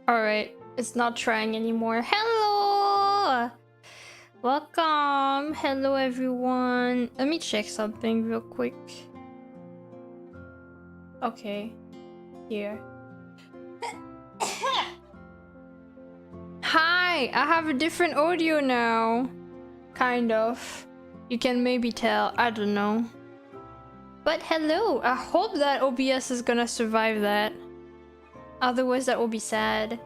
Alright, it's not trying anymore. Hello! Welcome! Hello everyone. Let me check something real quick. Okay. Here. Hi! I have a different audio now. Kind of. You can maybe tell. I don't know. But hello! I hope that OBS is gonna survive that. Otherwise that will be sad.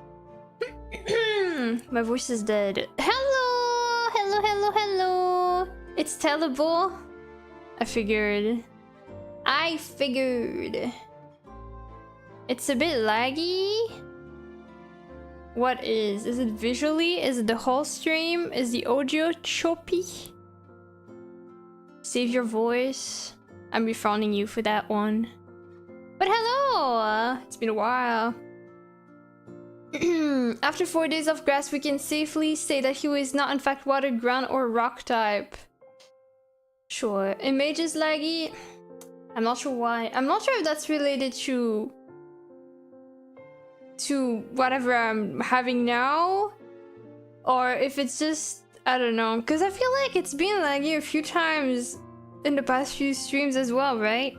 My voice is dead. Hello! Hello, hello, hello! It's tellable. I figured. It's a bit laggy. What is? Is it visually? Is it the whole stream? Is the audio choppy? Save your voice. I'm refrowning you for that one. But hello! It's been a while. After 4 days of grass, we can safely say that he was not in fact water, ground, or rock type. Sure. Image is laggy. I'm not sure why. I'm not sure if that's related to whatever I'm having now, or if it's just, I don't know, because I feel like it's been laggy a few times in the past few streams as well, right?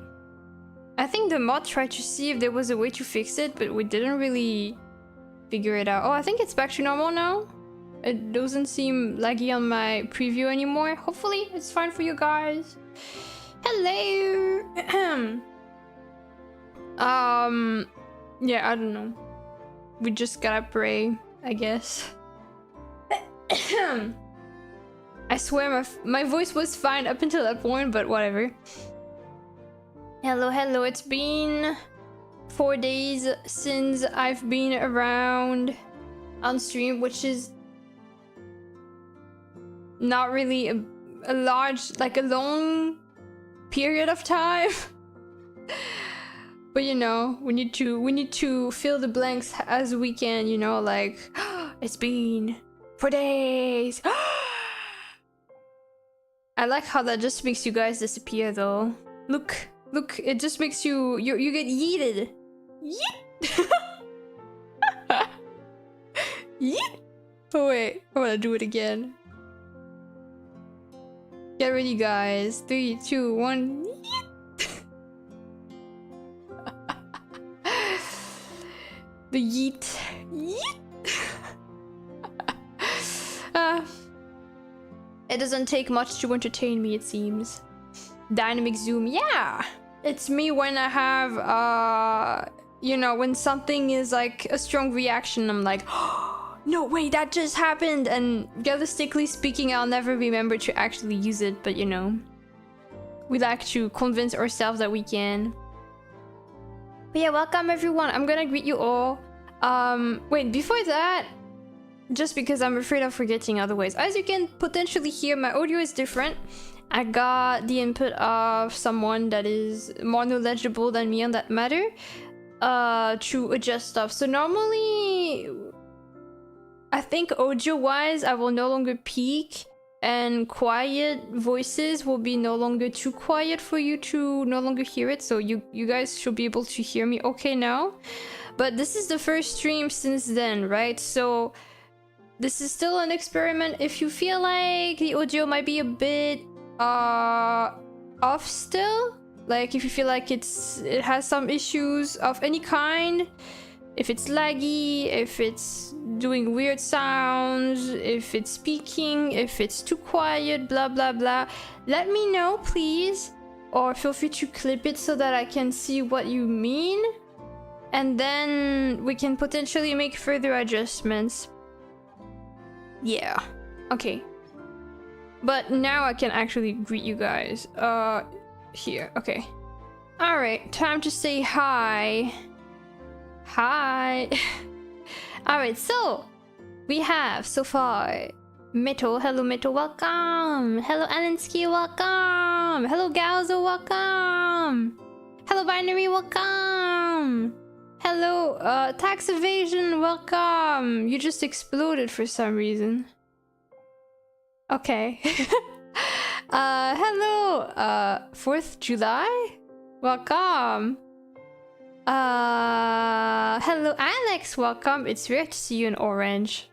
I think the mod tried to see if there was a way to fix it, but we didn't really figure it out. Oh, I think it's back to normal now. It doesn't seem laggy on my preview anymore. Hopefully it's fine for you guys. Hello. Yeah, I don't know. We just gotta pray, I guess. I swear my voice was fine up until that point, but whatever. Hello, hello. It's been 4 days since I've been around on stream, which is not really a large, like a long period of time. But you know, we need to fill the blanks as we can, you know, like it's been 4 days. I like how that just makes you guys disappear though. Look, it just makes you get yeeted. Yeet. Yeet. Oh wait, I wanna do it again. Get ready guys. 3, 2, 1. Yeet. The yeet. Yeet. It doesn't take much to entertain me, it seems. Dynamic zoom, yeah! It's me when I have, you know, when something is like a strong reaction, I'm like, oh, no, wait, that just happened! And realistically speaking, I'll never remember to actually use it, but you know. We like to convince ourselves that we can. But yeah, welcome everyone. I'm gonna greet you all. Wait, before that, just because I'm afraid of forgetting otherwise. As you can potentially hear, my audio is different. I got the input of someone that is more knowledgeable than me on that matter to adjust stuff. So normally, I think audio-wise, I will no longer peak, and quiet voices will be no longer too quiet for you to no longer hear it. So you guys should be able to hear me okay now. But this is the first stream since then, right? So this is still an experiment. If you feel like the audio might be a bit off still, like if you feel like it has some issues of any kind, if it's laggy, if it's doing weird sounds, if it's speaking, if it's too quiet, blah blah blah, let me know please, or feel free to clip it so that I can see what you mean, and then we can potentially make further adjustments. Yeah, okay. But now I can actually greet you guys. Here, okay. Alright, time to say hi. Hi. Alright, so we have so far Metal. Hello Metal, welcome. Hello Alensky, welcome. Hello Galzo, welcome. Hello Binary, welcome. Hello Tax Evasion, welcome. You just exploded for some reason. Okay. Hello 4th July, welcome. Hello Alex, welcome. It's rare to see you in orange.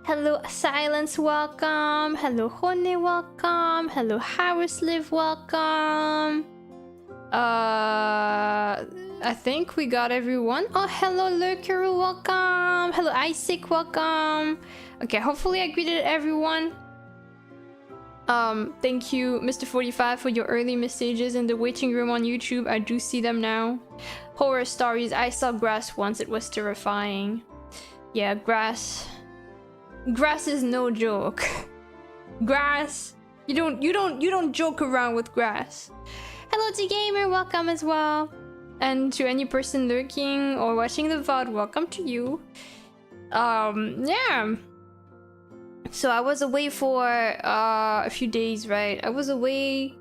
Hello Silence, welcome. Hello Hone, welcome. Hello Harrisliv, welcome. I think we got everyone. Oh, hello Lurkeru, welcome. Hello Isaac, welcome. Okay, hopefully I greeted everyone. Thank you, Mr. 45, for your early messages in the waiting room on YouTube. I do see them now. Horror stories. I saw grass once. It was terrifying. Yeah, grass. Grass is no joke. Grass. You don't joke around with grass. Hello to Gamer, welcome as well. And to any person lurking or watching the VOD, welcome to you. Yeah. So I was away for a few days, right? I was away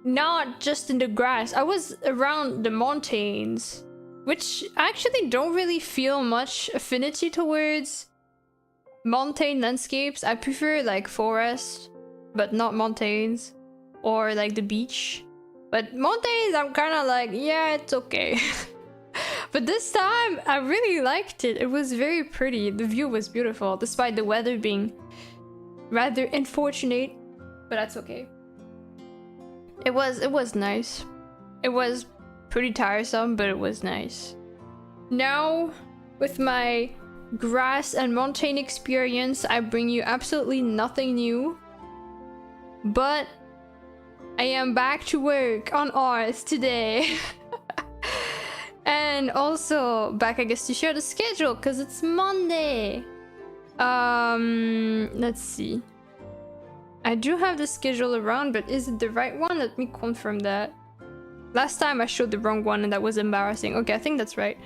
not just in the grass. I was around the mountains, which I actually don't really feel much affinity towards mountain landscapes. I prefer like forest, but not mountains, or like the beach. But mountains, I'm kind of like, yeah, it's okay. But this time, I really liked it. It was very pretty. The view was beautiful, despite the weather being rather unfortunate. But that's okay. It was nice. It was pretty tiresome, but it was nice. Now, with my grass and mountain experience, I bring you absolutely nothing new. But I am back to work on ours today. And also back, I guess, to share the schedule because it's Monday. Let's see. I do have the schedule around, but is it the right one? Let me confirm that. Last time I showed the wrong one and that was embarrassing. Okay, I think that's right.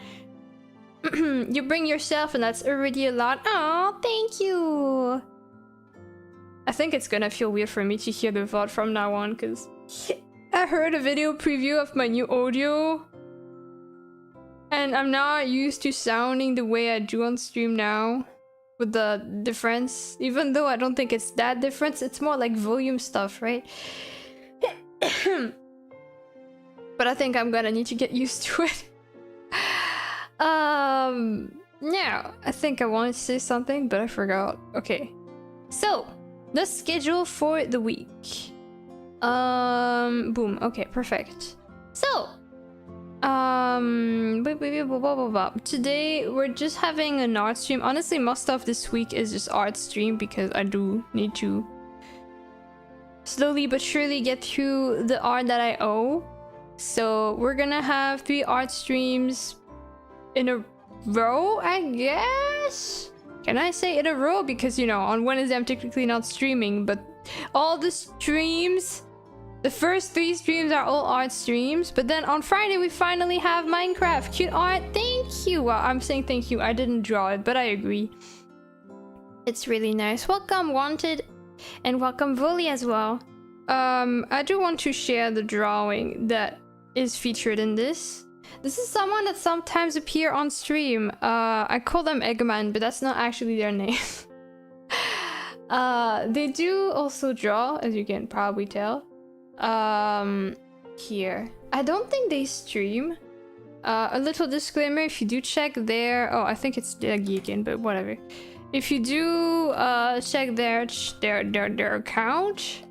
You bring yourself and that's already a lot. Oh, thank you. I think it's gonna feel weird for me to hear the VOD from now on because I heard a video preview of my new audio. And I'm not used to sounding the way I do on stream now, with the difference. Even though I don't think it's that different, it's more like volume stuff, right? But I think I'm gonna need to get used to it. Yeah, I think I wanted to say something, but I forgot. Okay, so the schedule for the week. Boom. Okay, perfect. So. Today we're just having an art stream. Honestly, most of this week is just art stream because I do need to slowly but surely get through the art that I owe. So we're gonna have 3 art streams in a row, I guess? Can I say in a row? Because, you know, on Wednesday I'm technically not streaming, but all the streams, the first 3 streams are all art streams, but then on Friday we finally have Minecraft. Cute art, thank you! Well, I'm saying thank you, I didn't draw it, but I agree. It's really nice. Welcome, Wanted, and welcome, Volley, as well. I do want to share the drawing that is featured in this. This is someone that sometimes appear on stream. I call them Eggman, but that's not actually their name. They do also draw, as you can probably tell. Here. I don't think they stream. A little disclaimer, if you do check their... Oh, I think it's Geekin, but whatever. If you do check their account,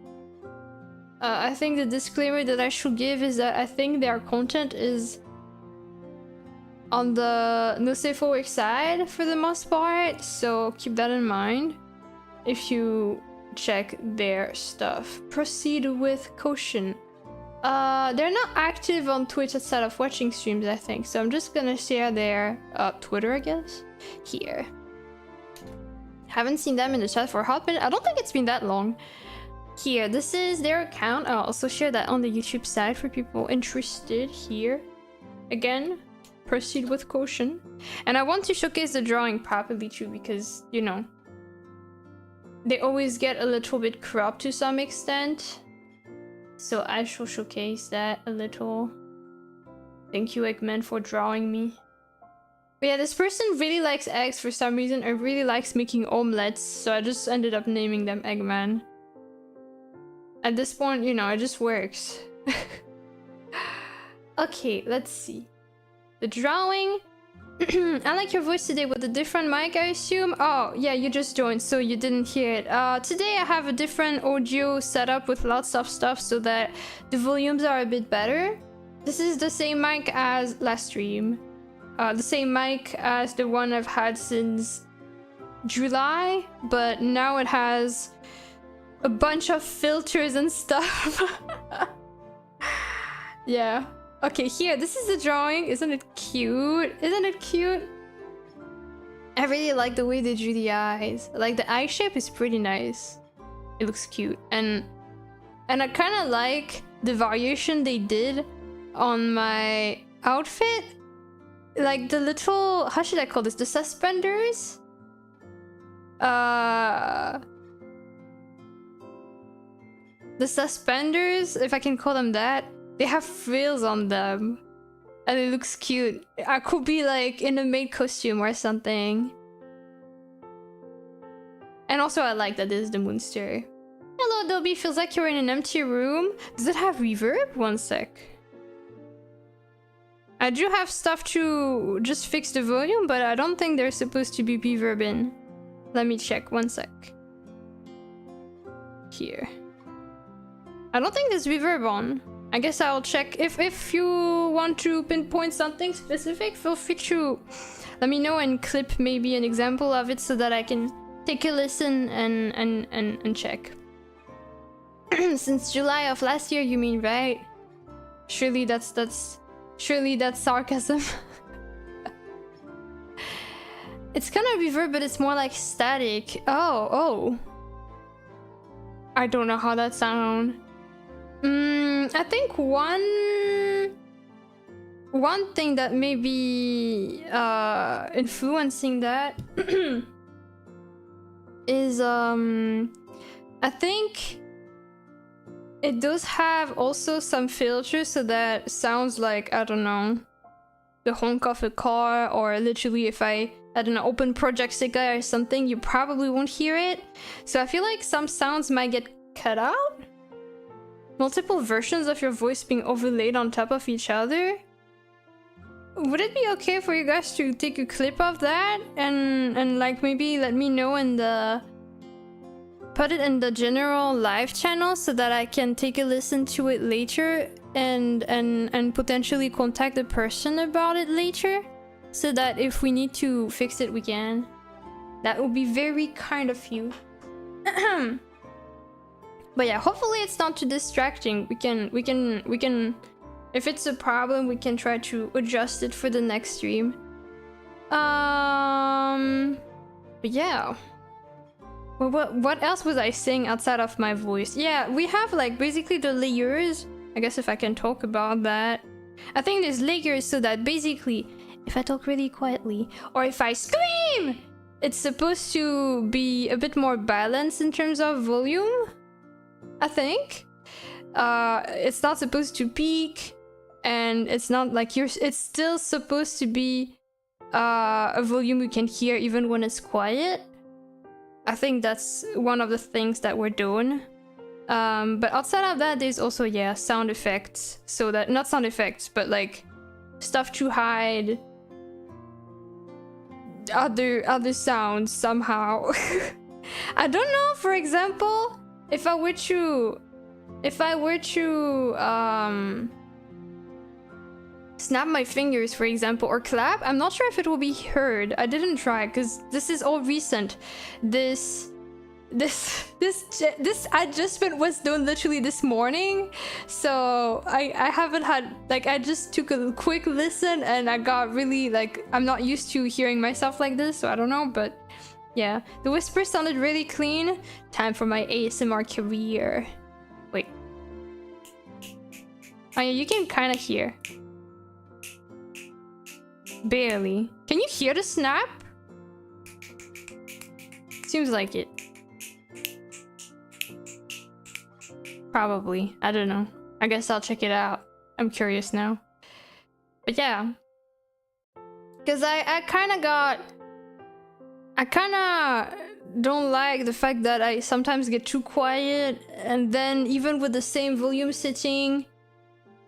I think the disclaimer that I should give is that I think their content is on the lunacyhilly side for the most part, so keep that in mind if you check their stuff. Proceed with caution. They're not active on Twitch outside of watching streams, I think, so I'm just gonna share their Twitter, I guess, here. Haven't seen them in the chat for a hot minute. I don't think it's been that long. Here, this is their account. I'll also share that on the YouTube side for people interested here. Again, proceed with caution. And I want to showcase the drawing properly too, because, you know, they always get a little bit cropped to some extent. So I shall showcase that a little. Thank you, Eggman, for drawing me. But yeah, this person really likes eggs for some reason, and really likes making omelets, so I just ended up naming them Eggman. At this point, you know, it just works. Okay, let's see. The drawing. I like your voice today with a different mic, I assume. Oh, yeah, you just joined, so you didn't hear it. Today I have a different audio setup with lots of stuff so that the volumes are a bit better. This is the same mic as last stream. The same mic as the one I've had since July, but now it has a bunch of filters and stuff. Yeah. Okay, here, this is the drawing. Isn't it cute? Isn't it cute? I really like the way they drew the eyes. Like, the eye shape is pretty nice. It looks cute. And I kind of like the variation they did on my outfit. Like, the little... How should I call this? The suspenders? The suspenders, if I can call them that. They have frills on them, and it looks cute. I could be like in a maid costume or something. And also I like that this is the Moonster. Hello Adobe, feels like you're in an empty room. Does it have reverb? One sec. I do have stuff to just fix the volume, but I don't think there's supposed to be reverb in. Let me check, one sec. Here. I don't think there's reverb on. I guess I'll check. If you want to pinpoint something specific, feel free to let me know and clip maybe an example of it so that I can take a listen and check. Since July of last year, you mean, right? Surely that's sarcasm. It's kind of reverb, but it's more like static. Oh. I don't know how that sounds. I think one thing that may be influencing that is I think it does have also some filters so that sounds like, I don't know, the honk of a car, or literally if I don't know, open Project Sika or something, you probably won't hear it. So I feel like some sounds might get cut out. Multiple versions of your voice being overlaid on top of each other. Would it be okay for you guys to take a clip of that and like maybe let me know in the... Put it in the general live channel so that I can take a listen to it later and potentially contact the person about it later, so that if we need to fix it we can. That would be very kind of you. But yeah, hopefully it's not too distracting. We can if it's a problem, we can try to adjust it for the next stream. But yeah. Well, what else was I saying outside of my voice? Yeah, we have like basically the layers. I guess if I can talk about that. I think there's layers so that basically if I talk really quietly or if I scream, it's supposed to be a bit more balanced in terms of volume. I think it's not supposed to peak, and it's not like it's still supposed to be a volume you can hear even when it's quiet. I think that's one of the things that we're doing. But outside of that, there's also, yeah, sound effects. So that, not sound effects, but like stuff to hide other sounds somehow. I don't know, for example, if I were to snap my fingers, for example, or clap, I'm not sure if it will be heard. I didn't try because this is all recent. This adjustment was done literally this morning, so I haven't had, like, I just took a quick listen and I got really, like, I'm not used to hearing myself like this, so I don't know, but yeah, the whisper sounded really clean. Time for my ASMR career. Wait. Oh yeah, you can kind of hear. Barely. Can you hear the snap? Seems like it. Probably. I don't know. I guess I'll check it out. I'm curious now. But yeah. Because I kind of don't like the fact that I sometimes get too quiet, and then even with the same volume setting,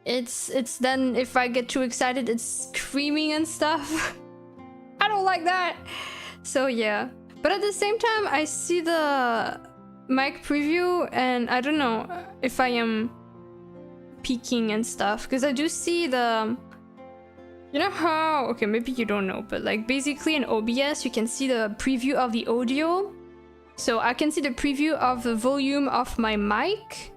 It's then if I get too excited, it's screaming and stuff. I don't like that. So yeah. But at the same time, I see the mic preview and I don't know if I am peaking and stuff, because I do see the, you know how, okay, maybe you don't know, but like basically in OBS you can see the preview of the audio. So I can see the preview of the volume of my mic,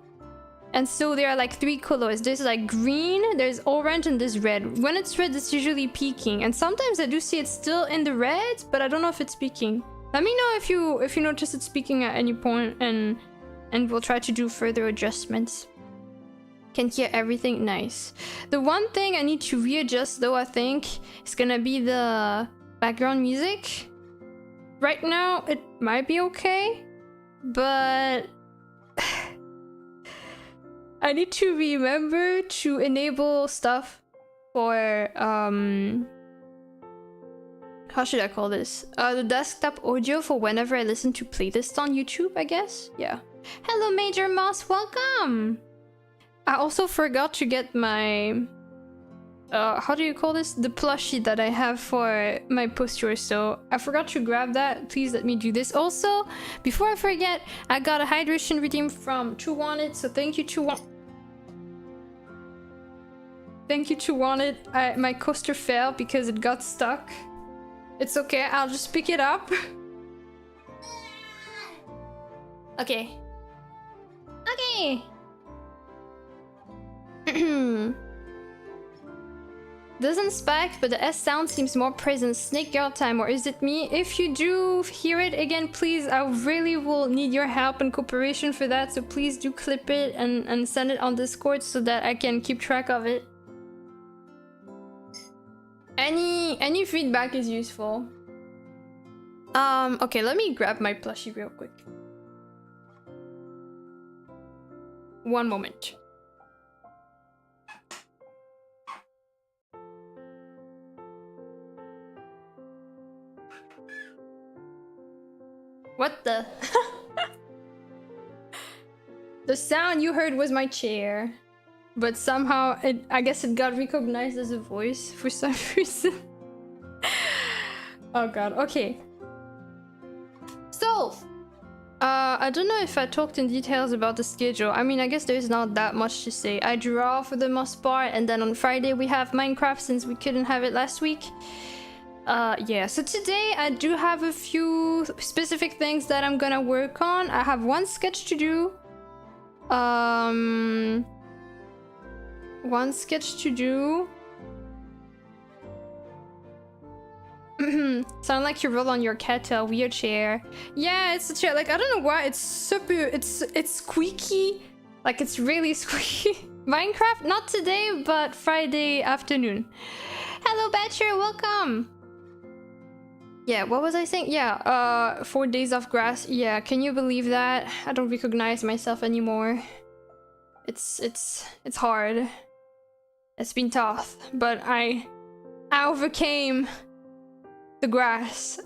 and so there are like 3 colors. There's like green, there's orange, and there's red. When it's red, it's usually peaking, and sometimes I do see it's still in the red, but I don't know if it's peaking. Let me know if you notice it's peaking at any point, and we'll try to do further adjustments. Can hear everything nice. The one thing I need to readjust though, I think, is gonna be the background music. Right now it might be okay, but I need to remember to enable stuff for how should I call this? The desktop audio for whenever I listen to playlists on YouTube, I guess. Yeah. Hello Major Moss, welcome. I also forgot to get my how do you call this? The plushie that I have for my posture, so I forgot to grab that. Please let me do this. Also, before I forget, I got a hydration redeem from True Wanted, so thank you True Wanted. Thank you True Wanted. My coaster fell because it got stuck. It's okay, I'll just pick it up. Okay. Okay. Doesn't spike, but the S sound seems more present. Snake girl time, or is it me? If you do hear it again, please, I really will need your help and cooperation for that, so please do clip it and send it on Discord so that I can keep track of it. Any feedback is useful. Okay, let me grab my plushie real quick. One moment. What the? The sound you heard was my chair. But somehow, I guess it got recognized as a voice for some reason. Oh god, okay. So, I don't know if I talked in details about the schedule. I mean, I guess there's not that much to say. I draw for the most part, and then on Friday we have Minecraft since we couldn't have it last week. Yeah, so today I do have a few specific things that I'm gonna work on. I have one sketch to do. One sketch to do. Sound like you roll on your cattail wheelchair. Yeah, it's a chair. Like, I don't know why it's super. It's squeaky. Like, it's really squeaky. Minecraft, not today, but Friday afternoon. Hello, Batcher, welcome. Yeah, what was I saying? Yeah, 4 days of grass. Yeah, can you believe that? I don't recognize myself anymore. It's hard. It's been tough, but I overcame the grass.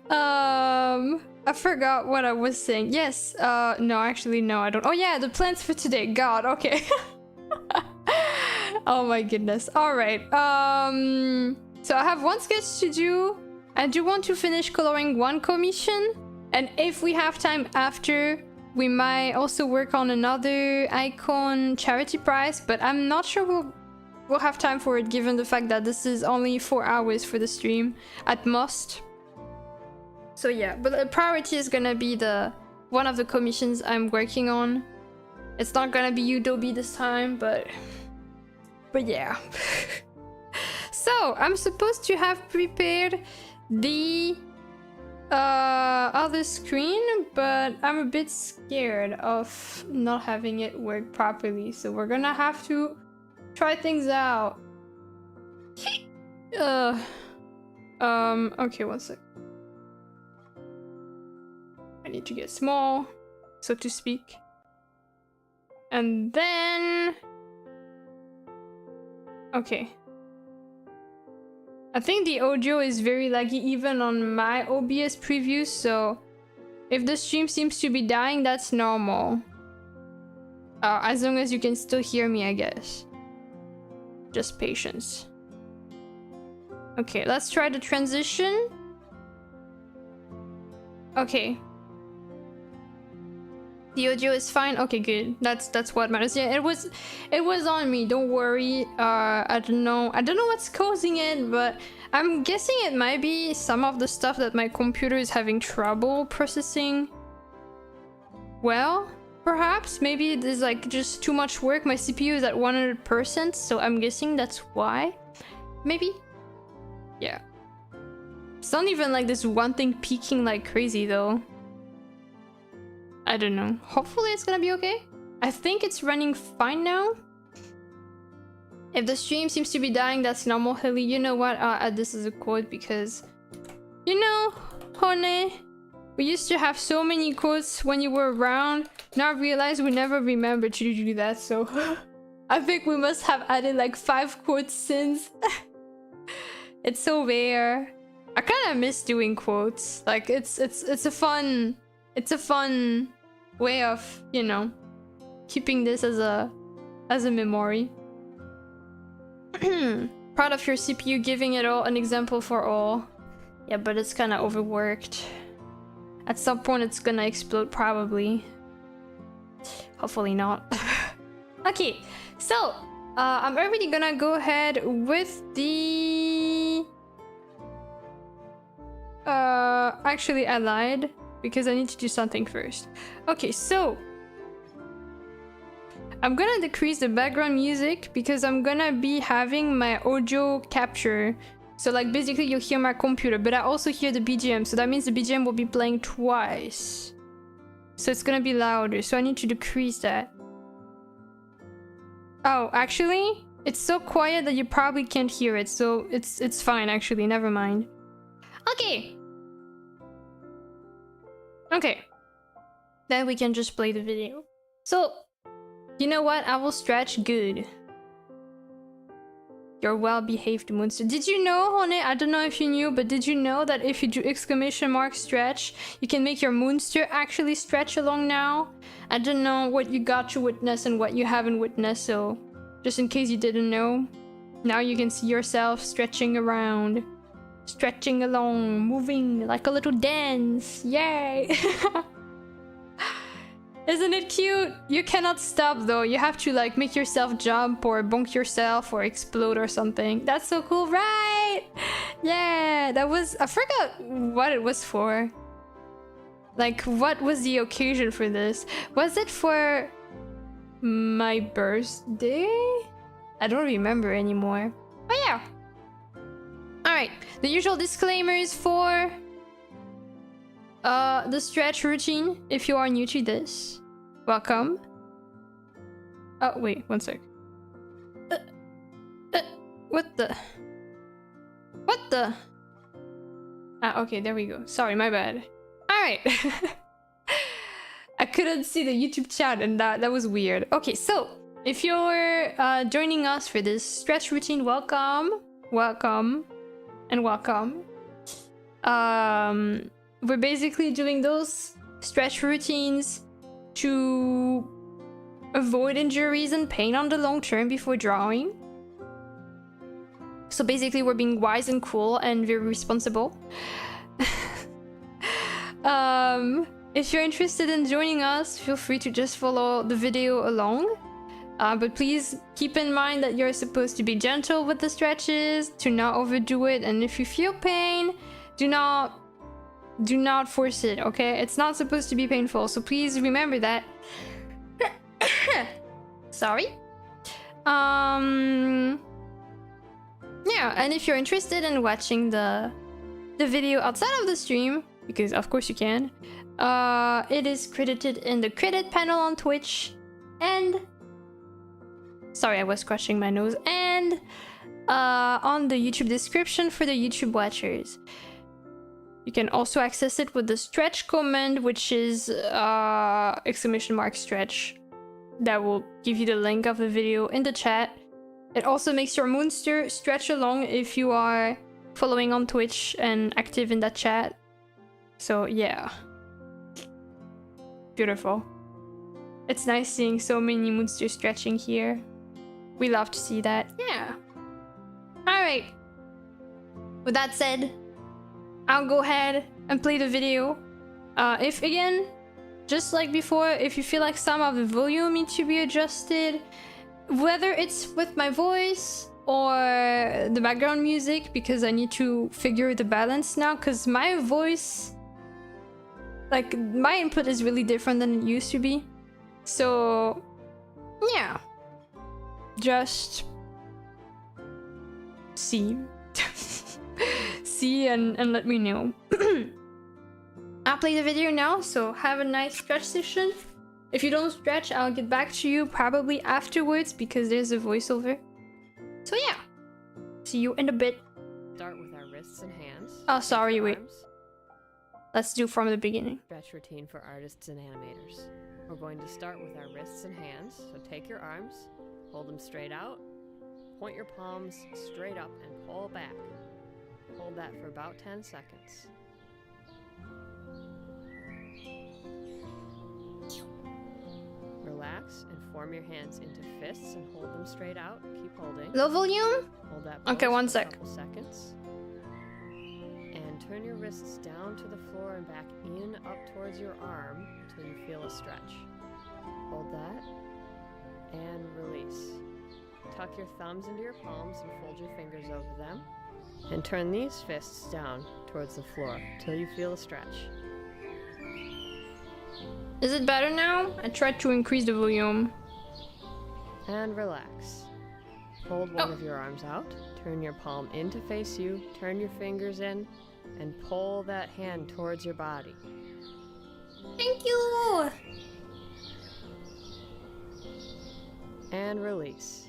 I forgot what I was saying. Yes, no, actually, no, I don't. Oh yeah, the plans for today. God, okay. Oh my goodness. All right. So I have one sketch to do. I do want to finish coloring one commission, and if we have time after, we might also work on another icon charity prize, but I'm not sure we'll have time for it given the fact that this is only 4 hours for the stream at most. So yeah, but the priority is gonna be one of the commissions I'm working on. It's not gonna be Udobie this time, but yeah. So I'm supposed to have prepared the other screen, but I'm a bit scared of not having it work properly, so we're gonna have to try things out. Okay, one sec. I need to get small, so to speak. And then... Okay. I think the audio is very laggy even on my OBS preview, so if the stream seems to be dying, that's normal. As long as you can still hear me, I guess. Just patience. Okay, let's try the transition. Okay. The audio is fine. Okay, good. That's what matters. Yeah, it was on me. Don't worry. I don't know what's causing it, but I'm guessing it might be some of the stuff that my computer is having trouble processing. Well, perhaps maybe there's like just too much work. My CPU is at 100%, so I'm guessing that's why. Maybe. Yeah. It's not even like this one thing peaking like crazy though. I don't know. Hopefully it's gonna be okay. I think it's running fine now. If the stream seems to be dying, that's normal, Hilly. You know what? I'll add this as a quote because, you know, honey, we used to have so many quotes when you were around. Now I realize we never remembered to do that, so I think we must have added like 5 quotes since. It's so rare. I kind of miss doing quotes. Like it's a fun way of, you know, keeping this as a memory. Proud of your CPU giving it all an example for all. Yeah, but it's kind of overworked. At some point it's gonna explode probably. Hopefully not. Okay, so I'm already gonna go ahead with the actually I lied because I need to do something first. Okay, so I'm gonna decrease the background music because I'm gonna be having my audio capture. So like basically you'll hear my computer, but I also hear the BGM, so that means the BGM will be playing twice. So it's gonna be louder, so I need to decrease that. Oh, actually, it's so quiet that you probably can't hear it, so it's fine actually, never mind. Okay. Okay. Then we can just play the video. So, you know what? I will stretch good. You're well-behaved monster. Did you know, honey? I don't know if you knew, but did you know that if you do ! stretch, you can make your monster actually stretch along now? I don't know what you got to witness and what you haven't witnessed, so just in case you didn't know, now you can see yourself stretching around, stretching along, moving like a little dance. Yay! Isn't it cute? You cannot stop though. You have to like make yourself jump or bonk yourself or explode or something. That's so cool, right? Yeah, that was... I forgot what it was for. Like, what was the occasion for this? Was it for my birthday? I don't remember anymore. Oh yeah. Alright, the usual disclaimers for the stretch routine. If you are new to this, welcome. Oh wait, one sec. What the? Ah, okay, there we go. Sorry, my bad. Alright. I couldn't see the YouTube chat and that was weird. Okay, so if you're joining us for this stretch routine, welcome. Welcome. And welcome. We're basically doing those stretch routines to avoid injuries and pain on the long term before drawing. So basically we're being wise and cool and very responsible. If you're interested in joining us, feel free to just follow the video along. But please keep in mind that you're supposed to be gentle with the stretches, to not overdo it, and if you feel pain, do not force it, okay? It's not supposed to be painful, so please remember that. Sorry. Yeah, and if you're interested in watching the video outside of the stream, because of course you can, it is credited in the credit panel on Twitch, and sorry, I was scratching my nose, and on the YouTube description for the YouTube watchers. You can also access it with the stretch command, which is !stretch. That will give you the link of the video in the chat. It also makes your monster stretch along if you are following on Twitch and active in that chat. So yeah. Beautiful. It's nice seeing so many monsters stretching here. We love to see that. Yeah. Alright. With that said, I'll go ahead and play the video. If again, just like before, if you feel like some of the volume needs to be adjusted, whether it's with my voice or the background music, because I need to figure the balance now, because my voice, like my input is really different than it used to be. So yeah, just see see and let me know. I'll play the video now, so have a nice stretch session. If you don't stretch, I'll get back to you probably afterwards because there's a voiceover. So yeah, see you in a bit. Start with our wrists and hands. Oh, sorry, wait. Arms. Let's do from the beginning. Stretch routine for artists and animators. We're going to start with our wrists and hands. So take your arms, hold them straight out, point your palms straight up and pull back. Hold that for about 10 seconds. Relax and form your hands into fists and hold them straight out. Keep holding. Low volume? Hold that Okay, pose one for sec. a couple seconds. And turn your wrists down to the floor and back in up towards your arm until you feel a stretch. Hold that and release. Tuck your thumbs into your palms and fold your fingers over them. And turn these fists down towards the floor until you feel a stretch. Is it better now? I tried to increase the volume. And relax. Hold one of your arms out, turn your palm in to face you, turn your fingers in, and pull that hand towards your body. Thank you! And release.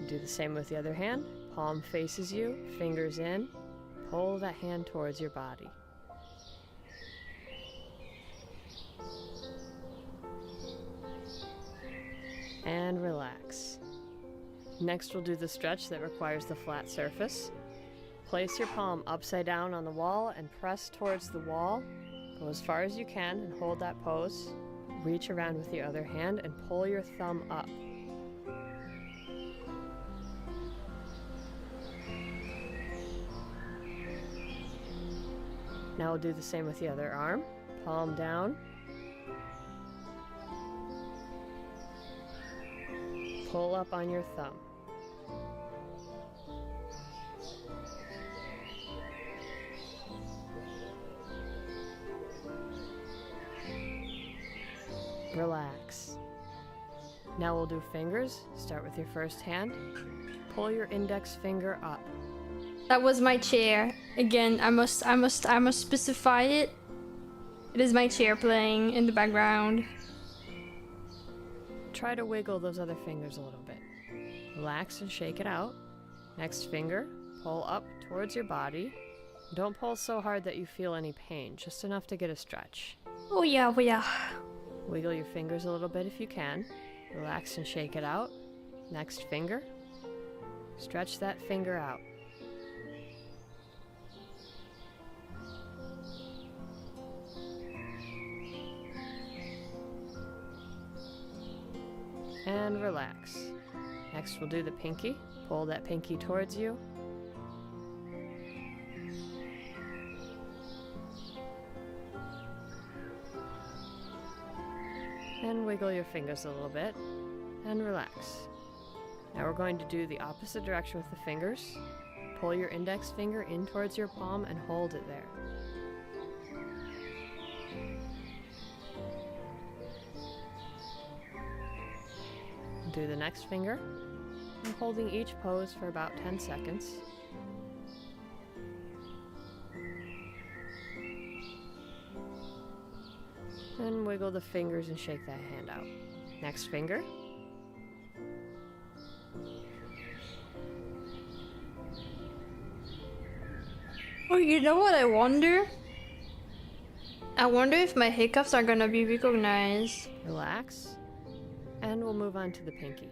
Do the same with the other hand. Palm faces you, fingers in, pull that hand towards your body. And relax. Next, we'll do the stretch that requires the flat surface. Place your palm upside down on the wall and press towards the wall. Go as far as you can and hold that pose. Reach around with the other hand and pull your thumb up. Now we'll do the same with the other arm. Palm down. Pull up on your thumb. Relax. Now we'll do fingers. Start with your first hand. Pull your index finger up. That was my chair. Again, I must specify it. It is my chair playing in the background. Try to wiggle those other fingers a little bit. Relax and shake it out. Next finger, pull up towards your body. Don't pull so hard that you feel any pain, just enough to get a stretch. Oh yeah, oh yeah. Wiggle your fingers a little bit if you can. Relax and shake it out. Next finger. Stretch that finger out. And relax. Next we'll do the pinky. Pull that pinky towards you. And wiggle your fingers a little bit. And relax. Now we're going to do the opposite direction with the fingers. Pull your index finger in towards your palm and hold it there. Do the next finger. I'm holding each pose for about 10 seconds. And wiggle the fingers and shake that hand out. Next finger. Oh, you know what I wonder? I wonder if my hiccups are gonna be recognized. Relax. And we'll move on to the pinky.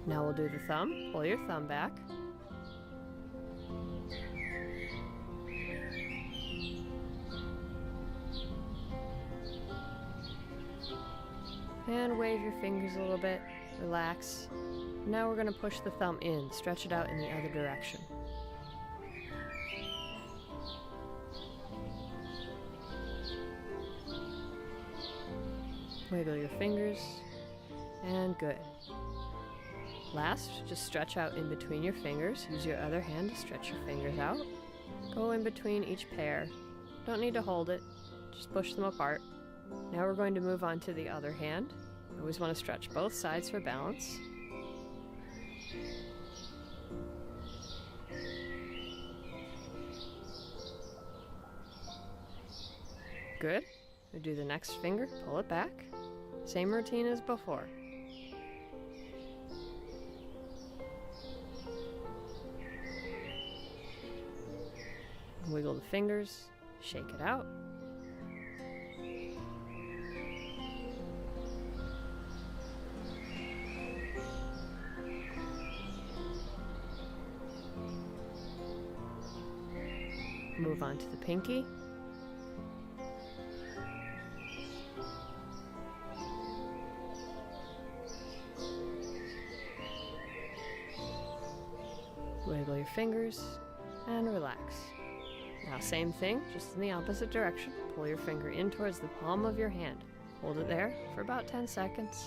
Now we'll do the thumb. Pull your thumb back. And wave your fingers a little bit. Relax. Now we're going to push the thumb in. Stretch it out in the other direction. Wiggle your fingers. And good. Last, just stretch out in between your fingers. Use your other hand to stretch your fingers out. Go in between each pair. Don't need to hold it. Just push them apart. Now we're going to move on to the other hand. Always want to stretch both sides for balance. Good. We do the next finger, pull it back. Same routine as before. Wiggle the fingers, shake it out. Move on to the pinky. Wiggle your fingers and relax. Now same thing, just in the opposite direction. Pull your finger in towards the palm of your hand. Hold it there for about 10 seconds.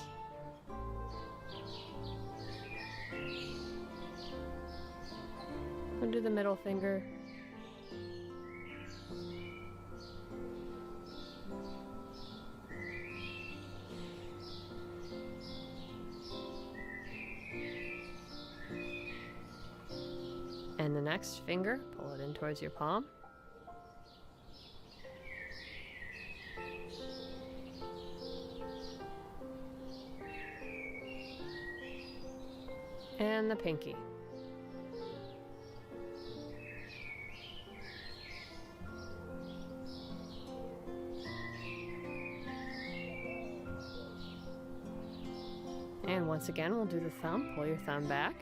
And do the middle finger. And the next finger, pull it in towards your palm. And the pinky. And once again, we'll do the thumb. Pull your thumb back.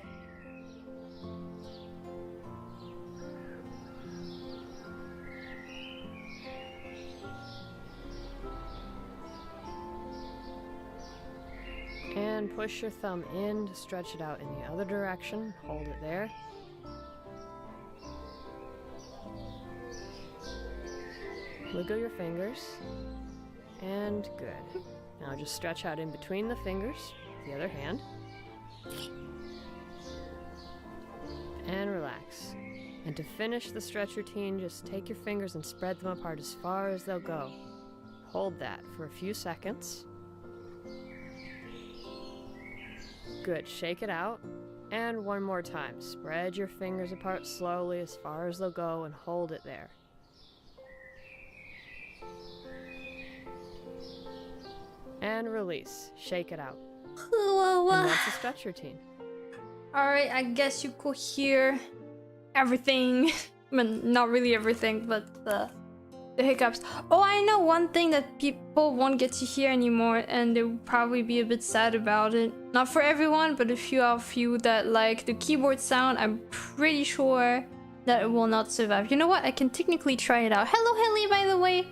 And push your thumb in to stretch it out in the other direction. Hold it there. Wiggle your fingers. And good. Now just stretch out in between the fingers, the other hand. And relax. And to finish the stretch routine, just take your fingers and spread them apart as far as they'll go. Hold that for a few seconds. Good, shake it out. And one more time. Spread your fingers apart slowly as far as they'll go and hold it there. And release. Shake it out. And that's the stretch routine. Alright, I guess you could hear everything. I mean, not really everything, but the hiccups. Oh, I know one thing that people won't get to hear anymore, and they will probably be a bit sad about it. Not for everyone, but a few of you that like the keyboard sound. I'm pretty sure that it will not survive. You know what? I can technically try it out. Hello, Helly, by the way.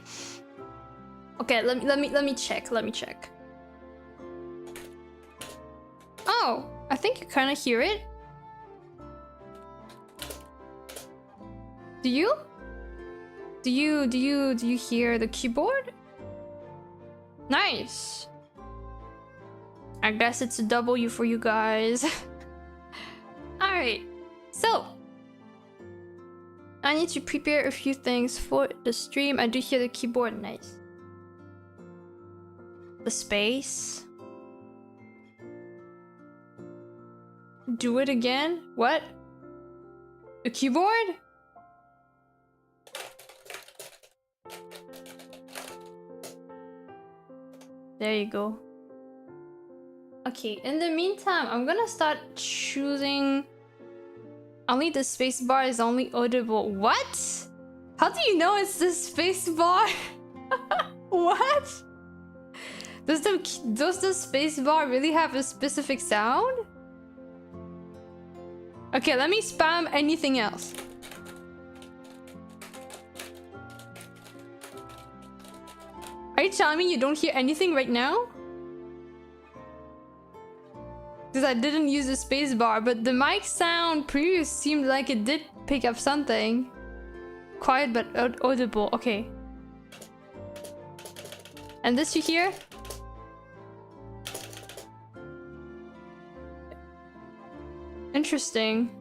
Okay, let me check. Let me check. Oh, I think you kind of hear it. Do you? Do you hear the keyboard? Nice. I guess it's a W for you guys. Alright, so I need to prepare a few things for the stream. I do hear the keyboard, nice. The space. Do it again? What? The keyboard? There you go. Okay, in the meantime, I'm gonna start choosing... Only the spacebar is only audible. What? How do you know it's the spacebar? What? Does the spacebar really have a specific sound? Okay, let me spam anything else. Are you telling me you don't hear anything right now? Because I didn't use the space bar, but the mic sound previous seemed like it did pick up something. Quiet but audible. Okay. And this you hear? Interesting.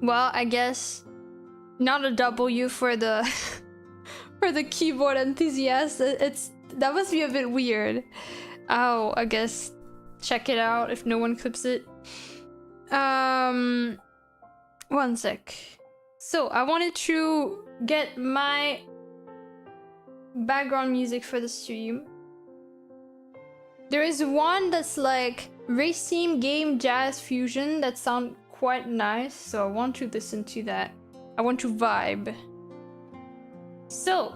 Well, I guess not a W for the for the keyboard enthusiast. That must be a bit weird. Oh, I guess check it out if no one clips it. 1 sec. So I wanted to get my background music for the stream. There is one that's like race team game jazz fusion that sound quite nice, so I want to listen to that. I want to vibe. So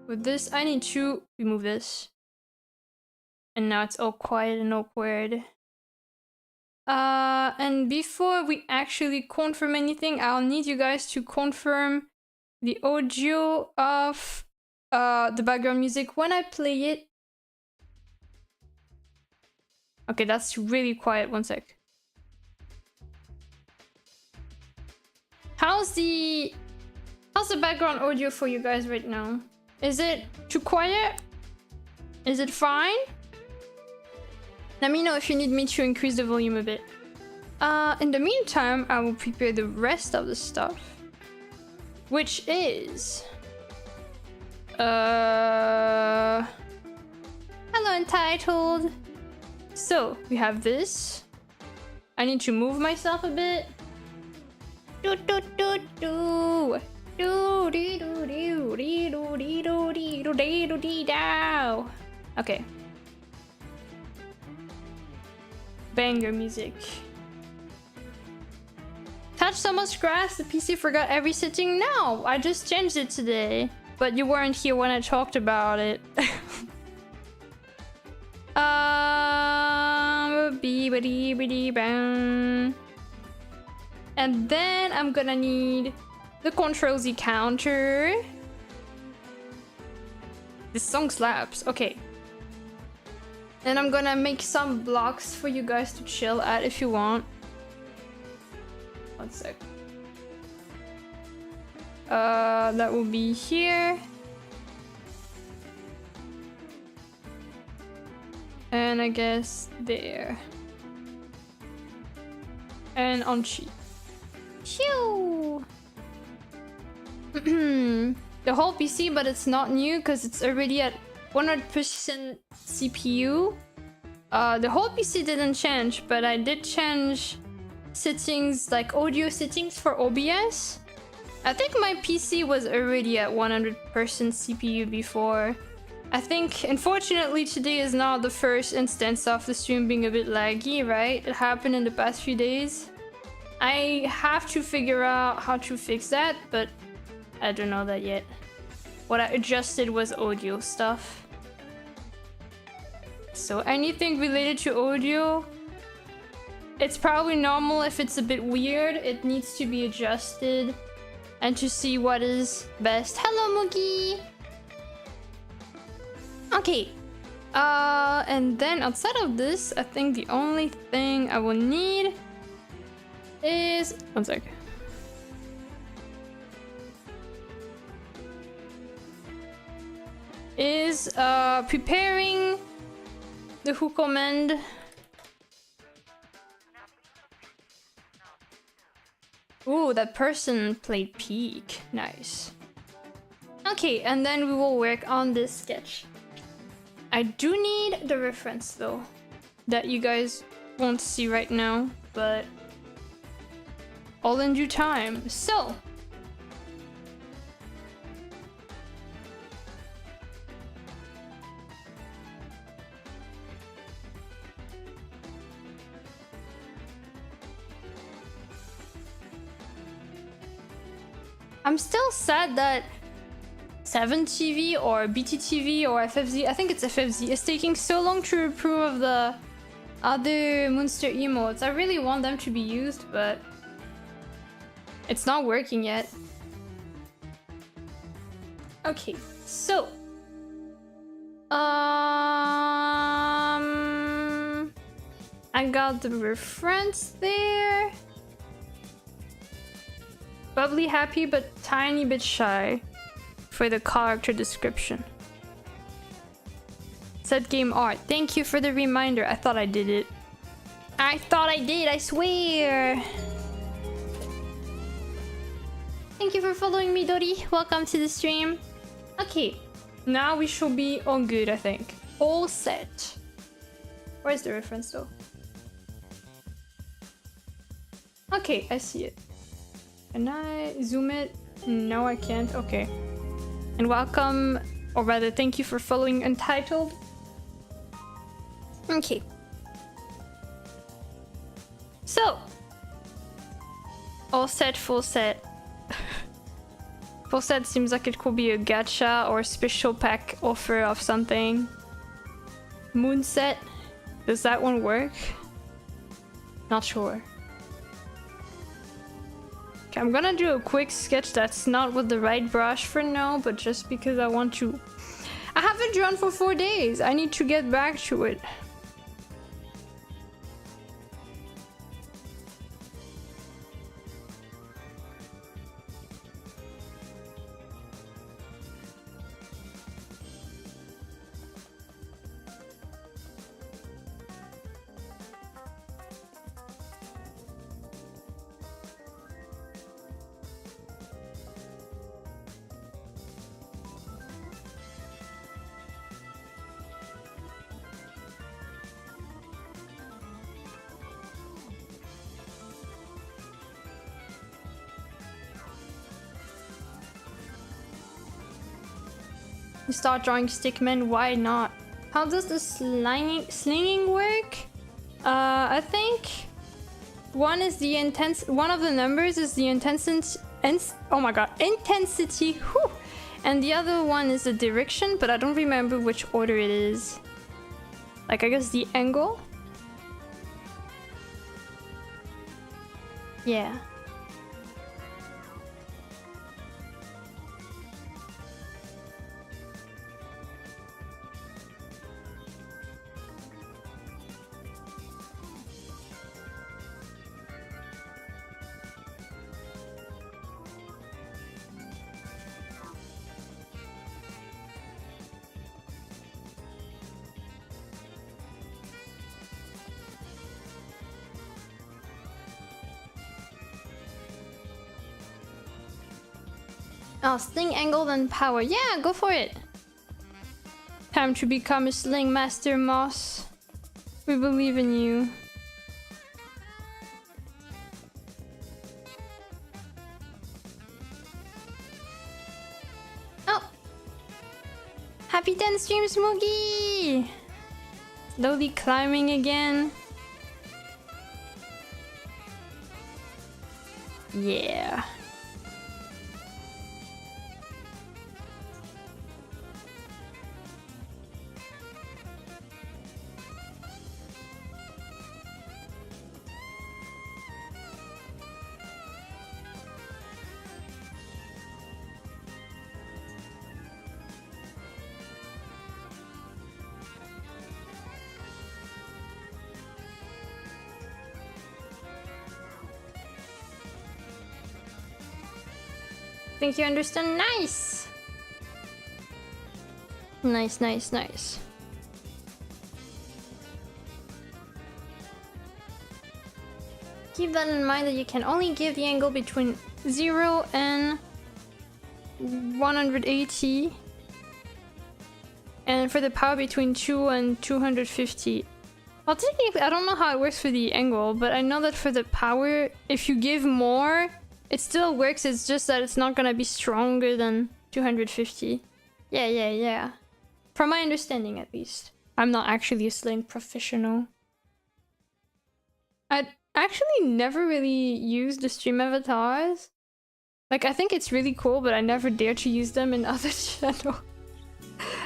with this, I need to remove this. And now it's all quiet and awkward. And before we actually confirm anything, I'll need you guys to confirm the audio of the background music when I play it. Okay, that's really quiet. 1 sec. How's the background audio for you guys right now? Is it too quiet? Is it fine? Let me know if you need me to increase the volume a bit. In the meantime, I will prepare the rest of the stuff, which is hello Entitled. So we have this. I need to move myself a bit. Do do do do. Do do do do do do do do do do do. Okay. Banger music. Touch someone's grass, the PC forgot every setting. No, I just changed it today. But you weren't here when I talked about it. And then I'm gonna need the Control Z counter. This song slaps. Okay. And I'm gonna make some blocks for you guys to chill at if you want. 1 sec. That will be here. And I guess there. And on cheat. Phew! The whole PC, but it's not new because it's already at 100% CPU. The whole PC didn't change, but I did change settings, like audio settings for OBS. I think my PC was already at 100% CPU before. I think, unfortunately, today is not the first instance of the stream being a bit laggy, right? It happened in the past few days. I have to figure out how to fix that, but I don't know that yet. What I adjusted was audio stuff. So anything related to audio, it's probably normal if it's a bit weird. It needs to be adjusted and to see what is best. Hello, Moogie! Okay. And then outside of this, I think the only thing I will need is... 1 sec. Is preparing the Wacom end. Ooh, that person played Peak. Nice. Okay, and then we will work on this sketch. I do need the reference though, that you guys won't see right now, but all in due time. So I'm still sad that 7TV or BTTV or FFZ, I think it's FFZ, is taking so long to approve of the other monster emotes. I really want them to be used, but it's not working yet. Okay, so I got the reference there. Bubbly, happy, but tiny bit shy for the character description. Set game art. Thank you for the reminder. I thought I did it. I thought I did, I swear. Thank you for following me, Dori. Welcome to the stream. Okay, now we should be all good, I think. All set. Where's the reference though? Okay, I see it. Can I zoom it? No, I can't. Okay. And welcome, or rather, thank you for following Untitled. Okay. So, all set, full set. Full set seems like it could be a gacha or special pack offer of something. Moon set. Does that one work? Not sure. Okay, I'm gonna do a quick sketch that's not with the right brush for now, but just because I want to. I haven't drawn for 4 days. I need to get back to it. You start drawing stickmen, why not? How does the slinging work? I think one is the one of the numbers is the intensity, oh my god, intensity, whew. And the other one is the direction, but I don't remember which order it is. Like, I guess the angle? Yeah. Oh, sling angle and power. Yeah, go for it. Time to become a sling master, Moss. We believe in you. Oh! Happy 10 streams, Moogie! Slowly climbing again. Yeah. Think you understand? Nice! Nice, nice, nice. Keep that in mind that you can only give the angle between 0 and 180. And for the power between 2 and 250. Well, technically, I don't know how it works for the angle, but I know that for the power, if you give more, it still works, it's just that it's not gonna be stronger than 250. Yeah. From my understanding, at least. I'm not actually a sling professional. I actually never really used the stream avatars. Like, I think it's really cool, but I never dare to use them in other channels.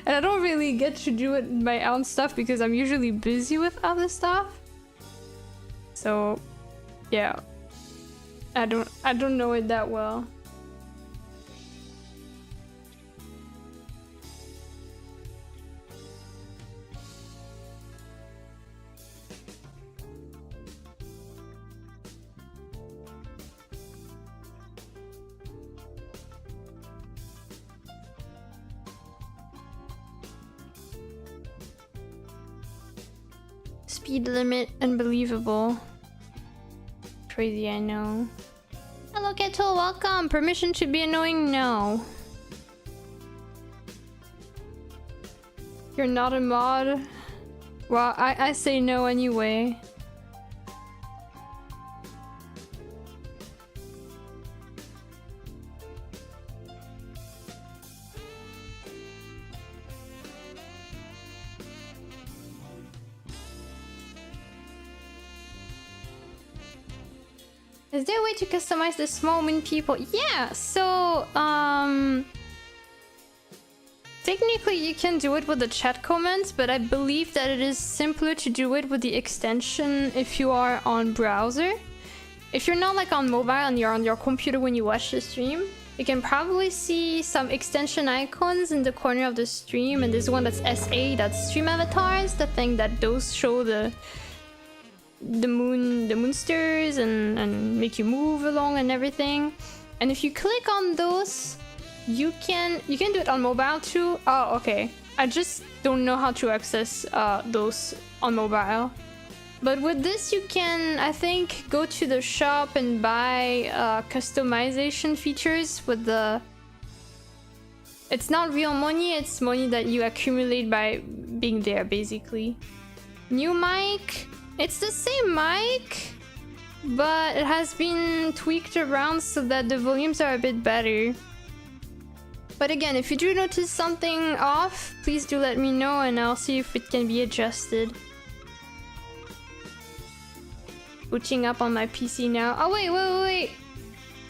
And I don't really get to do it in my own stuff because I'm usually busy with other stuff. So yeah, I don't know it that well. Speed limit, unbelievable. Crazy, I know. Hello, Kettle, welcome. Permission to be annoying? No. You're not a mod? Well, I say no anyway. Is there a way to customize the small moon people? Yeah, so technically you can do it with the chat comments, but I believe that it is simpler to do it with the extension if you are on browser. If you're not like on mobile and you're on your computer when you watch the stream, you can probably see some extension icons in the corner of the stream, and there's one that's SA, that's stream avatars, the thing that those show the moonsters and make you move along and everything. And if you click on those, you can do it on mobile too. Oh, okay. I just don't know how to access those on mobile. But with this, you can, I think, go to the shop and buy customization features with the... It's not real money, it's money that you accumulate by being there, basically. New mic. It's the same mic, but it has been tweaked around so that the volumes are a bit better. But again, if you do notice something off, please do let me know and I'll see if it can be adjusted. Booting up on my PC now. Oh wait.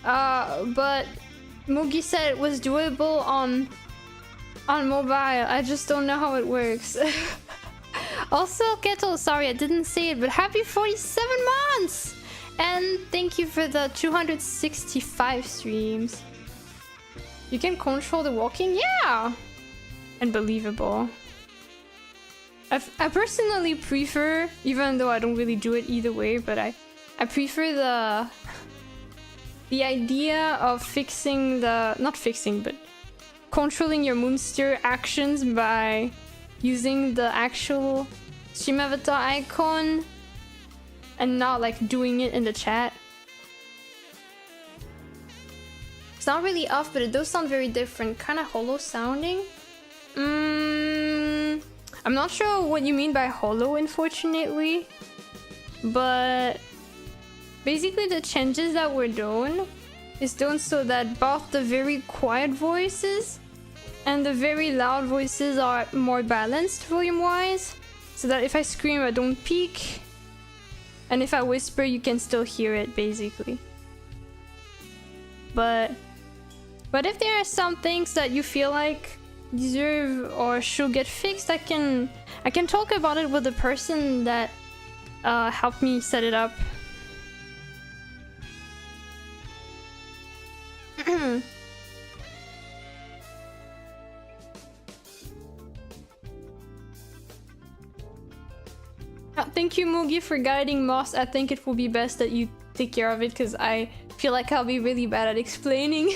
But Mugi said it was doable on mobile. I just don't know how it works. Also, Kettle, sorry I didn't say it, but happy 47 months! And thank you for the 265 streams. You can control the walking? Yeah! Unbelievable. I personally prefer, even though I don't really do it either way, but I prefer the idea of controlling your moonster actions by using the actual stream avatar icon and not like doing it in the chat. It's not really off, but it does sound very different, kind of hollow sounding. I'm not sure what you mean by hollow, unfortunately, but basically the changes that were done is done so that both the very quiet voices and the very loud voices are more balanced volume-wise, so that if I scream I don't peak, and if I whisper you can still hear it, basically. But if there are some things that you feel like deserve or should get fixed, I can talk about it with the person that helped me set it up. Thank you, Mugi, for guiding Moss. I think it will be best that you take care of it because I feel like I'll be really bad at explaining.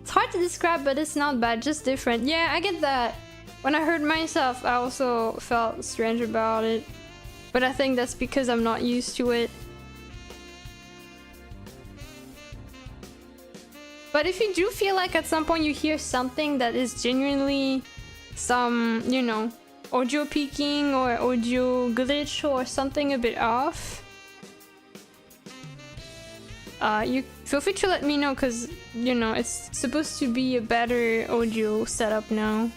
It's hard to describe, but it's not bad, just different. Yeah, I get that. When I heard myself, I also felt strange about it. But I think that's because I'm not used to it. But if you do feel like at some point you hear something that is genuinely some, you know, audio peaking or audio glitch or something a bit off, you feel free to let me know, because, you know, it's supposed to be a better audio setup now.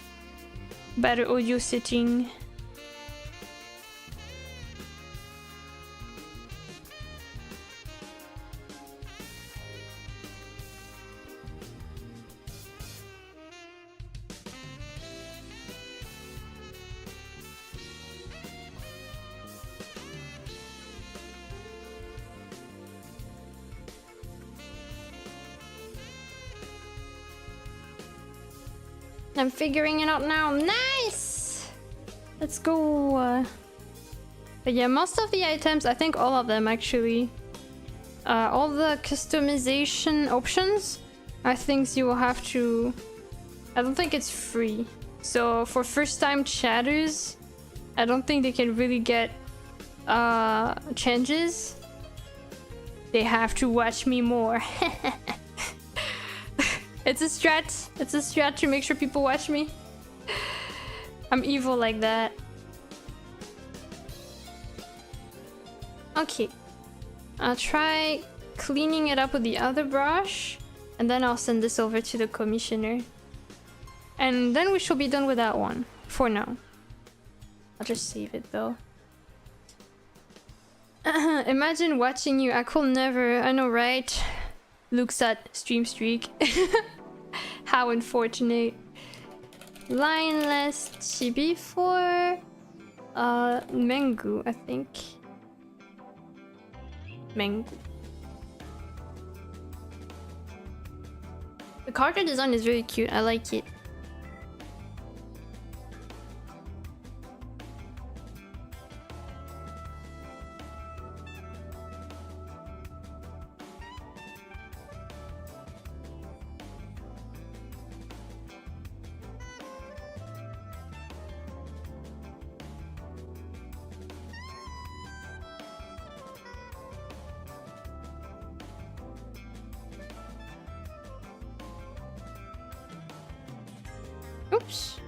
Better audio setting. I'm figuring it out now. Nice! Let's go. But yeah, most of the items, I think all of them actually, all the customization options are things you will have to... I don't think it's free. So for first time chatters, I don't think they can really get changes. They have to watch me more. It's a strat. It's a strat to make sure people watch me. I'm evil like that. Okay. I'll try cleaning it up with the other brush, and then I'll send this over to the commissioner. And then we shall be done with that one, for now. I'll just save it though. Imagine watching you, I could never, I know right? Looks at stream streak. How unfortunate. Lionless chibi for Mengu, I think. Mengu. The character design is very cute, I like it. Oops.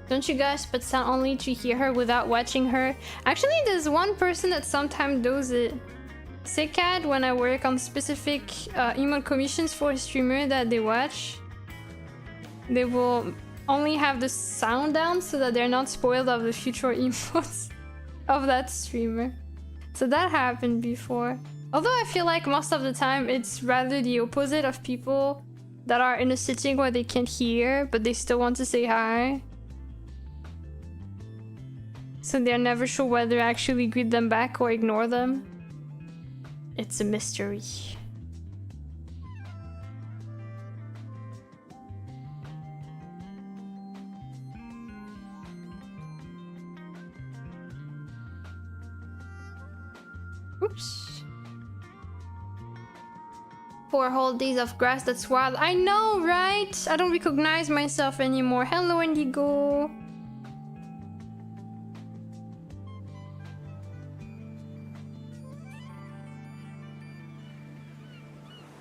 Don't you guys but sound only to hear her without watching her? Actually, there's one person that sometimes does it. Sekad, when I work on specific emote commissions for a streamer that they watch, they will only have the sound down so that they're not spoiled of the future emotes of that streamer. So that happened before. Although I feel like most of the time it's rather the opposite of people that are in a sitting where they can't hear but they still want to say hi. So they're never sure whether to actually greet them back or ignore them. It's a mystery. Oops. 4 whole days of grass, that's wild. I know, right? I don't recognize myself anymore. Hello, Indigo.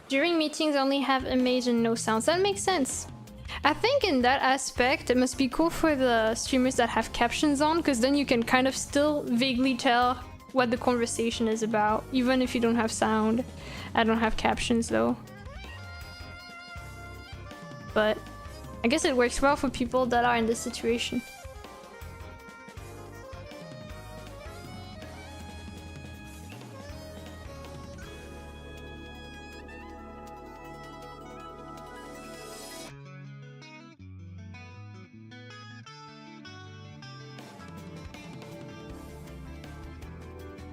During meetings, only have image and no sounds. That makes sense. I think in that aspect, it must be cool for the streamers that have captions on, because then you can kind of still vaguely tell what the conversation is about, even if you don't have sound. I don't have captions though. But I guess it works well for people that are in this situation.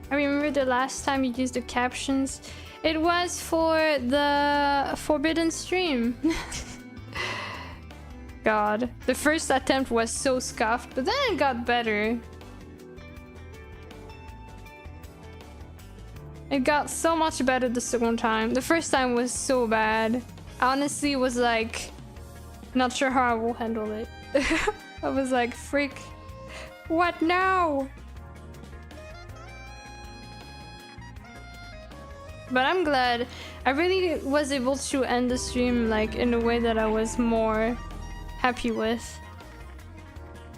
I remember the last time you used the captions. It was for the Forbidden stream. God, the first attempt was so scuffed, but then it got better. It got so much better the second time. The first time was so bad. I honestly was like, not sure how I will handle it. I was like, freak, what now? But I'm glad. I really was able to end the stream like in a way that I was more happy with.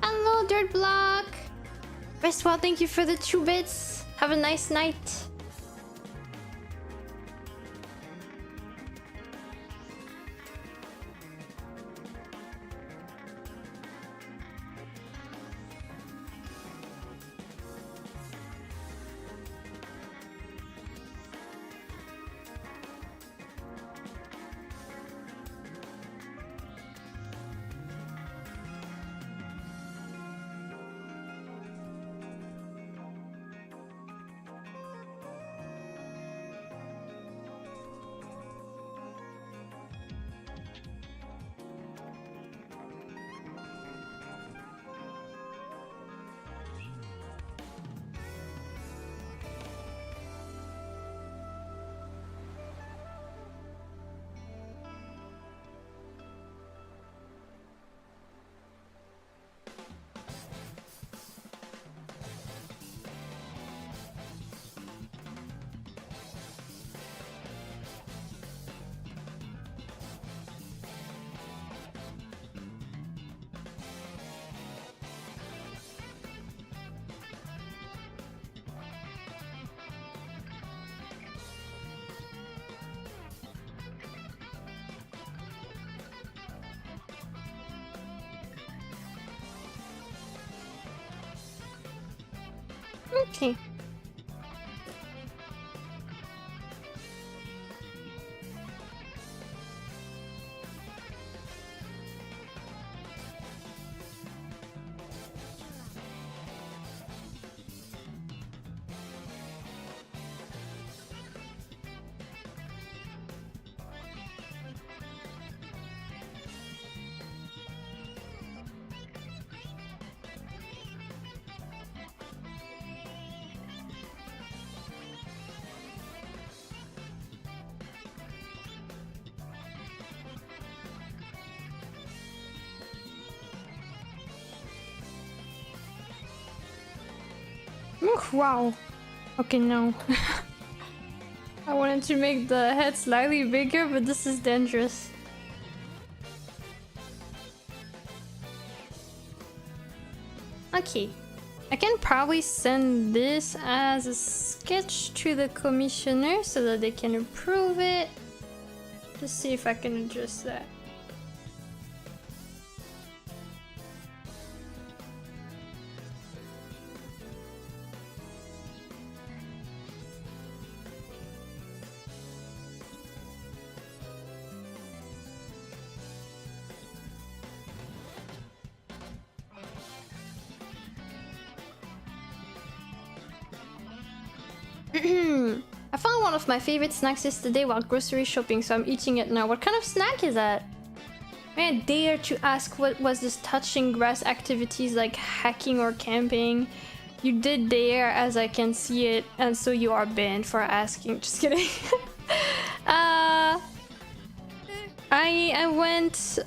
Hello, Dirt Block! First of all, thank you for the 2 bits. Have a nice night. Okay. Ooh, wow. Okay, no. I wanted to make the head slightly bigger, but this is dangerous. Okay. I can probably send this as a sketch to the commissioner so that they can approve it. Just see if I can adjust that. I found one of my favorite snacks yesterday while grocery shopping, so I'm eating it now. What kind of snack is that? May I dare to ask what was this touching grass activities like hacking or camping? You did dare, as I can see it, and so you are banned for asking. Just kidding. I went,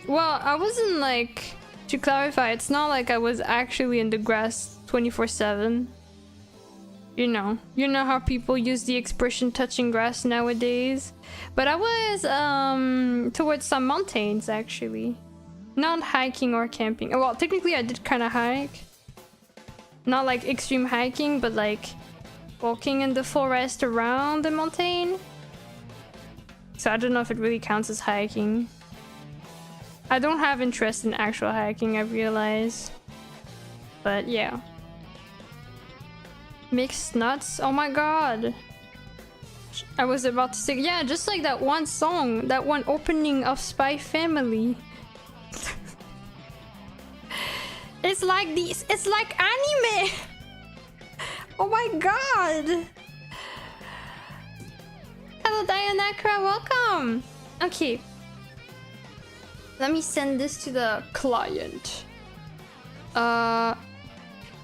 well, I wasn't like, to clarify, it's not like I was actually in the grass 24/7. You know how people use the expression touching grass nowadays. But I was towards some mountains actually. Not hiking or camping. Well, technically I did kind of hike. Not like extreme hiking, but like walking in the forest around the mountain. So I don't know if it really counts as hiking. I don't have interest in actual hiking, I realize. But yeah. Mixed nuts? Oh my god. I was about to say, yeah, just like that one song, that one opening of Spy Family. It's like these, it's like anime. Oh my god. Hello Dianacra, welcome. Okay. Let me send this to the client.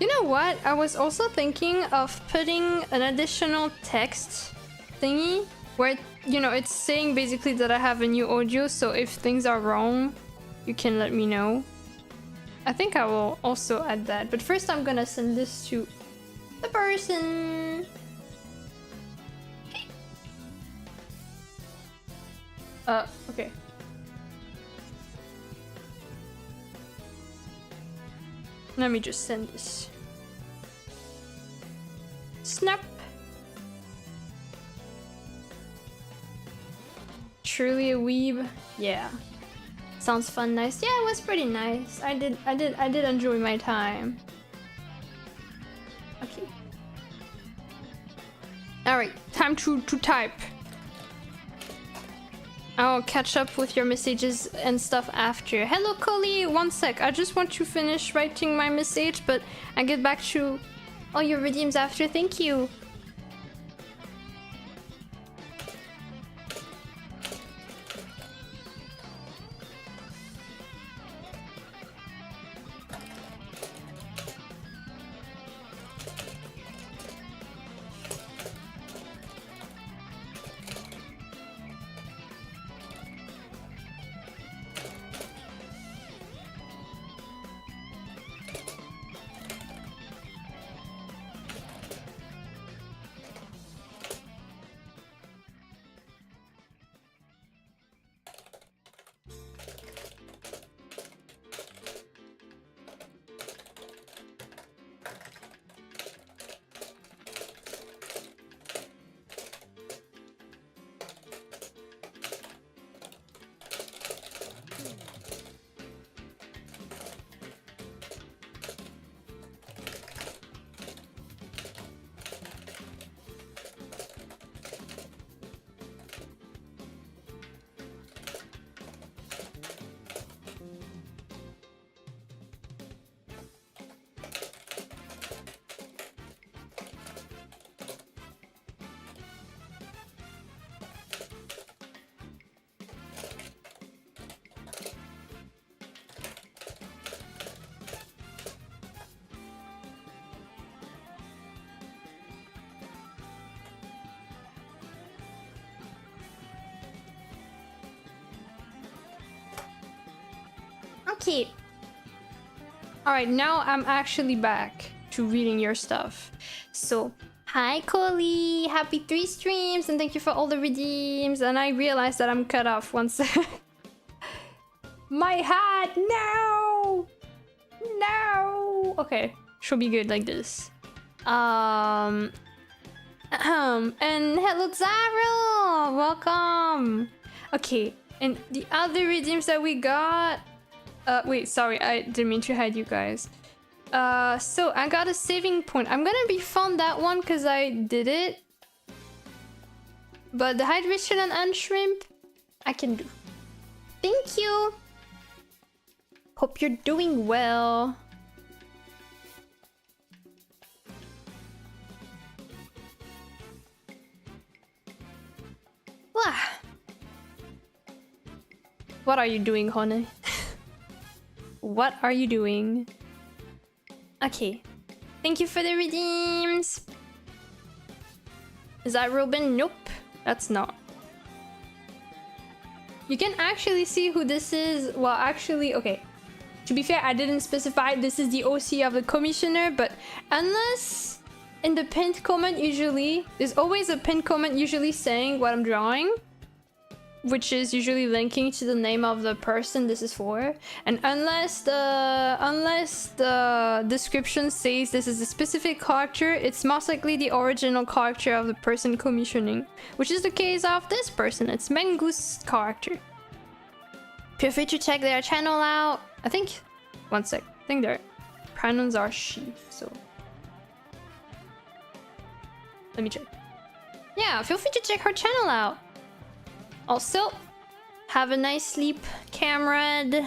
You know what? I was also thinking of putting an additional text thingy where, you know, it's saying basically that I have a new audio, so if things are wrong, you can let me know. I think I will also add that, but first I'm gonna send this to the person. Okay. Let me just send this. Snap. Truly a weeb. Yeah. Sounds fun, nice. Yeah, it was pretty nice. I did enjoy my time. Okay. Alright, time to type. I'll catch up with your messages and stuff after. Hello, Coley. One sec. I just want to finish writing my message, but I get back to all your redeems after. Thank you. Okay. Alright, now I'm actually back to reading your stuff. So, hi Coley! Happy 3 streams and thank you for all the redeems. And I realized that I'm cut off one sec. My hat! No! No! Okay, she'll be good like this. And hello Zaro! Welcome! Okay, and the other redeems that we got... wait, sorry, I didn't mean to hide you guys. So I got a saving point. I'm gonna refund that one because I did it. But the hydration and unshrimp, I can do. Thank you! Hope you're doing well. Wah. What are you doing, honey? What are you doing? Okay. Thank you for the redeems. Is that Robin? Nope. That's not. You can actually see who this is. Well, actually, okay. To be fair, I didn't specify this is the OC of the commissioner, but unless in the pinned comment usually, there's always a pinned comment usually saying what I'm drawing, which is usually linking to the name of the person this is for. And unless the description says this is a specific character, it's most likely the original character of the person commissioning, which is the case of this person. It's Mengu's character. Feel free to check their channel out. I think, one sec, I think their pronouns are she, so. Let me check. Yeah, feel free to check her channel out. Also, have a nice sleep, comrade.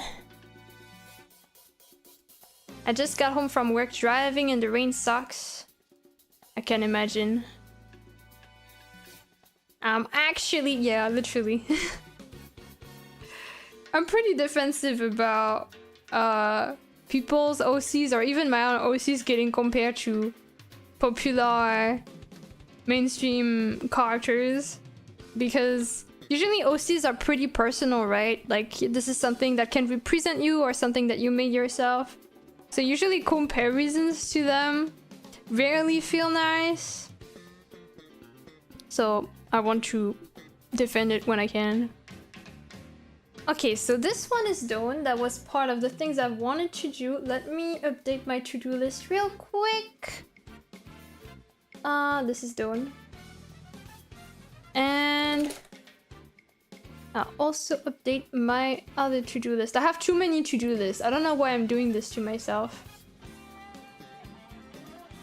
I just got home from work driving and the rain sucks. I can imagine. Actually, yeah, literally. I'm pretty defensive about people's OCs or even my own OCs getting compared to popular mainstream characters, because usually OCs are pretty personal, right? Like, this is something that can represent you or something that you made yourself. So usually comparisons to them rarely feel nice. So I want to defend it when I can. Okay, so this one is done. That was part of the things I wanted to do. Let me update my to-do list real quick. This is done. And I'll also update my other to-do list. I have too many to-do lists. I don't know why I'm doing this to myself.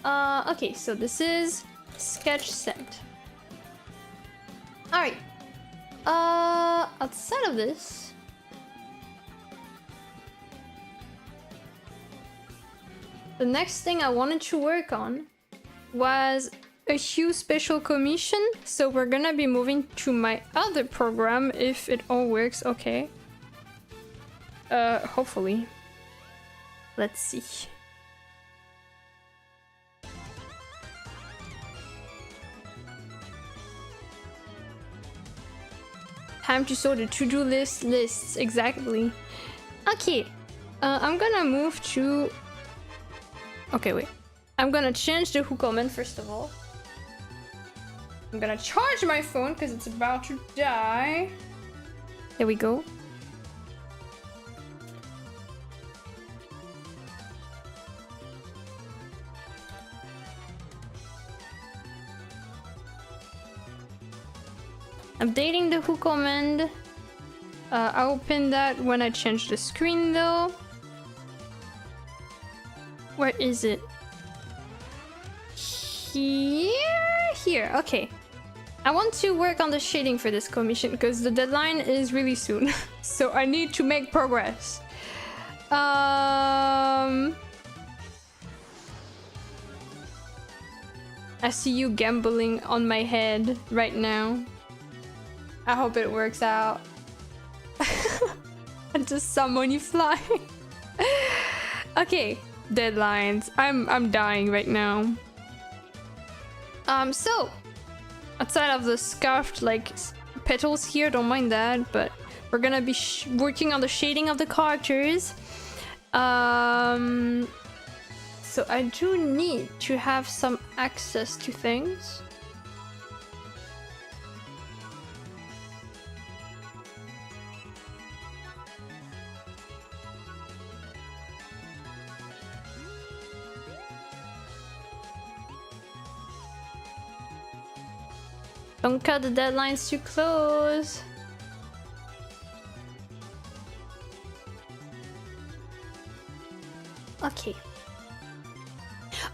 Okay, so this is sketch sent. Alright. Outside of this, the next thing I wanted to work on was a huge special commission, so we're gonna be moving to my other program if it all works okay. Hopefully. Let's see. Time to sort the to-do lists, exactly. Okay, I'm gonna move to... Okay, wait. I'm gonna change the who comment first of all. I'm gonna charge my phone because it's about to die. There we go. Updating the who command. I opened that when I changed the screen though. Where is it? Here, okay. I want to work on the shading for this commission because the deadline is really soon. So I need to make progress. I see you gambling on my head right now. I hope it works out. I just saw money fly. Okay, deadlines. I'm dying right now. So outside of the scuffed like petals here, don't mind that, but we're gonna be working on the shading of the characters. So I do need to have some access to things. Don't cut the deadlines too close. Okay.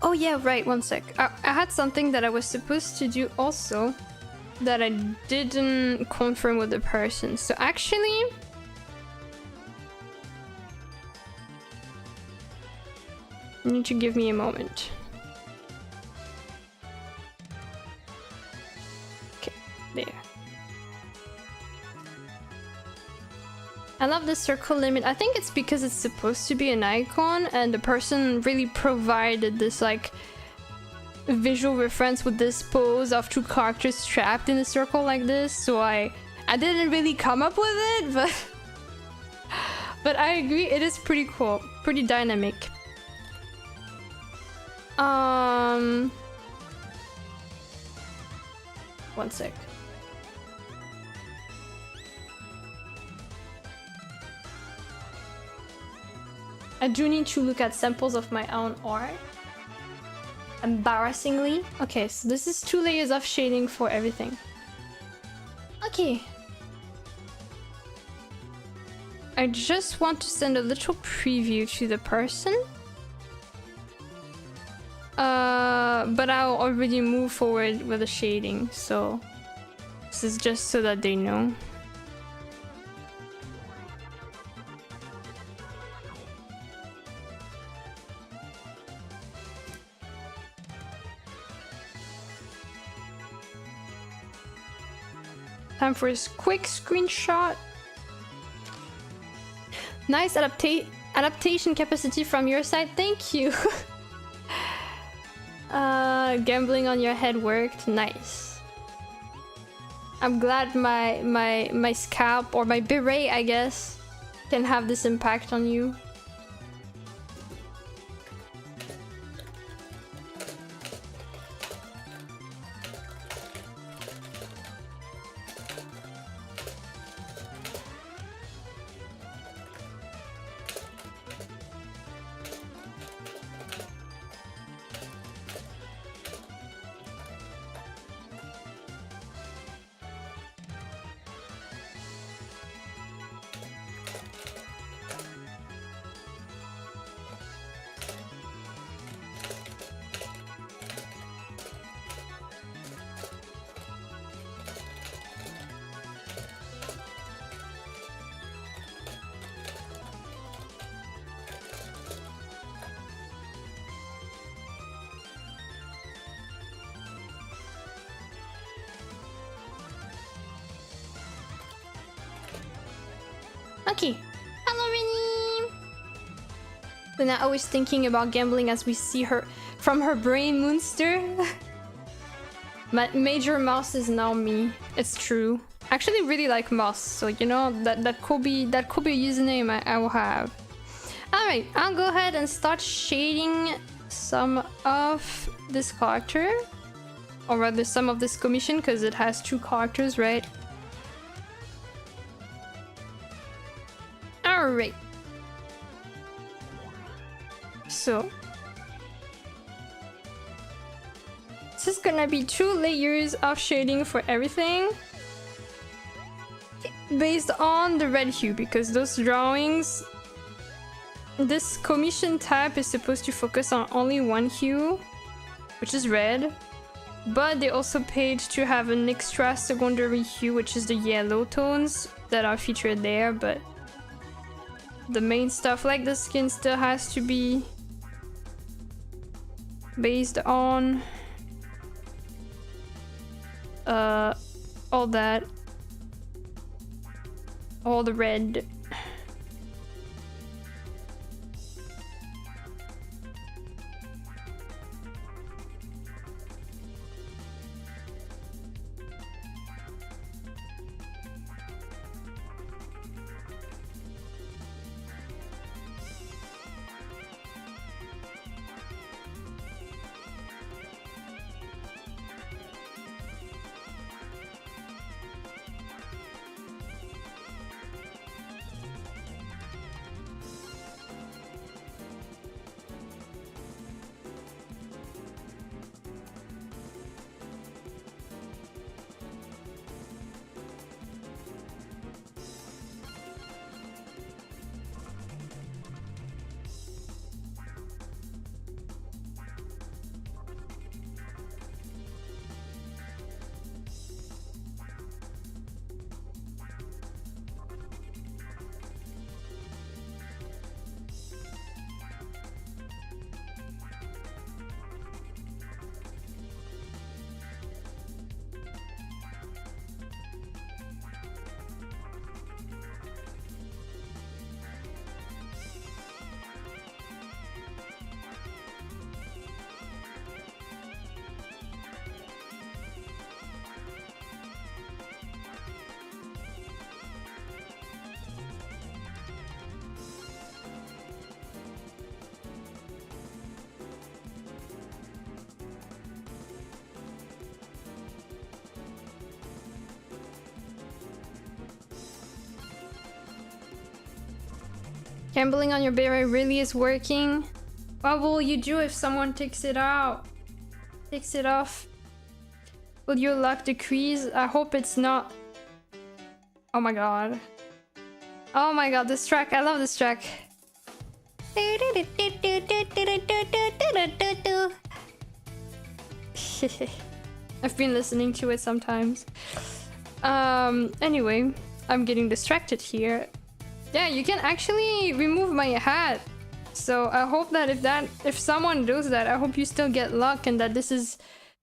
Oh yeah, right, one sec. I had something that I was supposed to do also that I didn't confirm with the person. So actually... you need to give me a moment. Okay, there. I love the circle limit. I think it's because it's supposed to be an icon and the person really provided this like visual reference with this pose of two characters trapped in a circle like this. So I didn't really come up with it, but I agree it is pretty cool, pretty dynamic. One sec. I do need to look at samples of my own art. Embarrassingly. Okay, so this is 2 layers of shading for everything. Okay. I just want to send a little preview to the person. But I'll already move forward with the shading, so this is just so that they know. Time for a quick screenshot. Nice adaptation capacity from your side, thank you. Gambling on your head worked, nice. I'm glad my scalp or my beret, I guess, can have this impact on you. Okay. Hello, Rennie! Luna always thinking about gambling as we see her from her brain, Moonster. Major Mouse is now me. It's true. I actually really like Mouse, so you know that could be a username I will have. Alright, I'll go ahead and start shading some of this character. Or rather some of this commission, because it has 2 characters, right? Alright. So this is gonna be 2 layers of shading for everything based on the red hue, because those drawings, this commission type is supposed to focus on only one hue, which is red, but they also paid to have an extra secondary hue, which is the yellow tones that are featured there, but the main stuff like the skin still has to be based on all that, all the red. Gambling on your beret really is working. What will you do if someone takes it out? Takes it off? Will your luck decrease? I hope it's not. Oh my god. Oh my god, this track. I love this track. I've been listening to it sometimes. Anyway, I'm getting distracted here. Yeah, you can actually remove my hat. So I hope that if someone does that, I hope you still get luck and that this is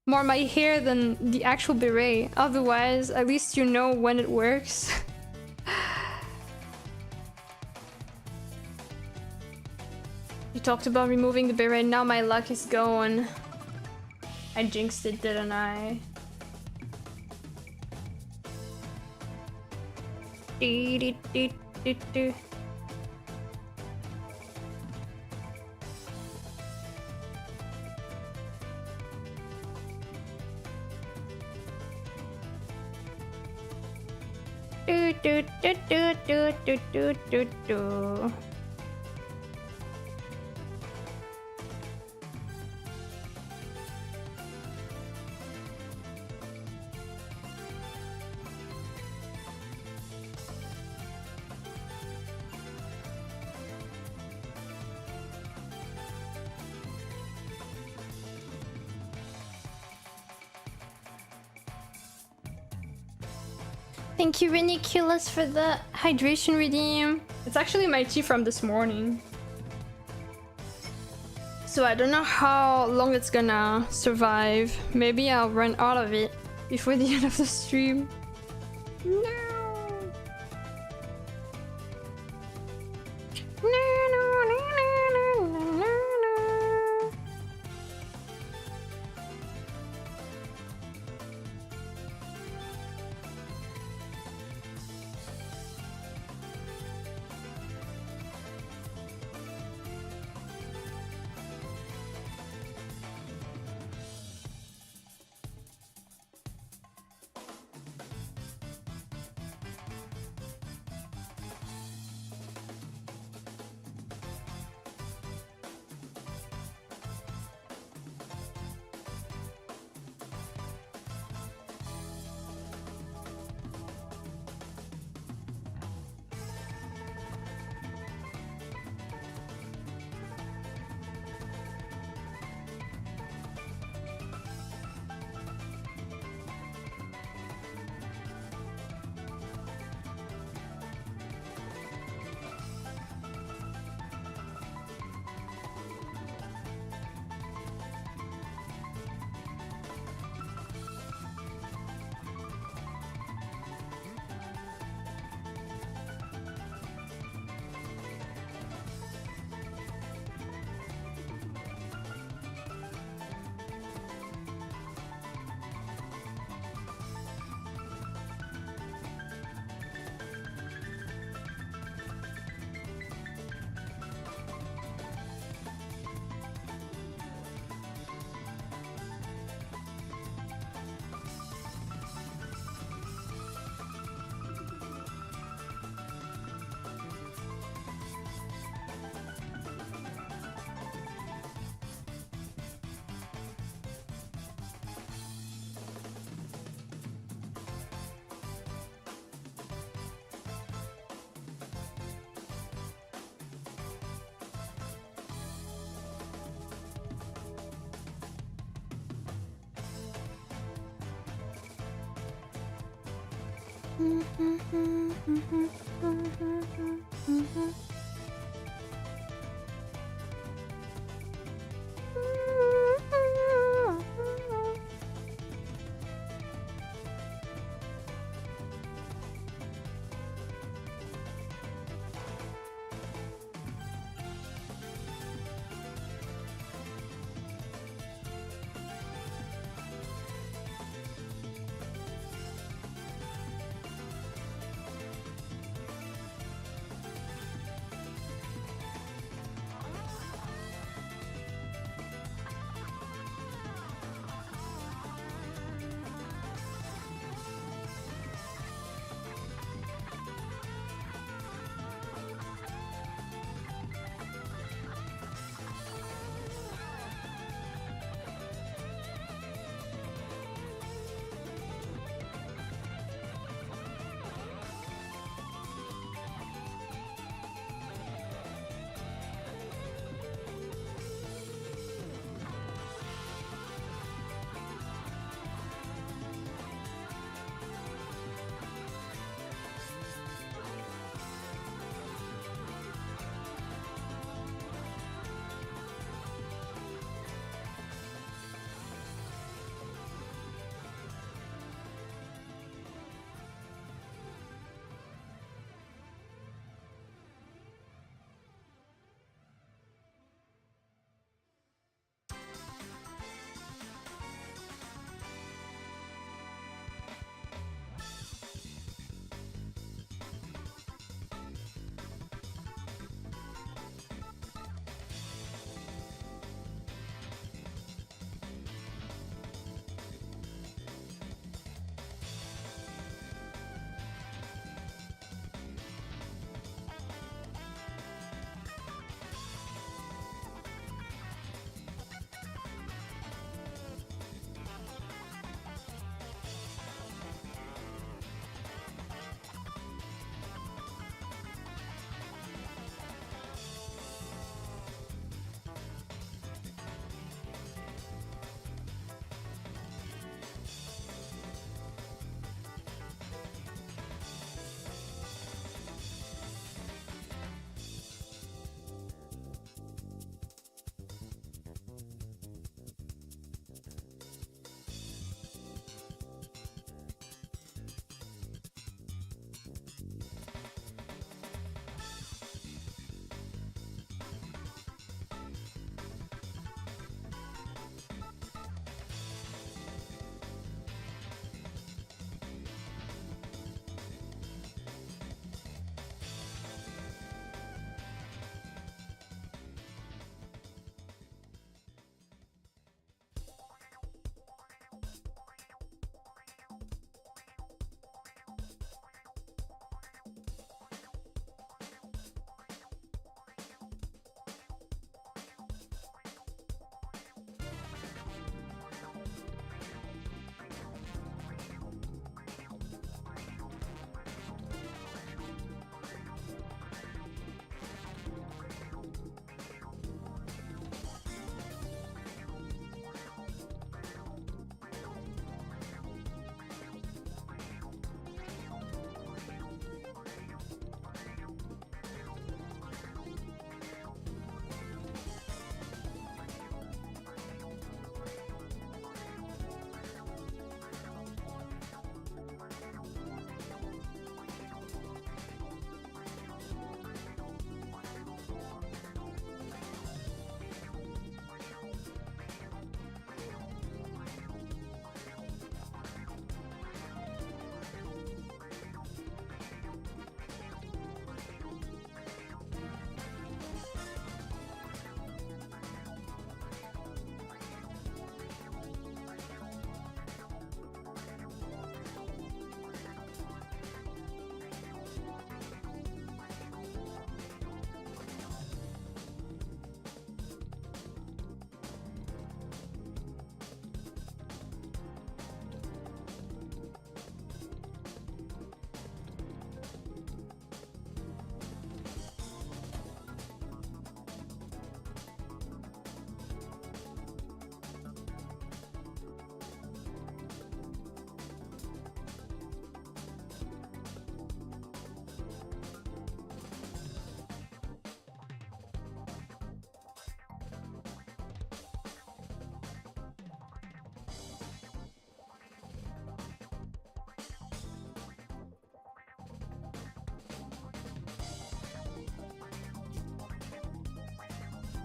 more my hair than the actual beret. Otherwise, at least you know when it works. You talked about removing the beret, now my luck is gone. I jinxed it, didn't I? Thank you, Riniculus, for the hydration redeem. It's actually my tea from this morning. So I don't know how long it's gonna survive. Maybe I'll run out of it before the end of the stream. No.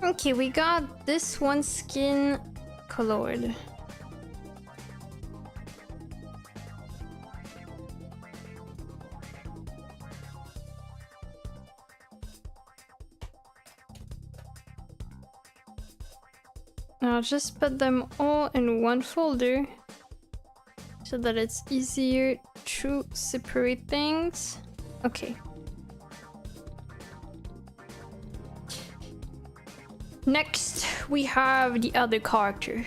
Okay, we got this one skin colored. I'll just put them all in one folder so that it's easier to separate things. Okay. Next, we have the other character.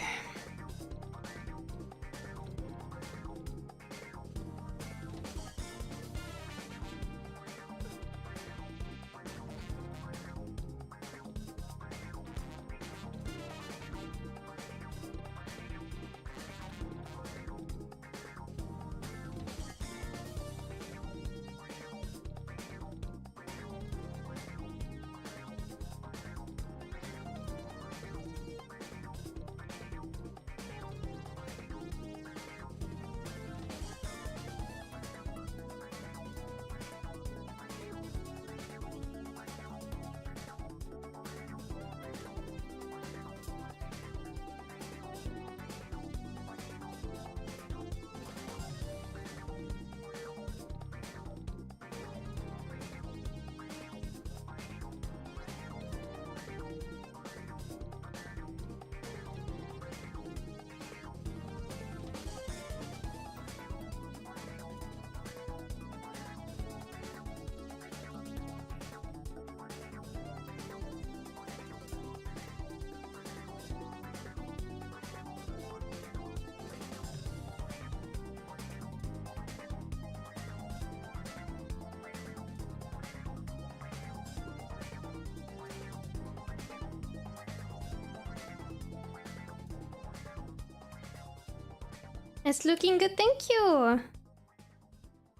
It's looking good, thank you.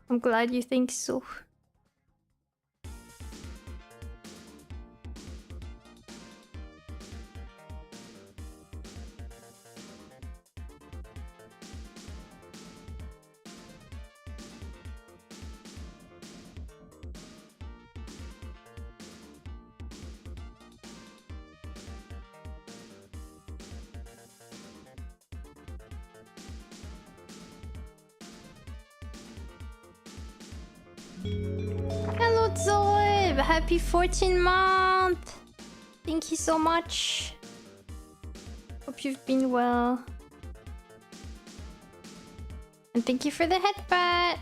I'm glad you think so. Hello Zoe! Happy 14th month! Thank you so much. Hope you've been well. And thank you for the headbutt.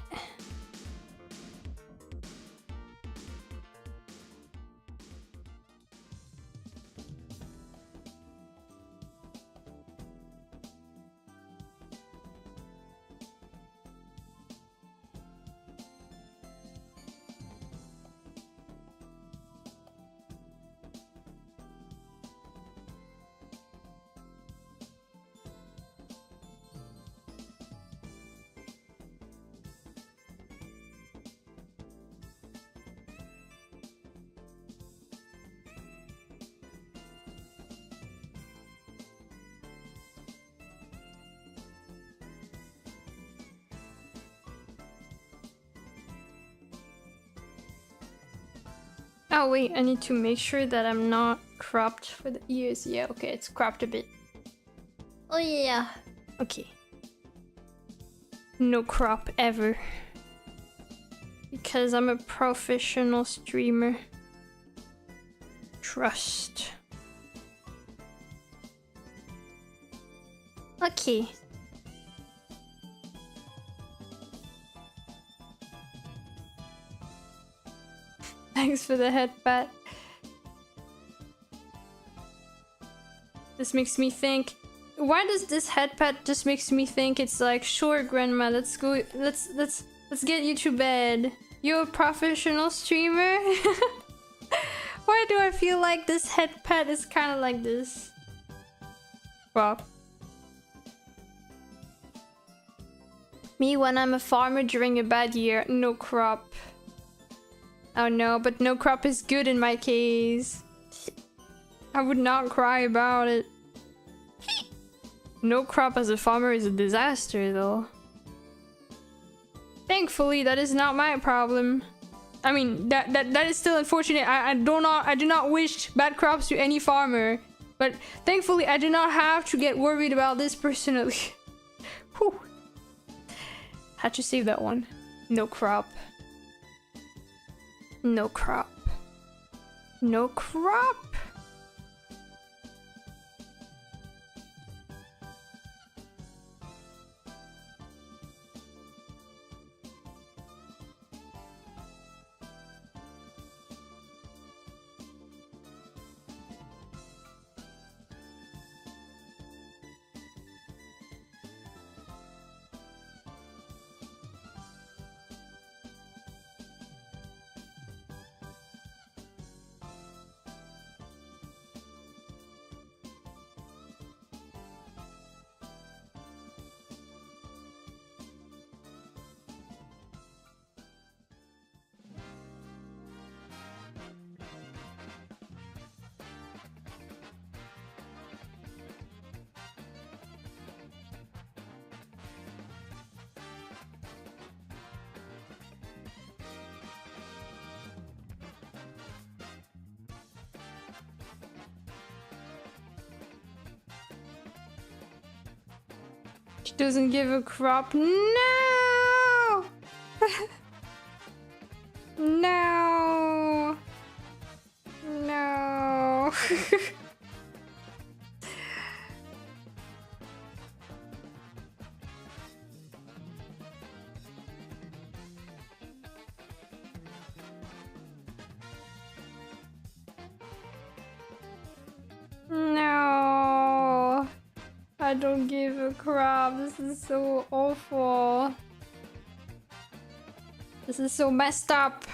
Oh wait, I need to make sure that I'm not cropped for the ears. Yeah, okay, it's cropped a bit. Oh yeah. Okay. No crop ever. Because I'm a professional streamer. Trust. Okay. Thanks for the headbutt. This makes me think. Why does this headbutt just makes me think it's like, sure, grandma, let's go. Let's get you to bed. You're a professional streamer. Why do I feel like this headbutt is kind of like this? Well, me when I'm a farmer during a bad year, no crop. Oh no, but no crop is good in my case. I would not cry about it. No crop as a farmer is a disaster though. Thankfully, that is not my problem. I mean, that is still unfortunate. I do not wish bad crops to any farmer, but thankfully I do not have to get worried about this personally. Whew. Had to save that one. No crop. No crop. No crop. She doesn't give a crap. No! No! No! No! I don't give a crap. This is so awful. This is so messed up.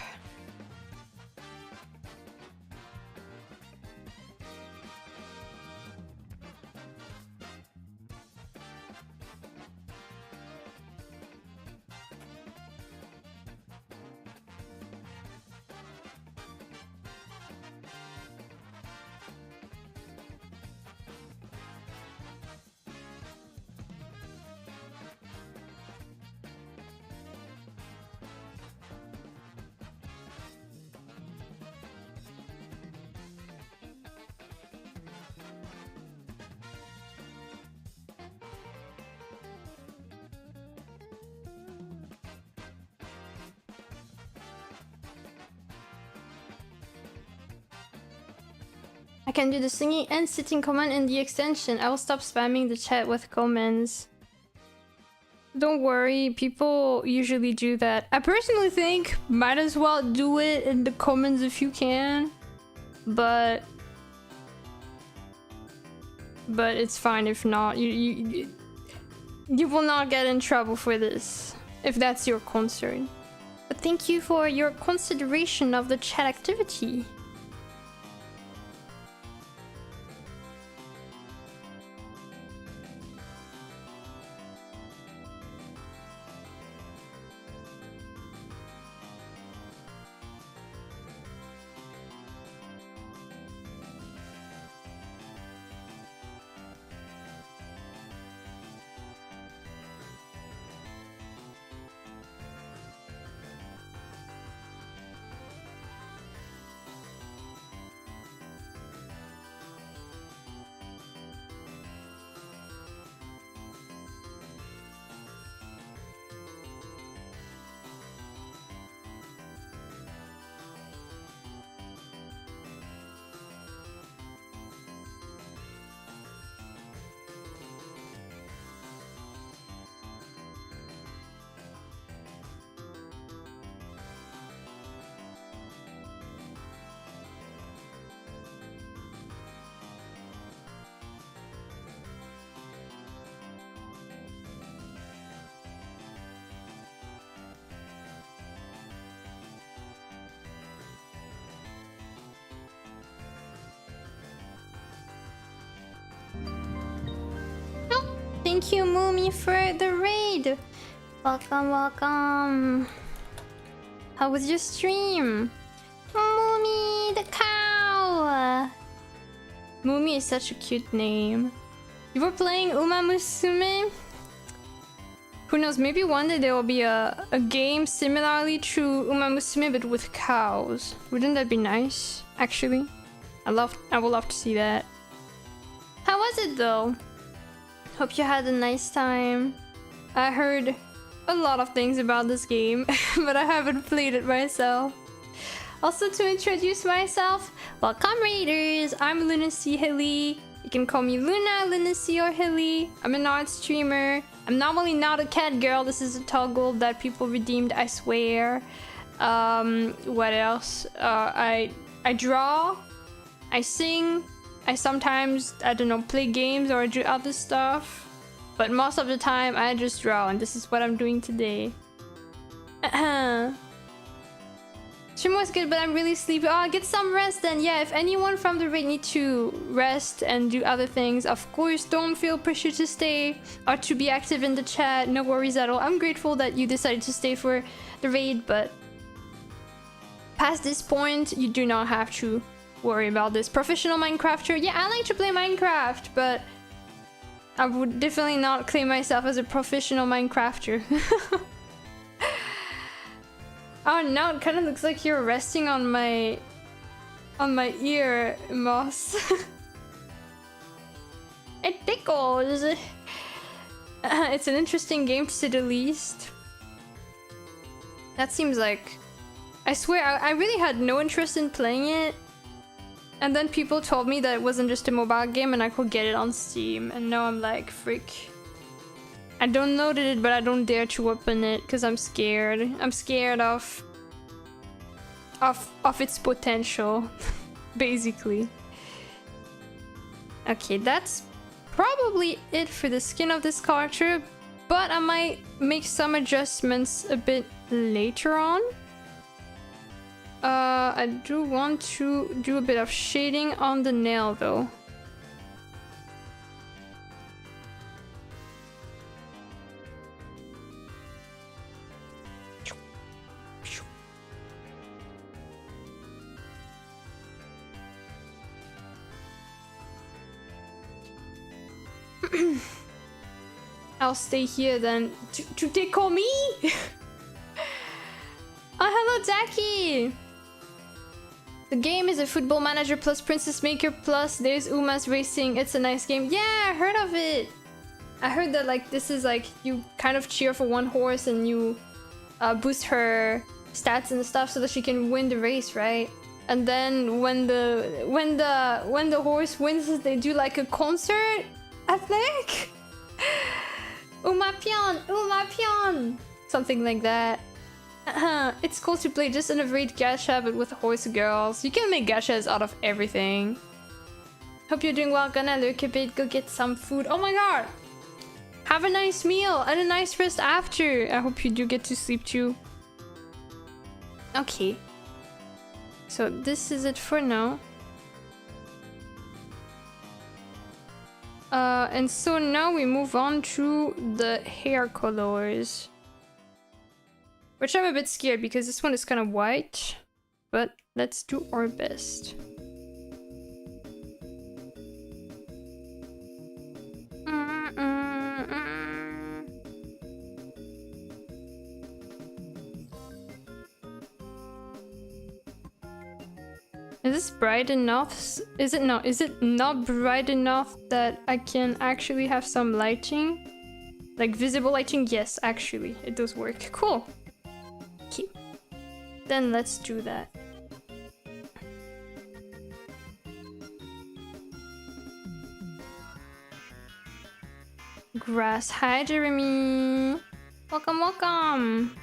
I can do the singing and sitting command in the extension. I will stop spamming the chat with comments. Don't worry, people usually do that. I personally think might as well do it in the comments if you can. But it's fine if not. You will not get in trouble for this if that's your concern. But thank you for your consideration of the chat activity. Thank you, Moomy, for the raid. Welcome, welcome. How was your stream? Moomy the cow. Moomy is such a cute name. You were playing Uma Musume? Who knows, maybe one day there will be a game similarly to Uma Musume but with cows. Wouldn't that be nice, actually? I would love to see that. How was it though? Hope you had a nice time. I heard a lot of things about this game, but I haven't played it myself. Also, to introduce myself, welcome raiders! I'm lunacyhilly. You can call me Luna, Lunacy, or Hilly. I'm an art streamer. I'm normally not a cat girl. This is a toggle that people redeemed, I swear. What else? I draw. I sing. I sometimes, I don't know, play games or do other stuff. But most of the time, I just draw, and this is what I'm doing today. Stream was good, but I'm really sleepy. Oh, get some rest then. Yeah, if anyone from the raid need to rest and do other things, of course, don't feel pressure to stay or to be active in the chat. No worries at all. I'm grateful that you decided to stay for the raid, but past this point, you do not have to worry about this. Professional Minecrafter. Yeah, I like to play Minecraft, but I would definitely not claim myself as a professional Minecrafter. Oh no, it kind of looks like you're resting on my ear, Moss. It tickles. It's an interesting game to say the least. That seems like... I swear, I really had no interest in playing it. And then people told me that it wasn't just a mobile game and I could get it on Steam. And now I'm like, freak. I don't downloaded it, but I don't dare to open it because I'm scared. I'm scared of its potential, basically. Okay, that's probably it for the skin of this character, but I might make some adjustments a bit later on. I do want to do a bit of shading on the nail though. I'll stay here then to tickle me. Oh, hello, Jackie. The game is a Football Manager plus Princess Maker plus there's Uma's Racing. It's a nice game. Yeah, I heard of it. I heard that like this is like you kind of cheer for one horse and you boost her stats and stuff so that she can win the race, right? And then when the horse wins, they do like a concert, I think. Uma pion, something like that. It's cool to play just in a raid gacha, but with horse girls. You can make gachas out of everything. Hope you're doing well. Gonna lurk a bit. Go get some food. Oh my god! Have a nice meal and a nice rest after. I hope you do get to sleep too. Okay. So this is it for now. And so now we move on to the hair colors. Which I'm a bit scared because this one is kind of white. But let's do our best. Is this bright enough? Is it not? Is it not bright enough that I can actually have some lighting? Like visible lighting? Yes, actually, it does work. Cool. Okay. Then let's do that. Grass. Hi, Jeremy. Welcome, welcome.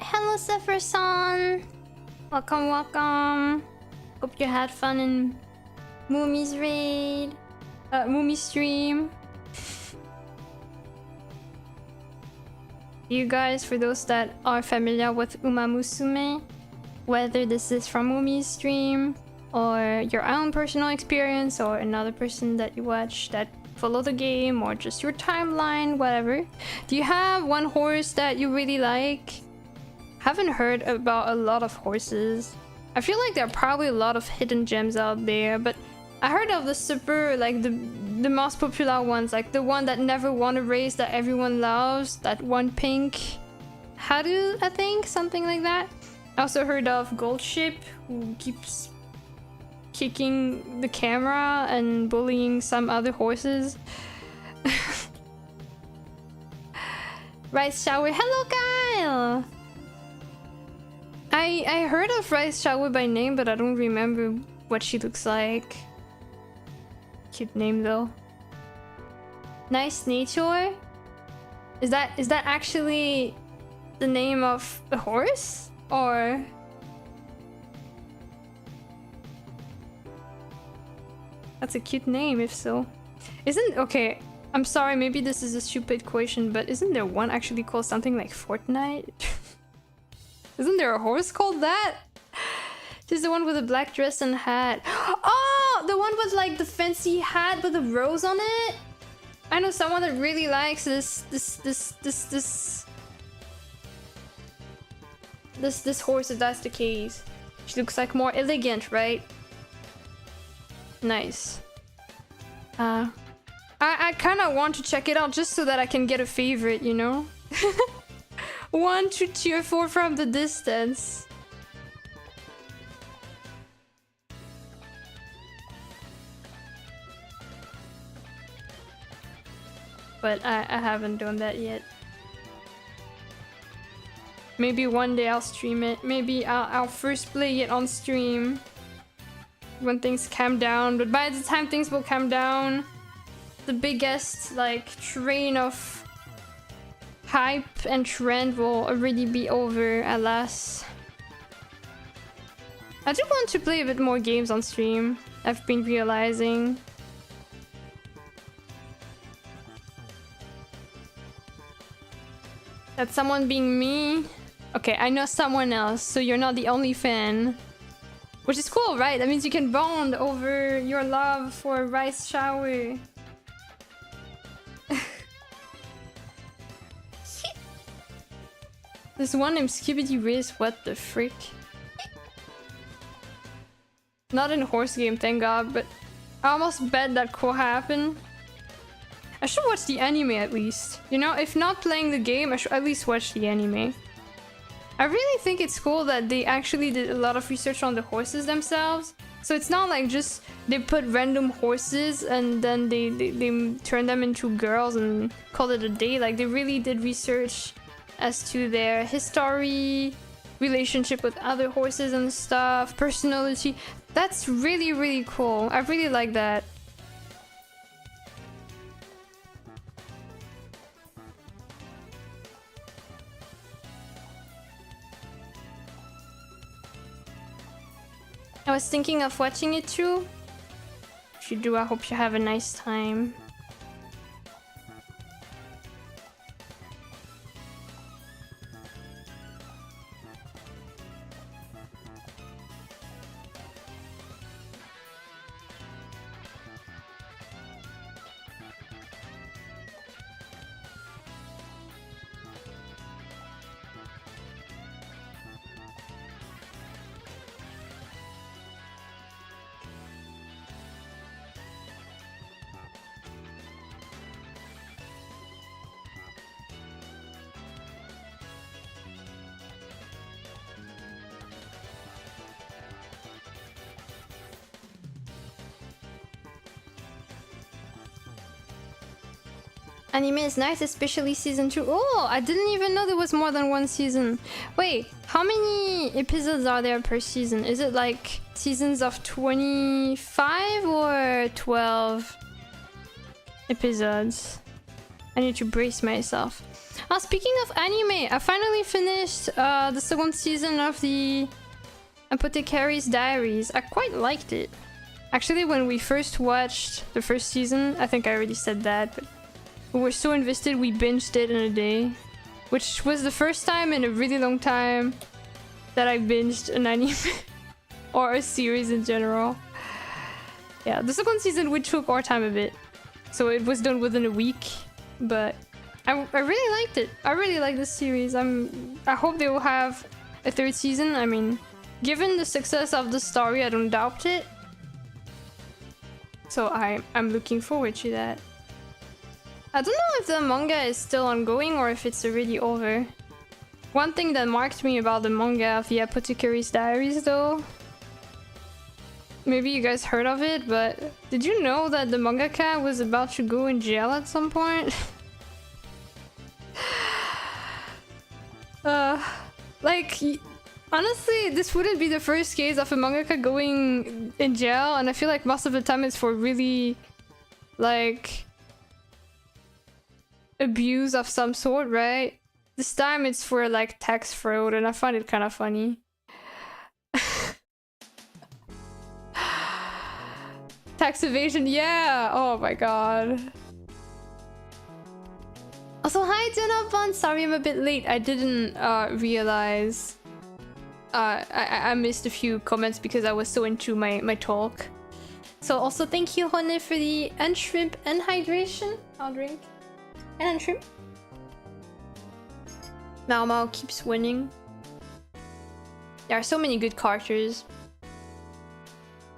Hello, Sepher-san. Welcome, welcome. Hope you had fun in Mumi's raid. Mumi's stream. You guys, for those that are familiar with Uma Musume, whether this is from Mumi's stream or your own personal experience or another person that you watch that follow the game or just your timeline, whatever, do you have one horse that you really like? Haven't heard about a lot of horses. I feel like there are probably a lot of hidden gems out there, but I heard of the super, like the most popular ones, like the one that never won a race that everyone loves, that one pink Haru, I think, something like that. I also heard of Gold Ship, who keeps kicking the camera and bullying some other horses. Rice Shower, hello Kyle! I heard of Rice Shower by name, but I don't remember what she looks like. Cute name though. Nice Nature? Is that actually the name of a horse? Or that's a cute name if so. Okay, I'm sorry, maybe this is a stupid question, but isn't there one actually called something like Fortnite? Isn't there a horse called that? Just the one with the black dress and hat. Oh, the one with like the fancy hat with the rose on it. I know someone that really likes this horse, if that's the case. She looks like more elegant, right? Nice. I kind of want to check it out just so that I can get a favorite, you know? One to cheer for from the distance. But I haven't done that yet. Maybe one day I'll stream it. Maybe I'll first play it on stream when things calm down. But by the time things will calm down, the biggest like train of hype and trend will already be over, alas. I do want to play a bit more games on stream, I've been realizing. That someone being me? Okay, I know someone else, so you're not the only fan. Which is cool, right? That means you can bond over your love for Rice Shower. This one named Skibidi Riz, what the frick? Not in a horse game, thank god, but I almost bet that could happen. I should watch the anime at least. You know, if not playing the game, I should at least watch the anime. I really think it's cool that they actually did a lot of research on the horses themselves. So it's not like just they put random horses and then they turn them into girls and call it a day. Like they really did research as to their history, relationship with other horses and stuff, personality. That's really, really cool. I really like that. I was thinking of watching it too. If you do, I hope you have a nice time. Anime is nice, especially season 2. Oh, I didn't even know there was more than one season. Wait, how many episodes are there per season? Is it like seasons of 25 or 12 episodes? I need to brace myself. Speaking of anime, I finally finished the second season of the Apothecary's Diaries. I quite liked it. Actually, when we first watched the first season, I think I already said that, but we were so invested we binged it in a day. Which was the first time in a really long time that I binged an anime. Or a series in general. Yeah, the second season would took our time a bit. So it was done within a week. But I really liked it. I really like this series. I hope they will have a third season. I mean, given the success of the story, I don't doubt it. So I'm looking forward to that. I don't know if the manga is still ongoing or if it's already over. One thing that marked me about the manga of the Apothecary's Diaries though, maybe you guys heard of it, but did you know that the mangaka was about to go in jail at some point? Like, honestly, this wouldn't be the first case of a mangaka going in jail, and I feel like most of the time it's for really, like, abuse of some sort, right? This time it's for, like, tax fraud, and I find it kind of funny. Tax evasion, yeah! Oh my god. Also, hi Jonathan! Sorry I'm a bit late. I didn't realize I missed a few comments because I was so into my talk. So also thank you Hone for the shrimp and hydration. I'll drink. And shrimp. Mao Mao keeps winning. There are so many good characters.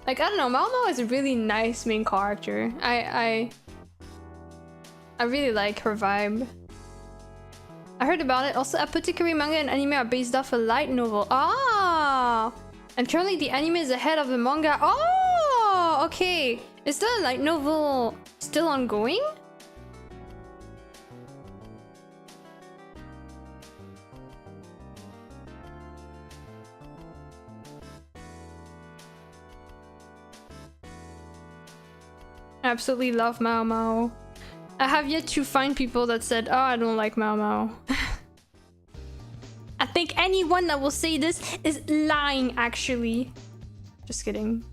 Like, I don't know, Mao Mao is a really nice main character. I really like her vibe. I heard about it. Also, Apothecary manga and anime are based off a light novel. Ah! And currently the anime is ahead of the manga. Oh! Okay. Is the light novel still ongoing? I absolutely love Mao Mao. I have yet to find people that said, oh, I don't like Mao Mao. I think anyone that will say this is lying, actually. Just kidding.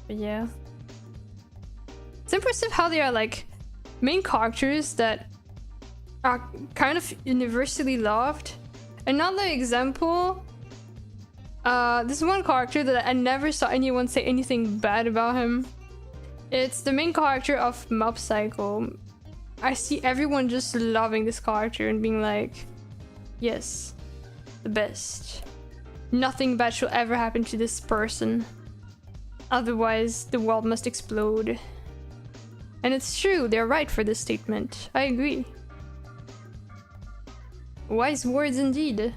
But yeah. It's impressive how they are, like, main characters that are kind of universally loved. Another example, this one character that I never saw anyone say anything bad about him. It's the main character of Mob Psycho. I see everyone just loving this character and being like, yes, the best. Nothing bad shall ever happen to this person. Otherwise, the world must explode. And it's true, they're right for this statement. I agree. Wise words indeed.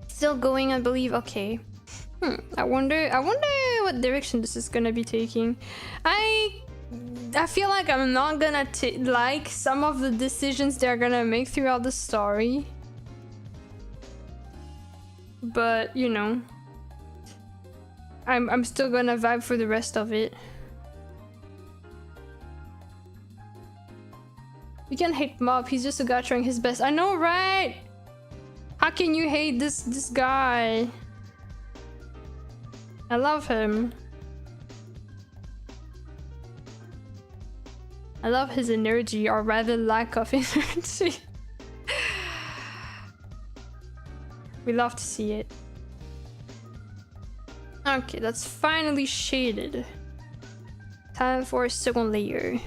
Still going, I believe. Okay. I wonder what direction this is gonna be taking. I feel like I'm not gonna like some of the decisions they're gonna make throughout the story. But, you know, I'm still gonna vibe for the rest of it. You can't hate Mob, he's just a guy trying his best. I know, right? How can you hate this guy? I love him. I love his energy, or rather lack of energy. We love to see it. Okay, that's finally shaded. Time for a second layer.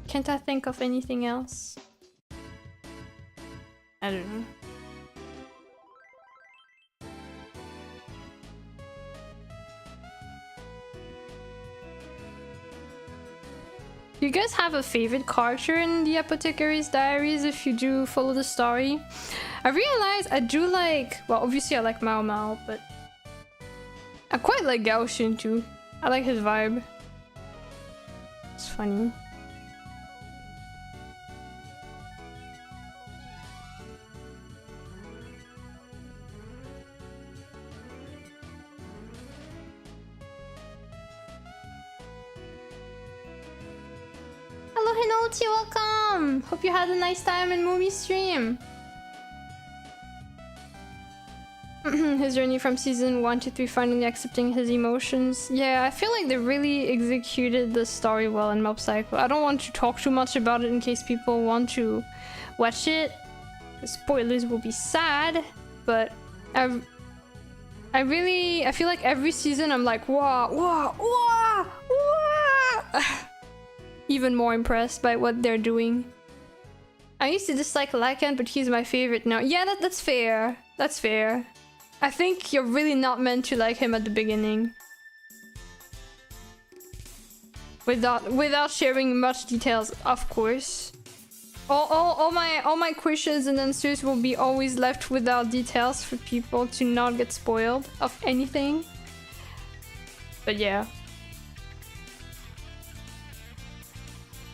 Can't I think of anything else? I don't know. Do you guys have a favorite character in the Apothecary's Diaries if you do follow the story? I realize I do like, well, obviously I like Mao Mao, but I quite like Gaoshin too. I like his vibe. It's funny. Hinoti, welcome! Hope you had a nice time in Moomy stream. His journey from season 1 to 3, finally accepting his emotions. Yeah, I feel like they really executed the story well in Mob Psycho. I don't want to talk too much about it in case people want to watch it. The spoilers will be sad, but I feel like every season I'm like, wow, wow, wow, wow. Even more impressed by what they're doing. I used to dislike Lycan, but he's my favorite now. Yeah, that's fair. That's fair. I think you're really not meant to like him at the beginning. Without sharing much details, of course. All my questions and answers will be always left without details for people to not get spoiled of anything. But yeah.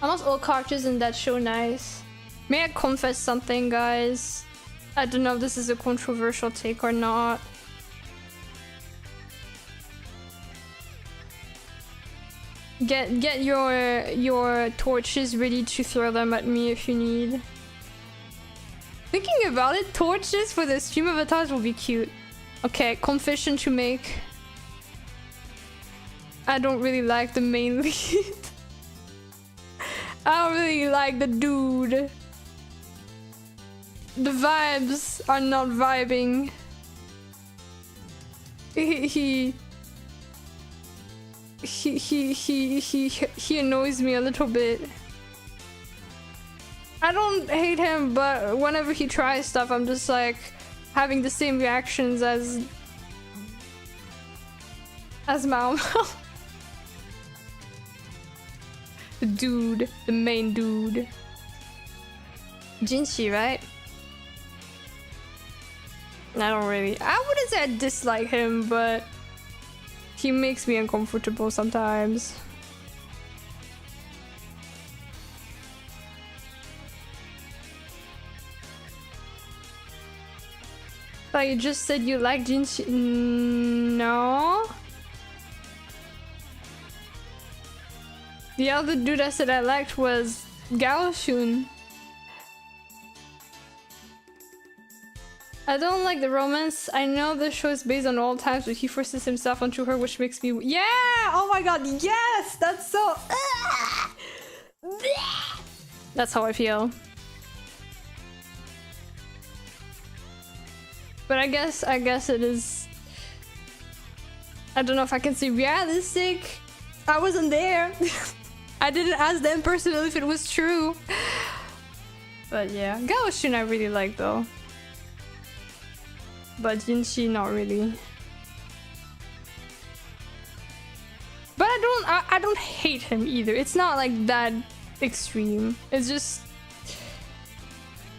Almost all characters in that show nice. May I confess something, guys? I don't know if this is a controversial take or not. Get your torches ready to throw them at me if you need. Thinking about it, torches for the stream avatars will be cute. Okay, confession to make. I don't really like the main lead. I don't really like the dude. The vibes are not vibing. He annoys me a little bit. I don't hate him, but whenever he tries stuff, I'm just like having the same reactions as Mao. The dude, the main dude. Jinshi, right? I wouldn't say I dislike him, but he makes me uncomfortable sometimes. But you just said you like Jinshi. No. The other dude I said I liked was Gaoshun. I don't like the romance. I know the show is based on old times, but he forces himself onto her, which makes me... Yeah! Oh my god, yes! That's so... That's how I feel. But I guess it is... I don't know if I can say realistic. I wasn't there. I didn't ask them personally if it was true. But yeah, Gaoshun I really like though. But Jinshi not really. But I don't hate him either. It's not like that extreme. It's just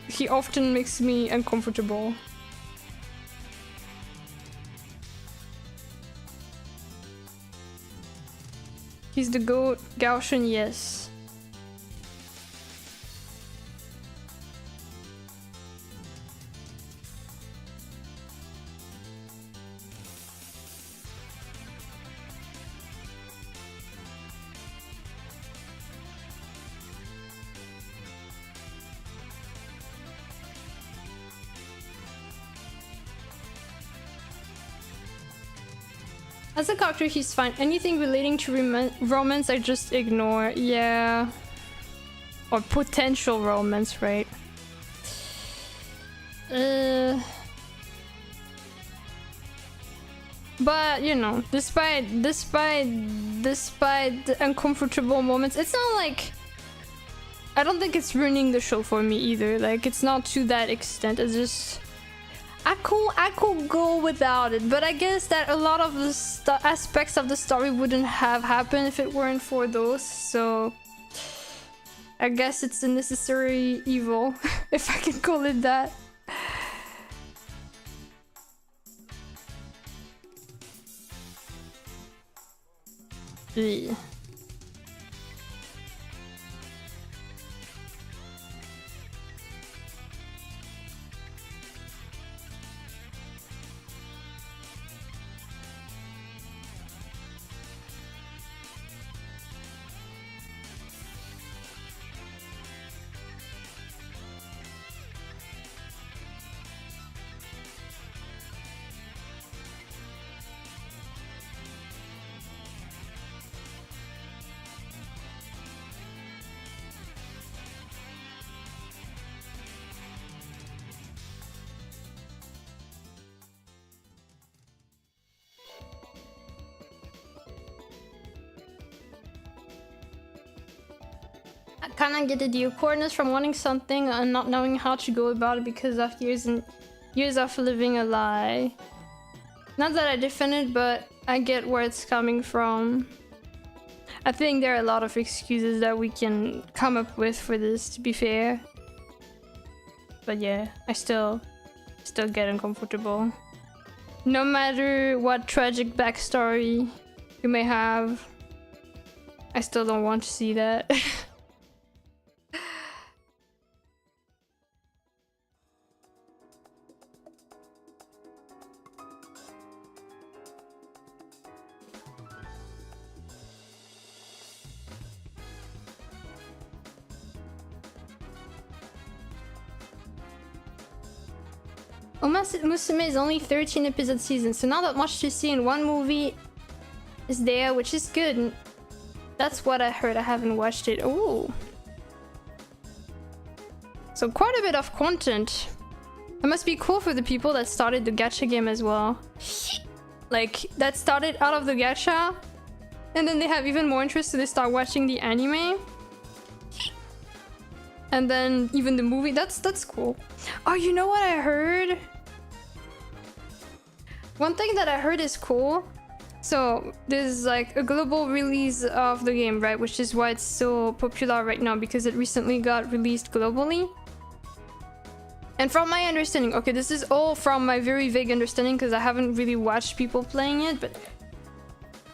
he often makes me uncomfortable. He's the goat. Gaoshun, yes. As a character, he's fine. Anything relating to romance, I just ignore. Yeah. Or potential romance, right? But, you know, despite the uncomfortable moments, it's not like... I don't think it's ruining the show for me either. Like, it's not to that extent. It's just... I could go without it, but I guess that a lot of the aspects of the story wouldn't have happened if it weren't for those, so I guess it's a necessary evil, if I can call it that. Yeah. I kind of get the awkwardness from wanting something and not knowing how to go about it because of years and years of living a lie. Not that I defend it, but I get where it's coming from. I think there are a lot of excuses that we can come up with for this, to be fair. But yeah, I still get uncomfortable. No matter what tragic backstory you may have, I still don't want to see that. Musume is only 13 episode season, so not that much to see in one movie is there, which is good. That's what I heard. I haven't watched it. Ooh. So quite a bit of content. It must be cool for the people that started the gacha game as well. Like, that started out of the gacha, and then they have even more interest, so they start watching the anime. And then even the movie. That's cool. Oh, you know what I heard? One thing that I heard is cool. So there's like a global release of the game, right? Which is why it's so popular right now, because it recently got released globally. And from my understanding, okay, this is all from my very vague understanding because I haven't really watched people playing it, but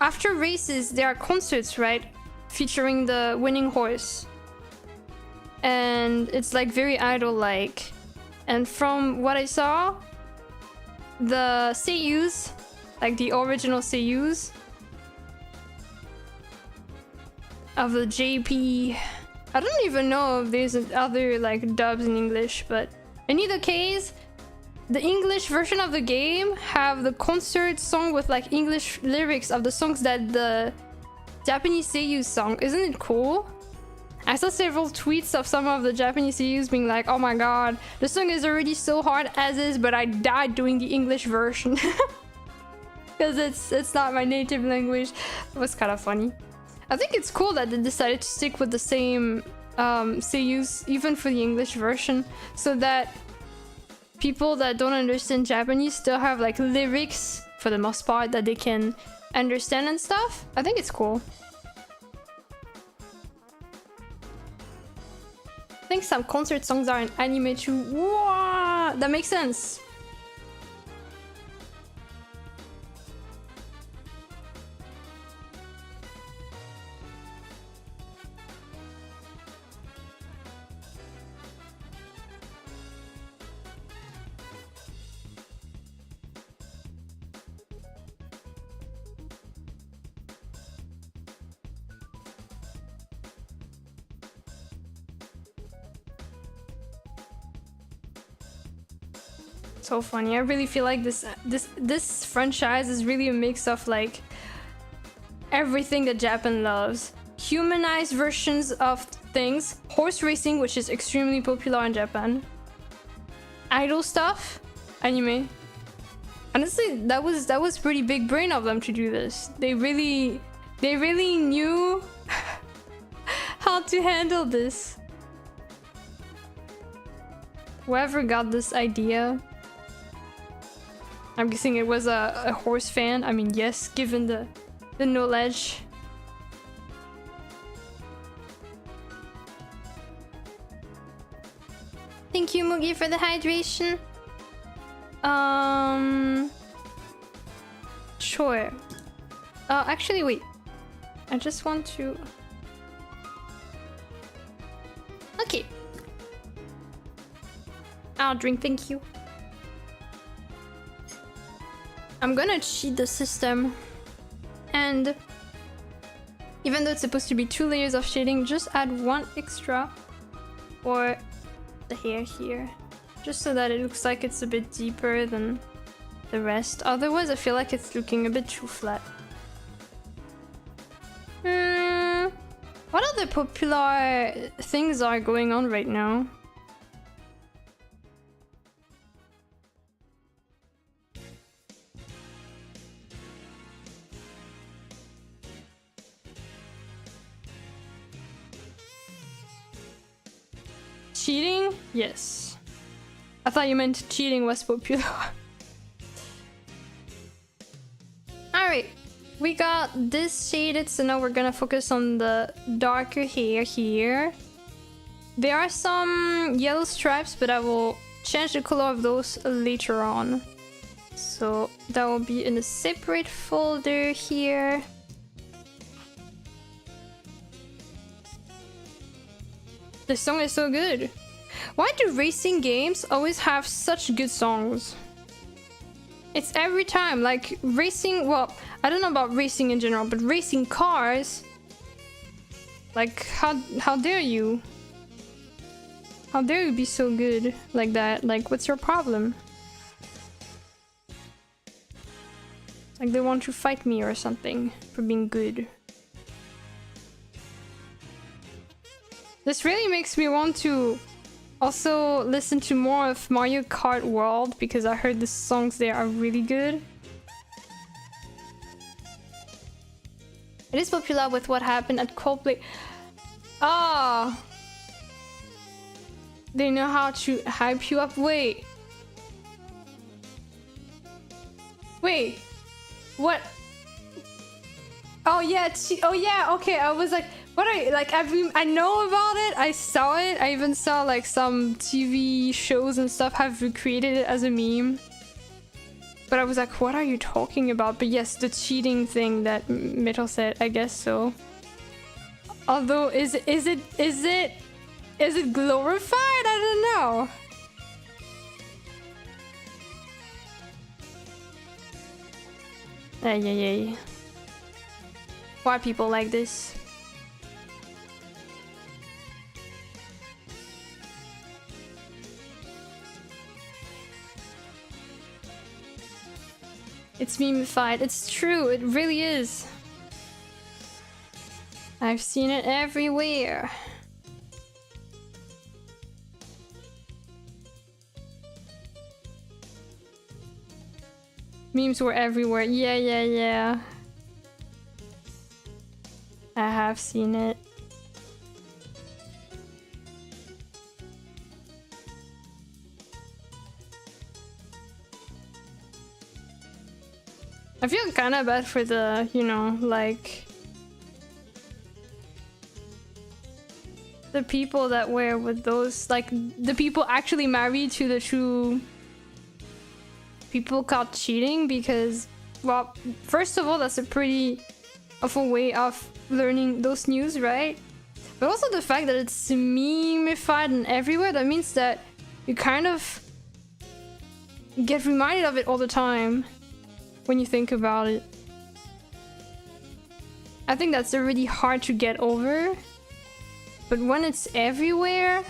after races, there are concerts, right? Featuring the winning horse. And it's like very idol-like. And from what I saw, the seiyus, like the original seiyus of the JP, I don't even know if there's other like dubs in English, but in either case, the English version of the game have the concert song with like English lyrics of the songs that the Japanese seiyus song. Isn't it cool? I saw several tweets of some of the Japanese seiyus being like, oh my god, the song is already so hard as is, but I died doing the English version. Because it's not my native language. It was kind of funny. I think it's cool that they decided to stick with the same seiyus, even for the English version, so that people that don't understand Japanese still have like lyrics, for the most part, that they can understand and stuff. I think it's cool. I think some concert songs are in anime too. Wow, that makes sense. So funny. I really feel like this franchise is really a mix of like everything that Japan loves. Humanized versions of things, horse racing, which is extremely popular in Japan, idol stuff, anime. Honestly, that was pretty big brain of them to do this. They really knew how to handle this. Whoever got this idea, I'm guessing it was a horse fan. I mean, yes, given the knowledge. Thank you, Mugi, for the hydration. Sure. Actually, wait. I just want to... Okay. I'll drink, thank you. I'm gonna cheat the system. And even though it's supposed to be 2 layers of shading, just add 1 extra for the hair here. Just so that it looks like it's a bit deeper than the rest. Otherwise, I feel like it's looking a bit too flat. What other popular things are going on right now? Cheating? Yes. I thought you meant cheating was popular. Alright, we got this shaded, so now we're gonna focus on the darker hair here. There are some yellow stripes, but I will change the color of those later on. So that will be in a separate folder here. This song is so good. Why do racing games always have such good songs? It's every time, like racing, well, I don't know about racing in general, but racing cars, like how dare you? How dare you be so good like that? Like, what's your problem? Like they want to fight me or something for being good. This really makes me want to also listen to more of Mario Kart World because I heard the songs there are really good. It is popular with what happened at Coldplay. Ah, they know how to hype you up. Wait, what? Oh yeah, oh yeah. Okay, I was like, what are you, like? I know about it. I saw it. I even saw like some TV shows and stuff have recreated it as a meme. But I was like, what are you talking about? But yes, the cheating thing that Metal said, I guess so. Although, is it glorified? I don't know. Yeah. Why people like this? It's memeified. It's true. It really is. I've seen it everywhere. Memes were everywhere. Yeah. I have seen it. I feel kind of bad for the, you know, like the people that were with those, like the people actually married to the true people caught cheating because, well, first of all, that's a pretty awful way of learning those news, right? But also the fact that it's memeified and everywhere, that means that you kind of get reminded of it all the time. When you think about it, I think that's already hard to get over, but when it's everywhere,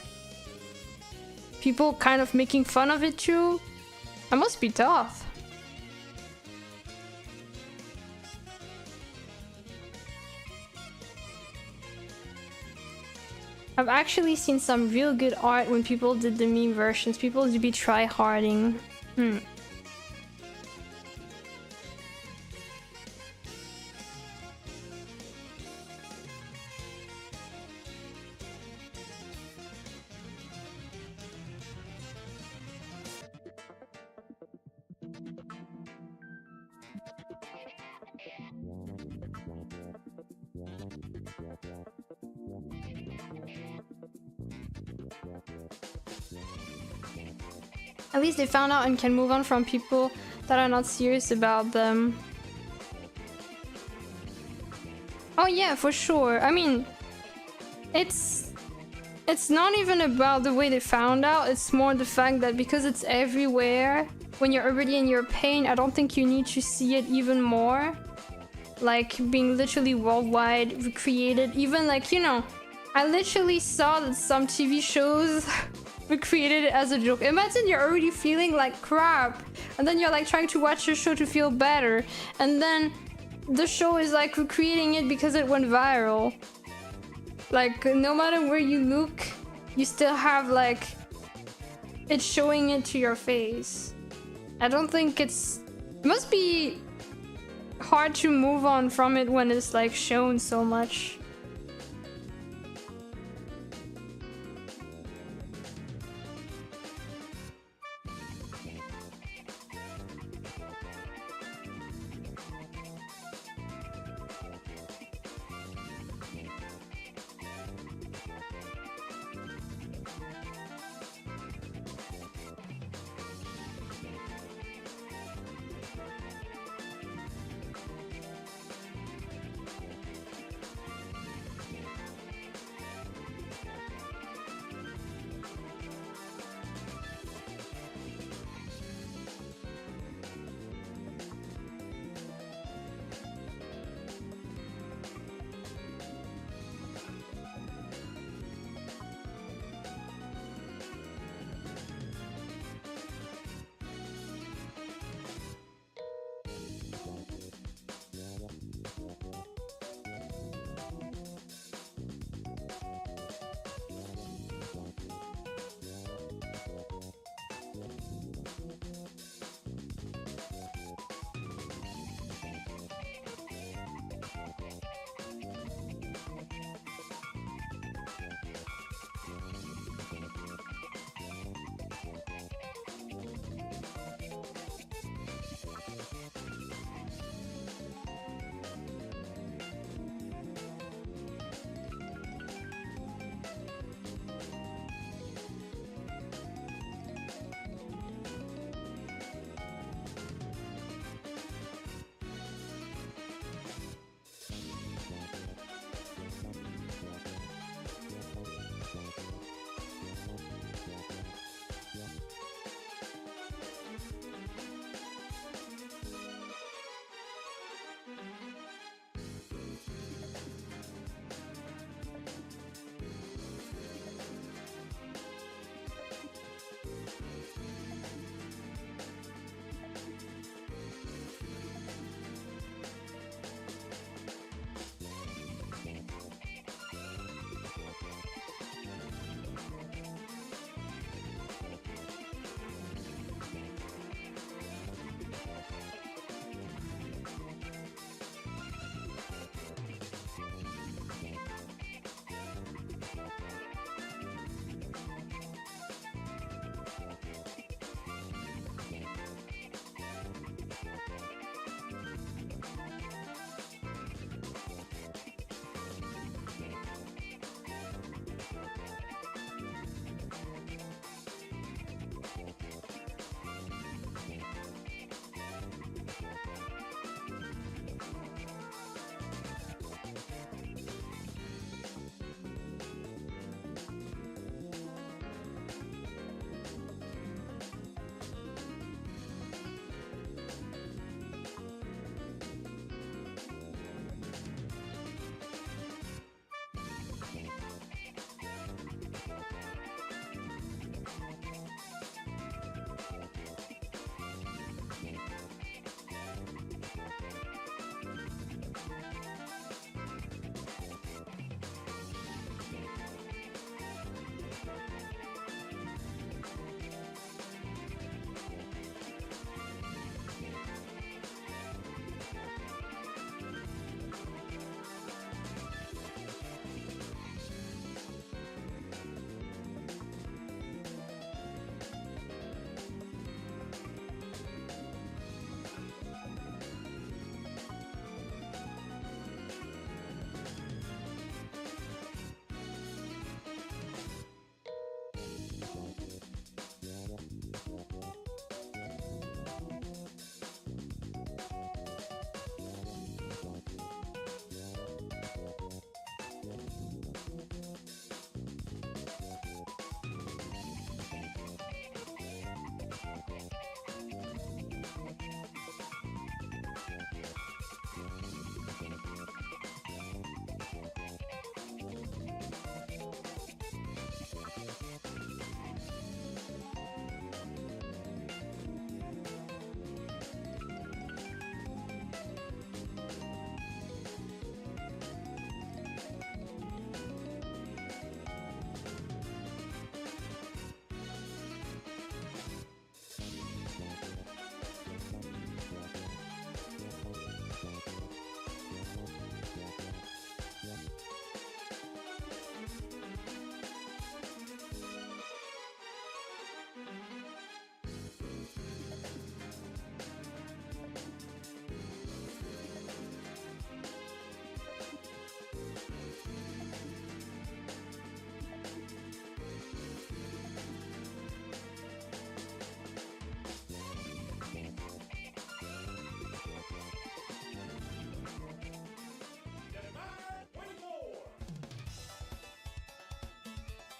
people kind of making fun of it too, that must be tough. I've actually seen some real good art when people did the meme versions. People do be try-harding. At least they found out and can move on from people that are not serious about them. Oh yeah, for sure. I mean, it's not even about the way they found out, it's more the fact that because it's everywhere, when you're already in your pain, I don't think you need to see it even more. Like, being literally worldwide recreated, even like, you know, I literally saw that some TV shows recreated it as a joke. Imagine you're already feeling like crap, and then you're like trying to watch your show to feel better, and then the show is like recreating it because it went viral. Like, no matter where you look, you still have like it's showing it to your face. I don't think it must be hard to move on from it when it's like shown so much.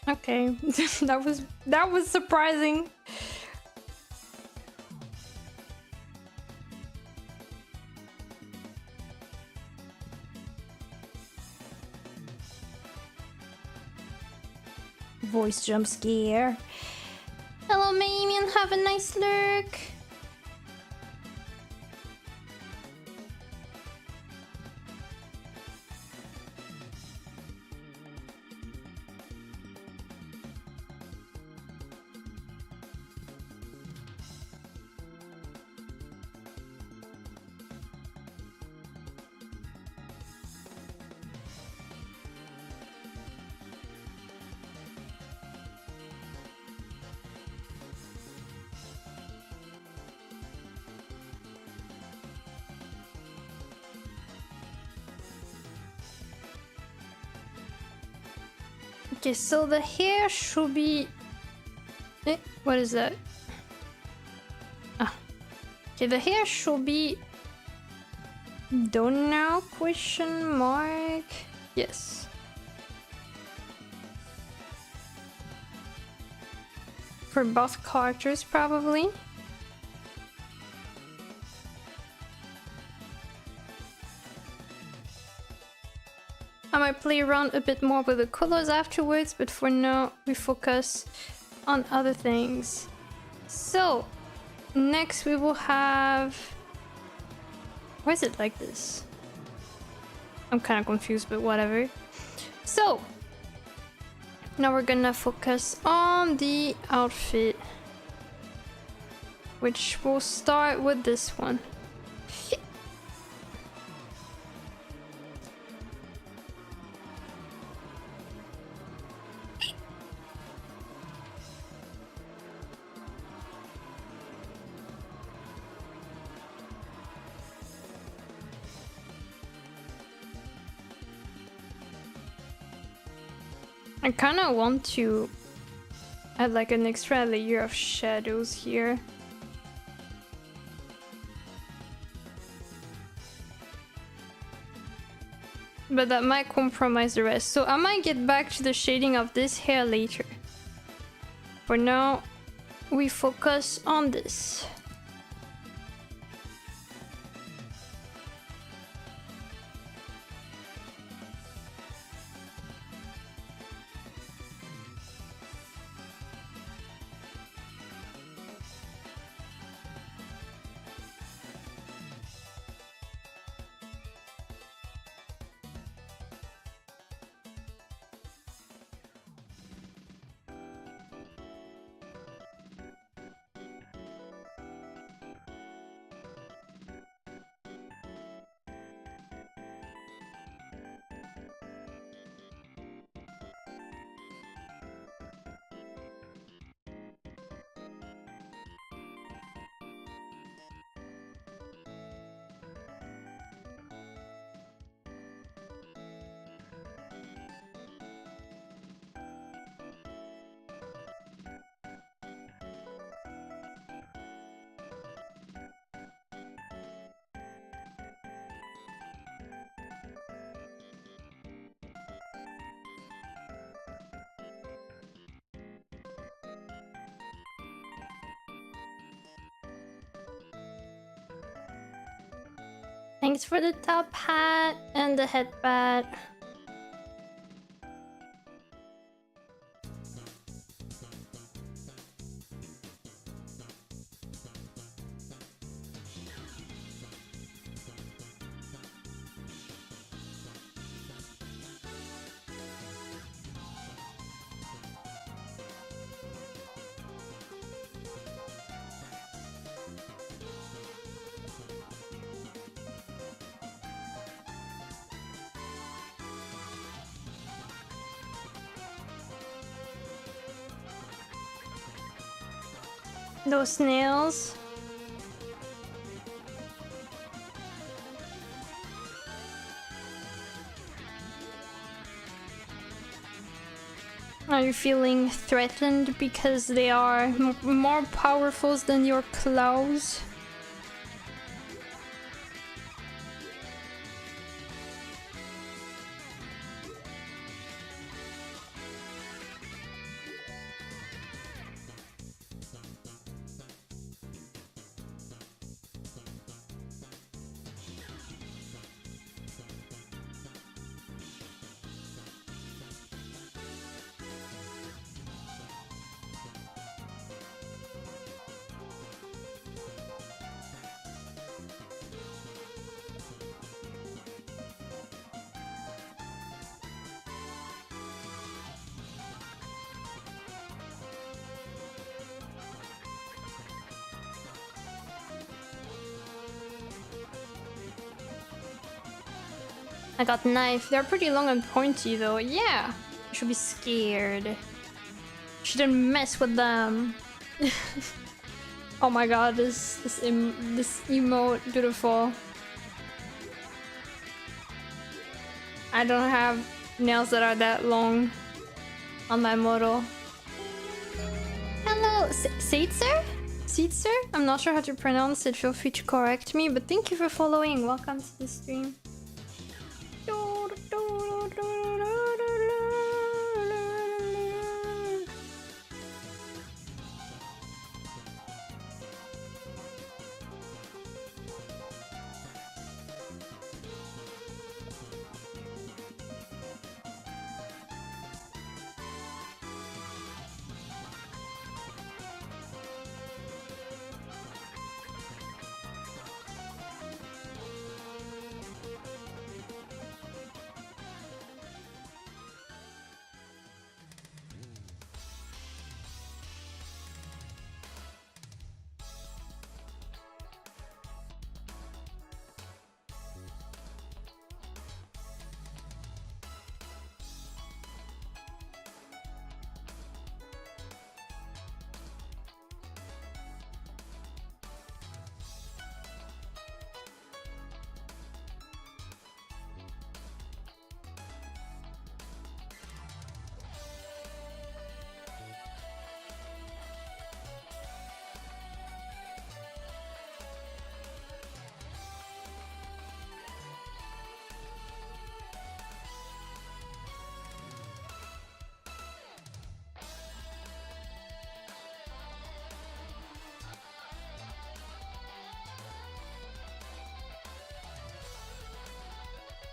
Okay, that was surprising. Voice jump scare. Hello, Mamian. Have a nice look. Okay, so the hair should be... what is that? Ah. Okay, the hair should be... done now? Question mark? Yes. For both characters, probably. I might play around a bit more with the colors afterwards, but for now we focus on other things. So, next we will have... why is it like this? I'm kind of confused, but whatever. So, now we're gonna focus on the outfit, which will start with this one. I kind of want to add like an extra layer of shadows here. But that might compromise the rest. So I might get back to the shading of this hair later. For now, we focus on this. Thanks for the top hat and the headband. Those nails. Are you feeling threatened because they are more powerful than your claws? I got knife. They're pretty long and pointy though. Yeah. You should be scared. Shouldn't mess with them. Oh my god, this emote, beautiful. I don't have nails that are that long on my model. Hello, Seitzer? Seitzer? I'm not sure how to pronounce it, feel free to correct me, but thank you for following. Welcome to the stream.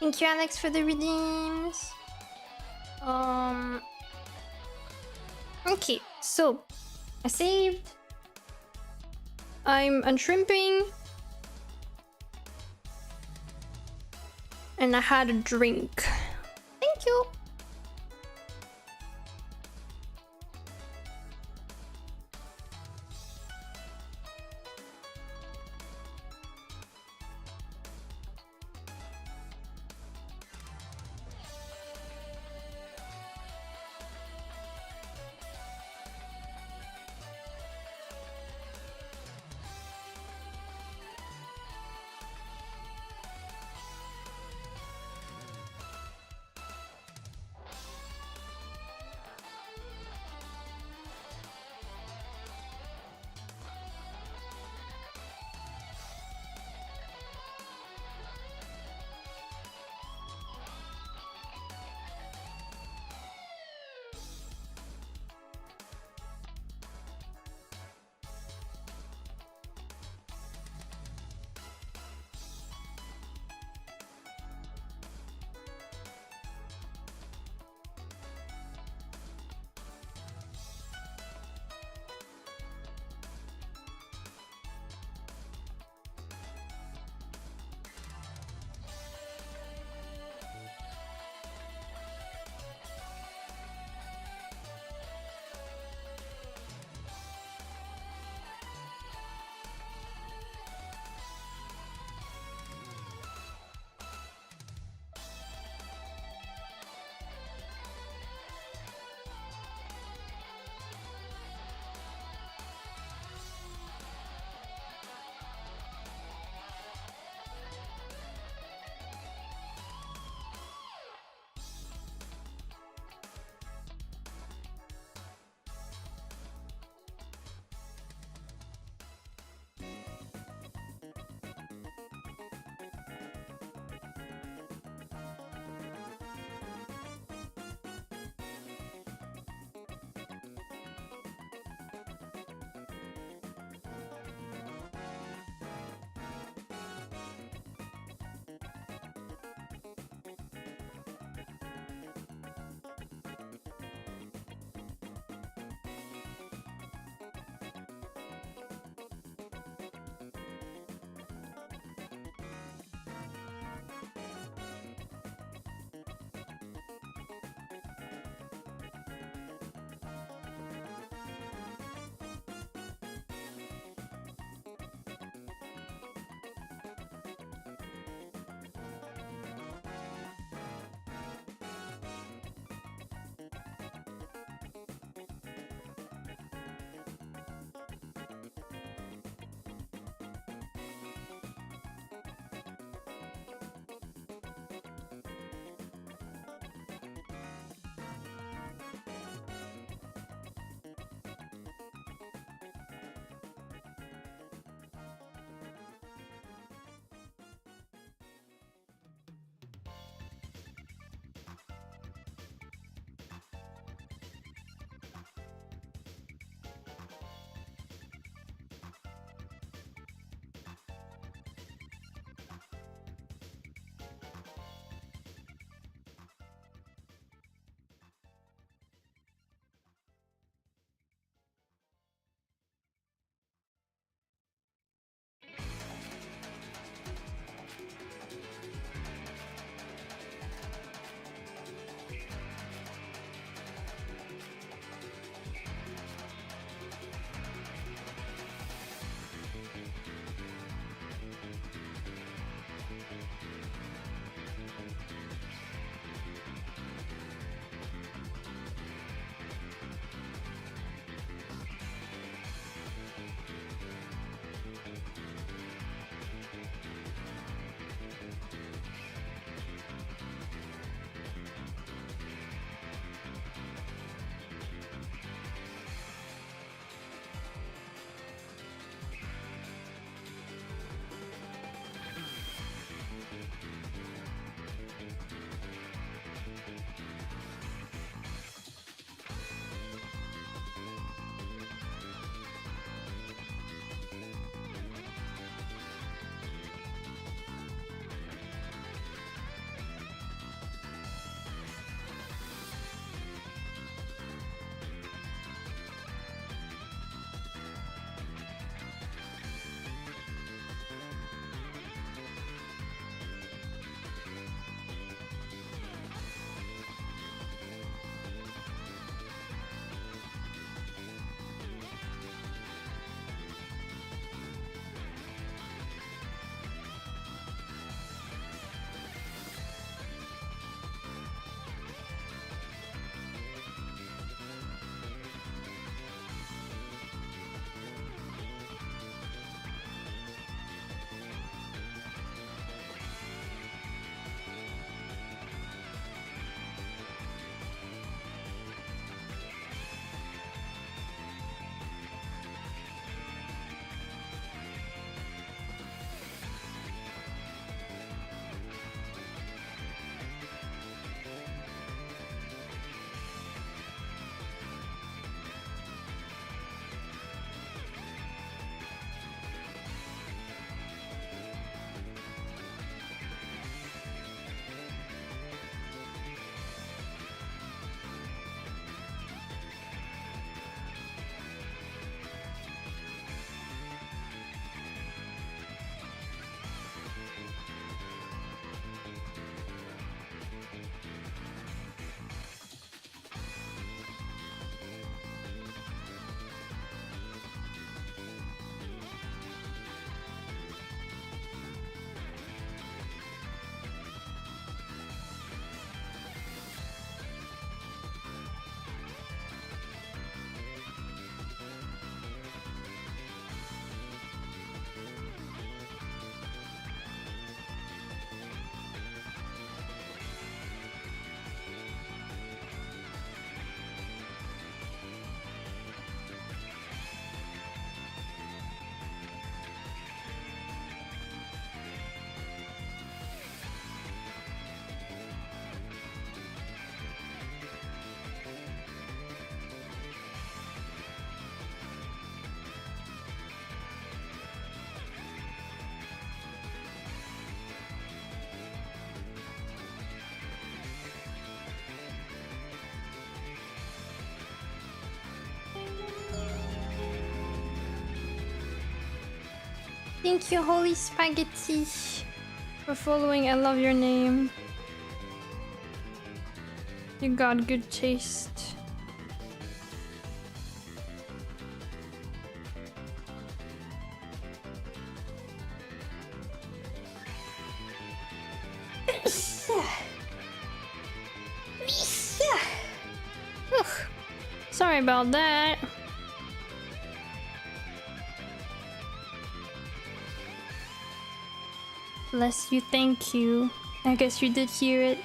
Thank you, Alex, for the redeems. Okay, so I saved. I'm unshrimping. And I had a drink. Thank you. Thank you, Holy Spaghetti, for following. I love your name. You got good taste. Sorry about that. Bless you, thank you. I guess you did hear it.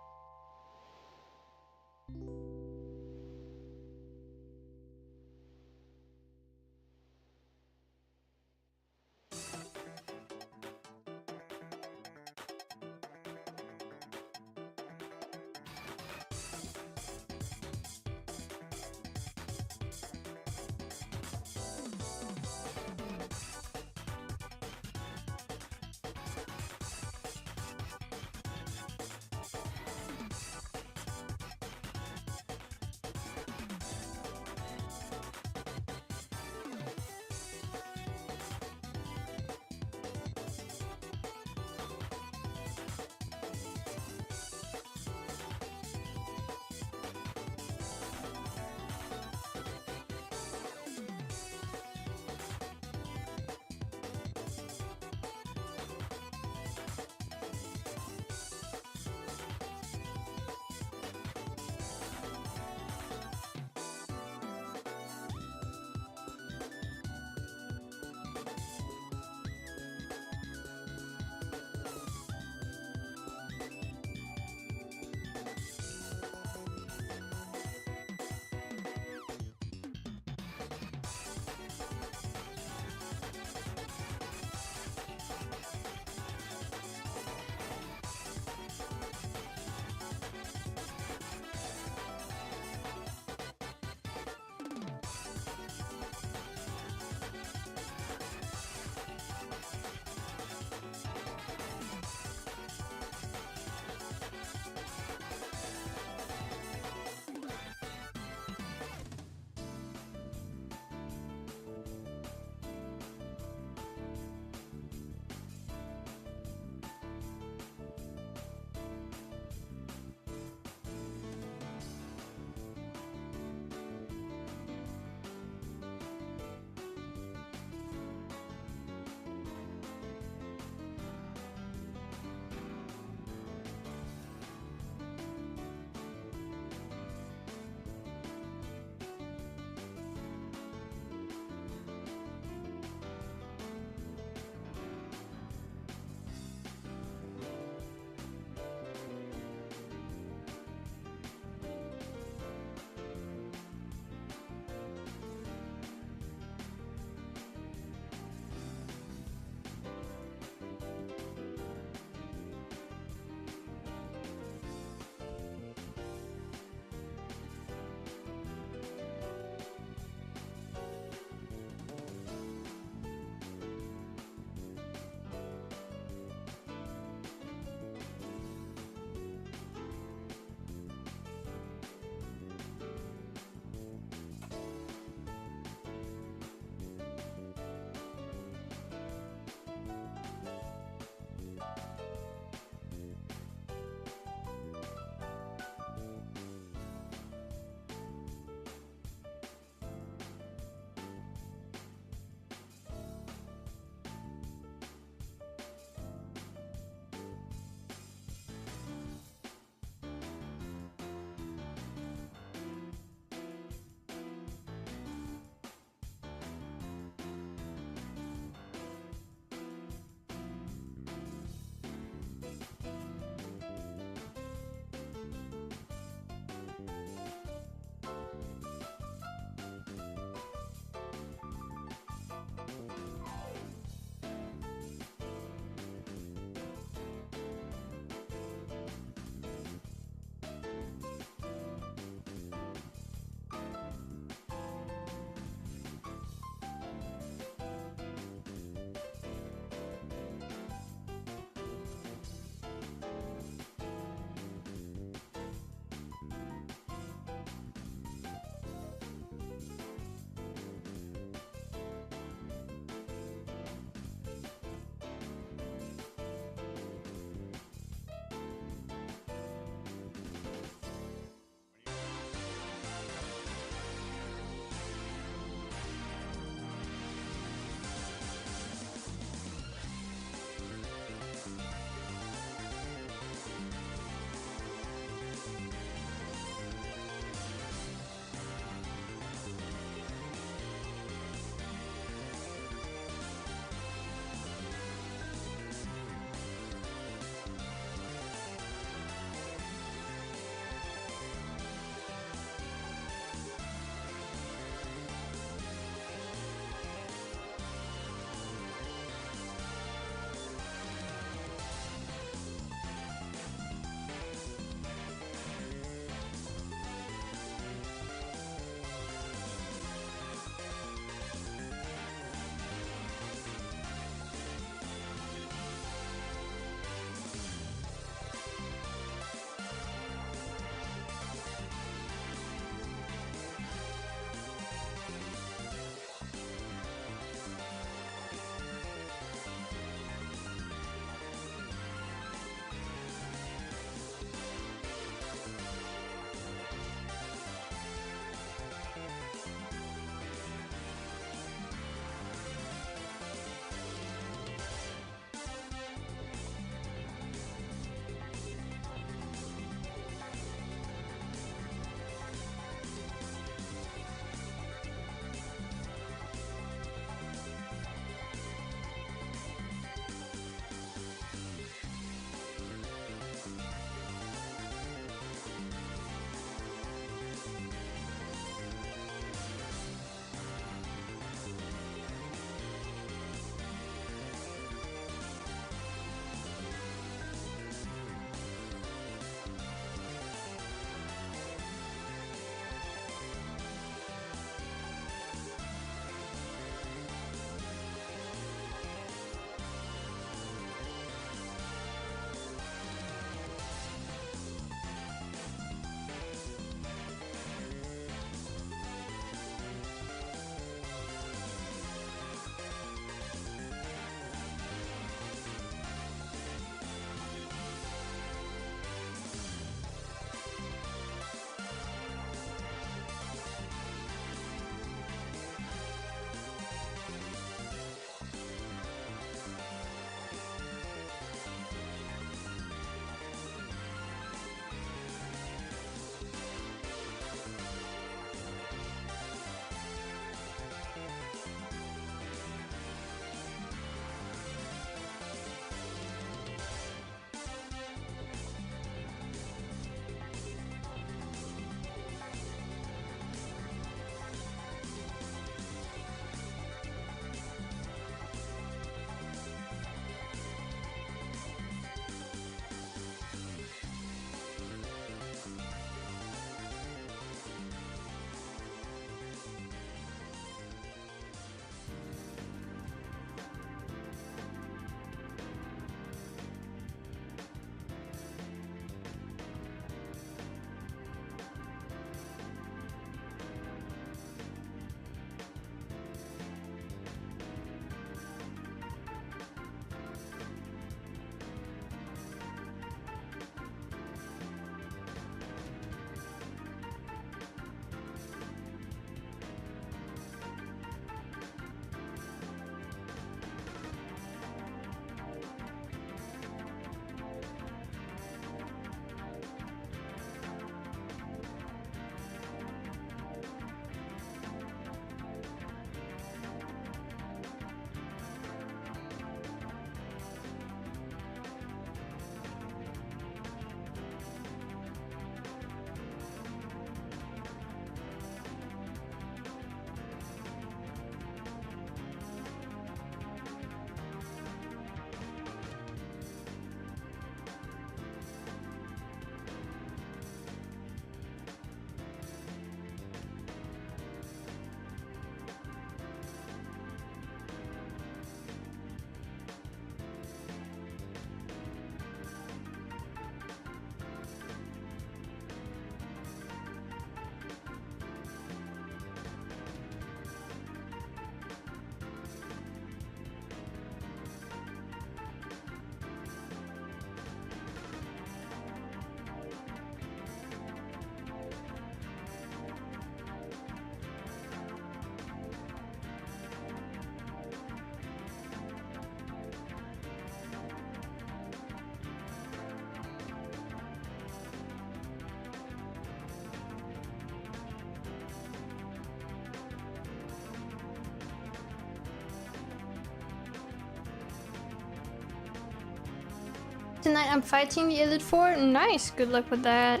Tonight I'm fighting the Elite Four. Nice, good luck with that.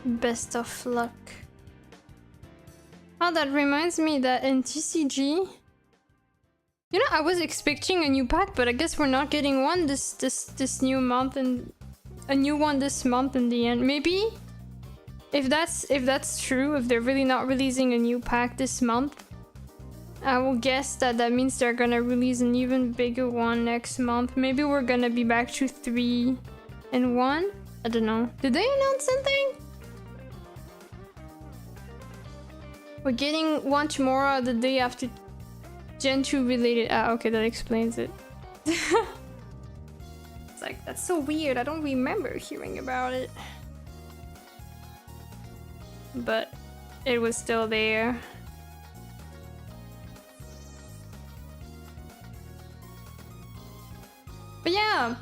Best of luck. Oh, that reminds me that in TCG, you know, I was expecting a new pack, but I guess we're not getting one this new month, and a new one this month in the end. Maybe if that's true, if they're really not releasing a new pack this month, I will guess that that means they're gonna release an even bigger one next month. Maybe we're gonna be back to 3 and 1. I don't know. Did they announce something? We're getting one tomorrow, the day after Gen 2 related. Ah, okay, that explains it. It's like, that's so weird. I don't remember hearing about it. But it was still there. But yeah,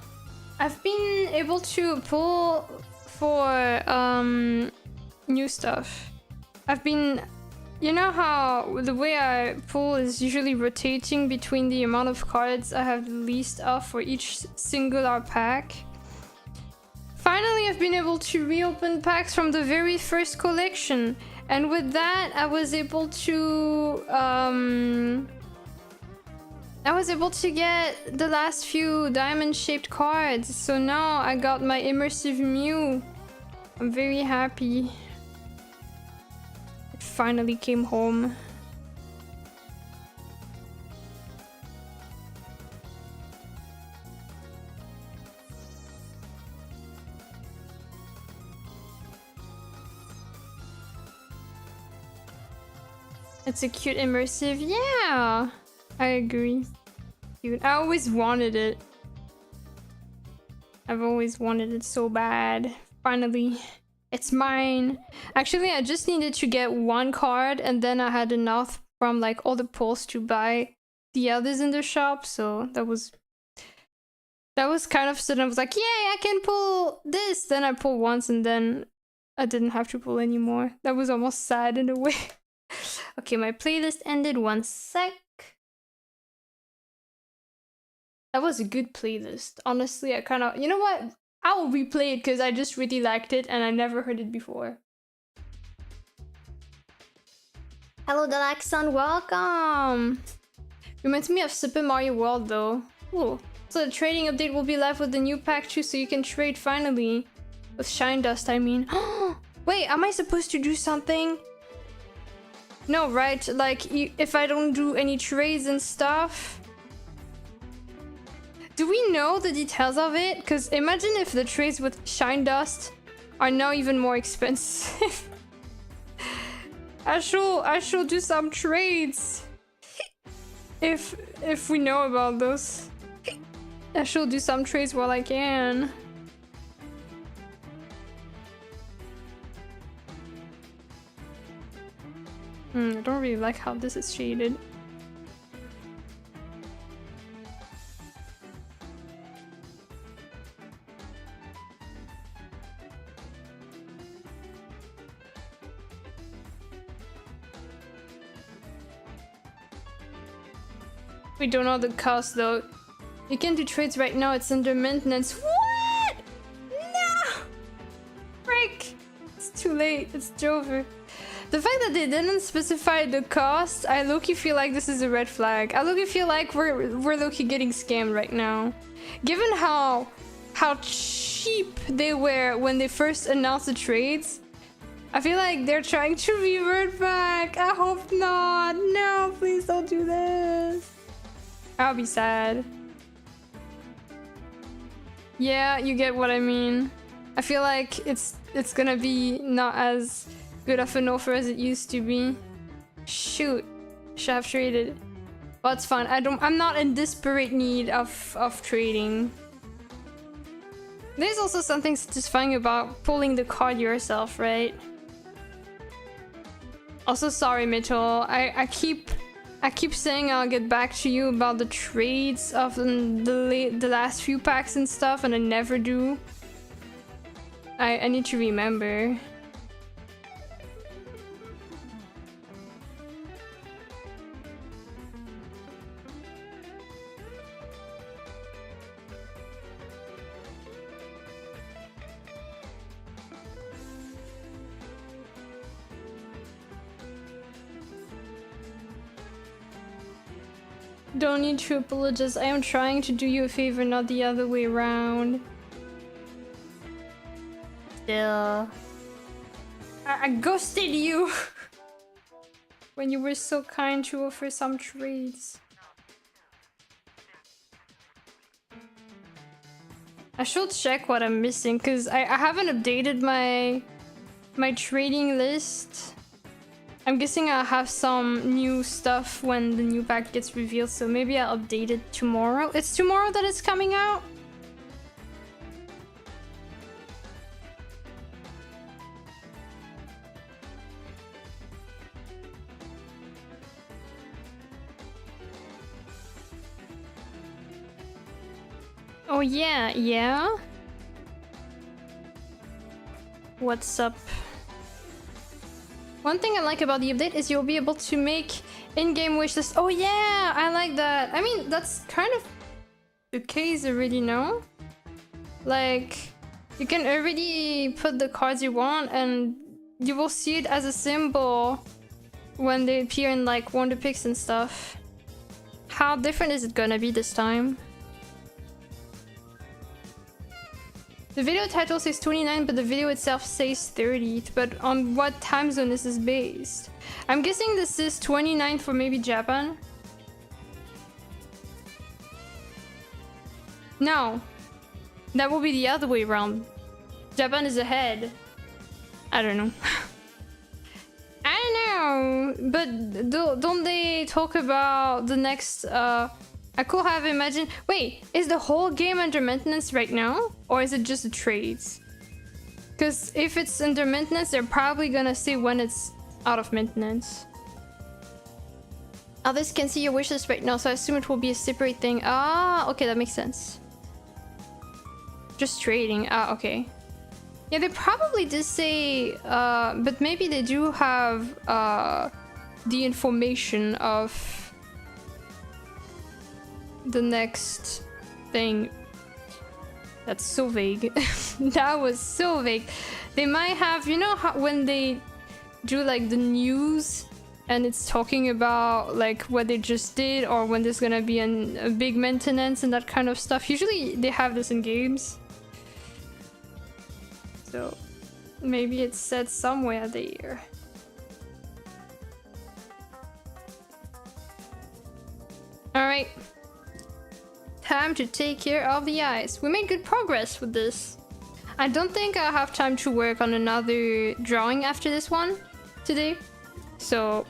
I've been able to pull for new stuff. I've been, you know how the way I pull is usually rotating between the amount of cards I have the least of for each singular pack. Finally, I've been able to reopen packs from the very first collection, and with that, I was able to get the last few diamond-shaped cards. So now I got my immersive Mew. I'm very happy. It finally came home. It's a cute immersive. Yeah, I agree. Cute. I always wanted it. I've always wanted it so bad. Finally, it's mine. Actually, I just needed to get one card, and then I had enough from like all the pulls to buy the others in the shop. So that was kind of sudden. I was like, yay, I can pull this. Then I pulled once, and then I didn't have to pull anymore. That was almost sad in a way. Okay, my playlist ended. 1 sec. That was a good playlist. Honestly, I kind of... You know what? I'll replay it because I just really liked it and I never heard it before. Hello, Dalaxon. Welcome! Reminds me of Super Mario World, though. Ooh. So the trading update will be live with the new pack too, so you can trade finally. With Shine Dust, I mean. Wait, am I supposed to do something? No, right? Like, if I don't do any trades and stuff... Do we know the details of it? Because imagine if the trades with Shine Dust are now even more expensive. I should do some trades. If we know about those. I should do some trades while I can. I don't really like how this is shaded. We don't know the cost though. You can do trades right now, it's under maintenance. What? No! Frick! It's too late, it's over. The fact that they didn't specify the cost, I low-key feel like this is a red flag. I low-key feel like we're low-key getting scammed right now. Given how cheap they were when they first announced the trades, I feel like they're trying to revert back. I hope not. No, please don't do this. I'll be sad. Yeah, you get what I mean. I feel like it's gonna be not as good of an offer as it used to be. Shoot, should have traded. Well, it's fine. I'm not in desperate need of trading. There's also something satisfying about pulling the card yourself, right? Also, sorry, Mitchell. I keep saying I'll get back to you about the trades of the last few packs and stuff, and I never do. I need to remember. Don't need to apologize. I am trying to do you a favor, not the other way around. Still. I ghosted you when you were so kind to offer some trades. I should check what I'm missing because I haven't updated my trading list. I'm guessing I'll have some new stuff when the new pack gets revealed, so maybe I'll update it tomorrow. It's tomorrow that it's coming out? Oh yeah, yeah? What's up? One thing I like about the update is you'll be able to make in-game wish lists. Oh yeah, I like that. I mean, that's kind of the case already, no? Like, you can already put the cards you want and you will see it as a symbol when they appear in like Wonder Picks and stuff. How different is it gonna be this time? The video title says 29, but the video itself says 30th. But on what time zone is this based? I'm guessing this is 29 for maybe Japan. No. That will be the other way around. Japan is ahead. I don't know. I don't know. But don't they talk about the next... I could have imagined... Wait, is the whole game under maintenance right now? Or is it just the trades? Because if it's under maintenance, they're probably gonna say when it's out of maintenance. Others can see your wishes right now, so I assume it will be a separate thing. Ah, okay, that makes sense. Just trading. Ah, okay. Yeah, they probably did say... but maybe they do have the information of... the next thing. That's so vague. That was so vague. They might have, you know how when they do like the news and it's talking about like what they just did or when there's gonna be a big maintenance and that kind of stuff. Usually they have this in games. So maybe it's said somewhere there. Alright. Time to take care of the eyes. We made good progress with this. I don't think I'll have time to work on another drawing after this one today. So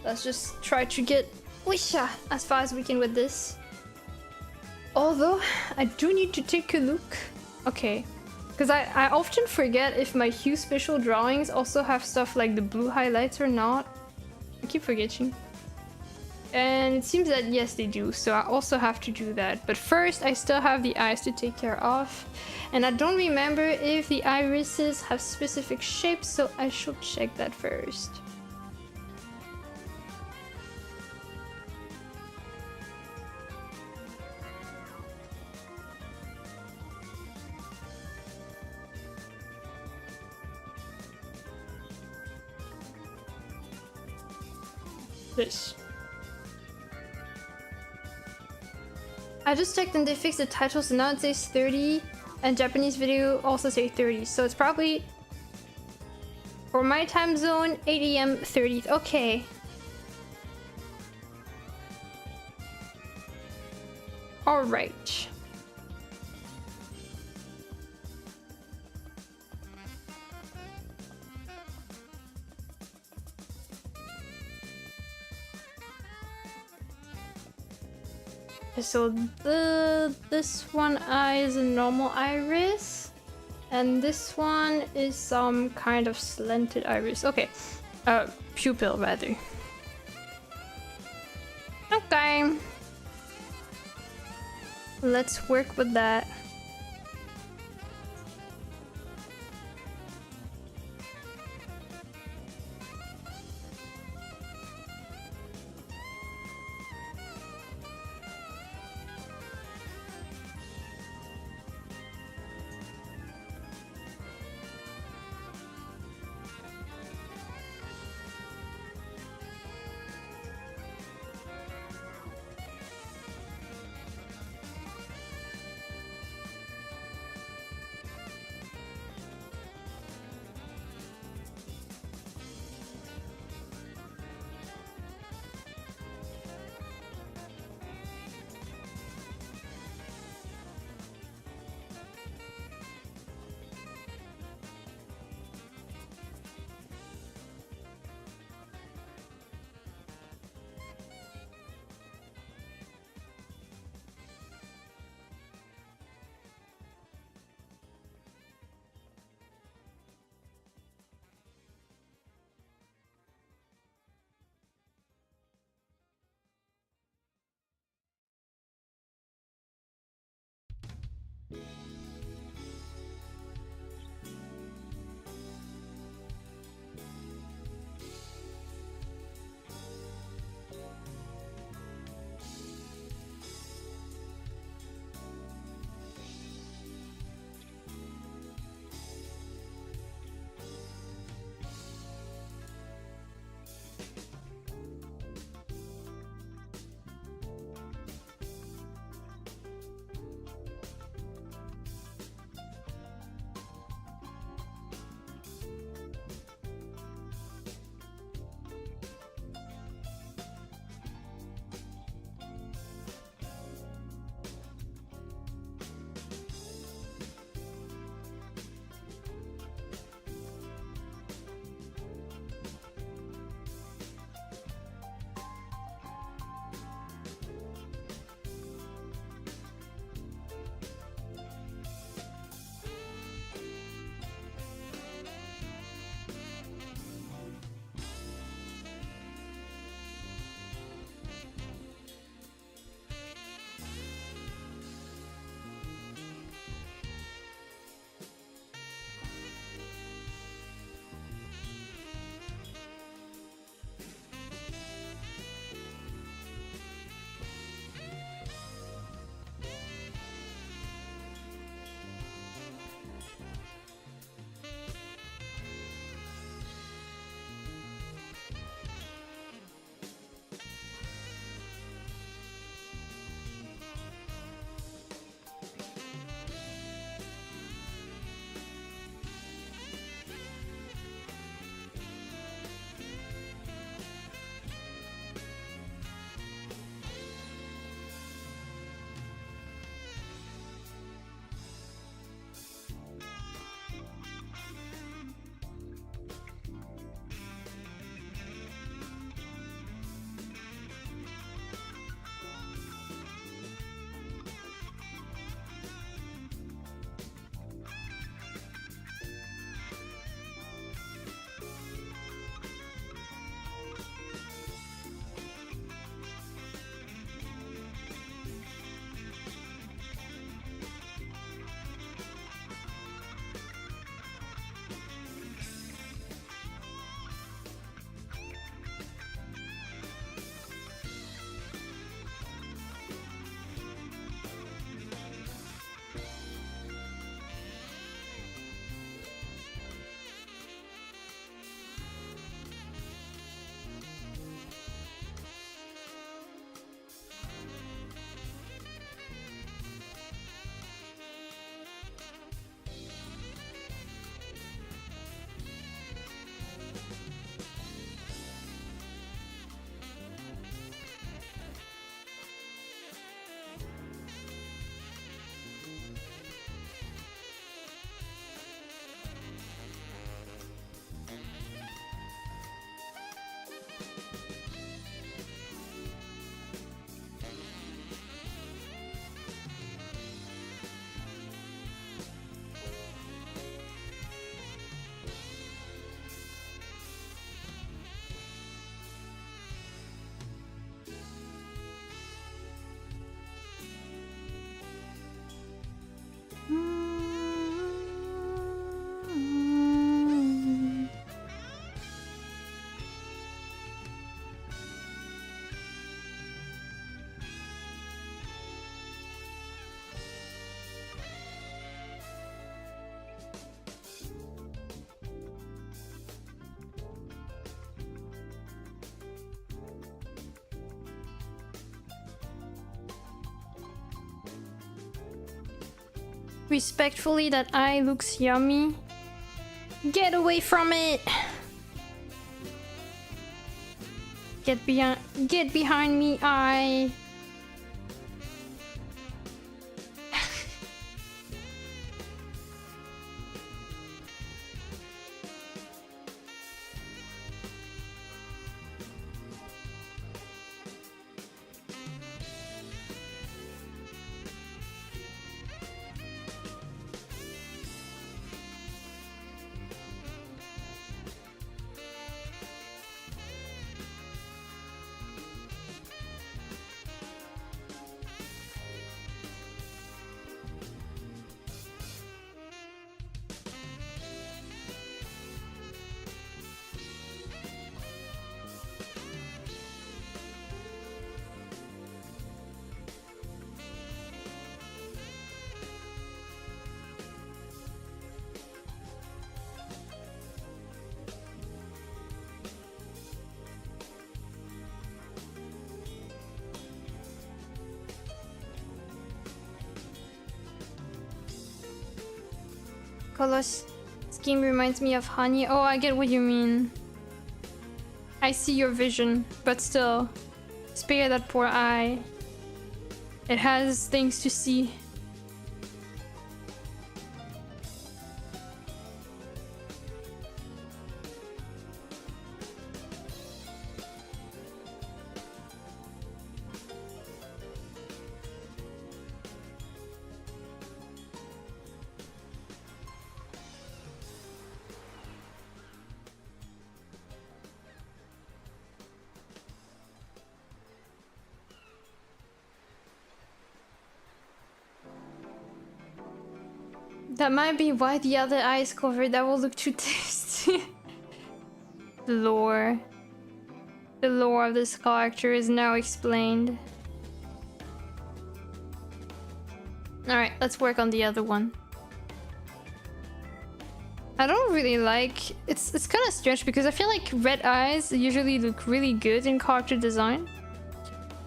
let's just try to get as far as we can with this. Although I do need to take a look. Okay. Because I often forget if my Hue Special drawings also have stuff like the blue highlights or not. I keep forgetting. And it seems that yes, they do, so I also have to do that. But first, I still have the eyes to take care of. And I don't remember if the irises have specific shapes, so I should check that first. This. I just checked and they fixed the title, so now it says 30 and Japanese video also say 30. So it's probably for my time zone 8 AM 30th. Okay. All right. So this one eye is a normal iris, and this one is some kind of slanted iris. Okay, pupil rather. Okay, let's work with that. Respectfully, that eye looks yummy. Get away from it! Get behind me, eye! Color scheme reminds me of honey. Oh, I get what you mean. I see your vision, but still, spare that poor eye. It has things to see. That might be why the other eye is covered. That will look too tasty. The lore. The lore of this character is now explained. Alright, let's work on the other one. I don't really like... It's kind of strange because I feel like red eyes usually look really good in character design.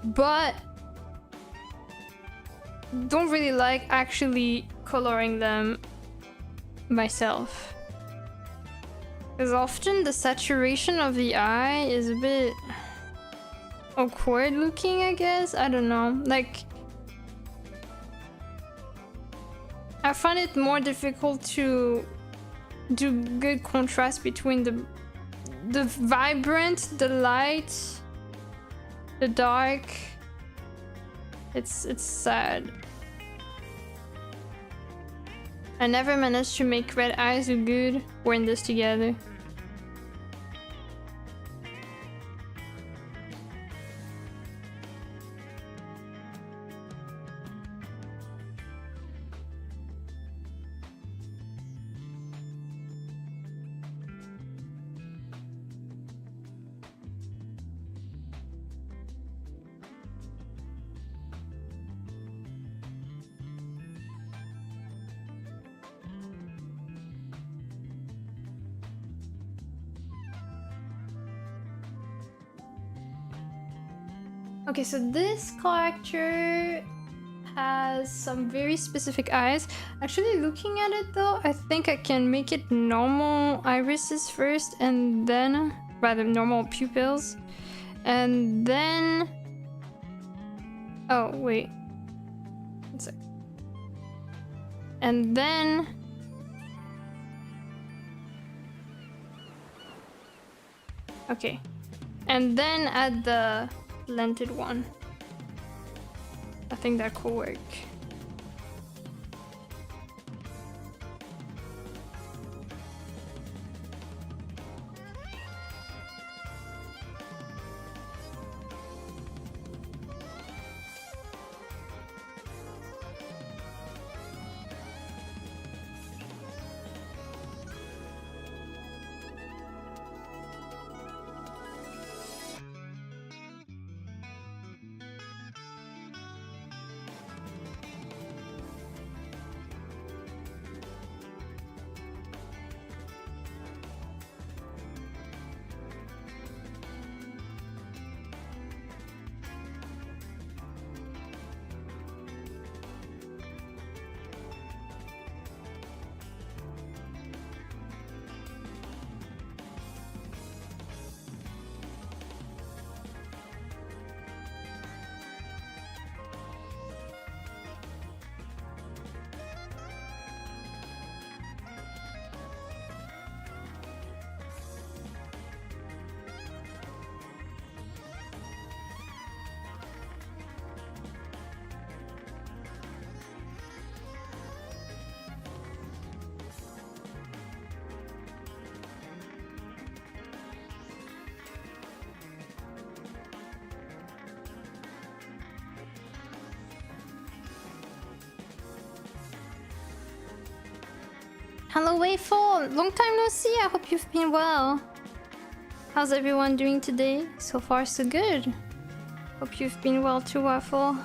But... don't really like actually coloring them myself. Because often the saturation of the eye is a bit awkward looking, I guess. I don't know. Like, I find it more difficult to do good contrast between the vibrant, the light, the dark. It's sad. I never managed to make red eyes look good wearing this together. Okay, so this character has some very specific eyes. Actually, looking at it though, I think I can make it normal irises first and then, rather normal pupils. And then... oh, wait. One sec. And then... okay. And then add the lented one. I think that could work. Hello, Wayfall! Long time no see, I hope you've been well. How's everyone doing today? So far, so good. Hope you've been well too, Waffle.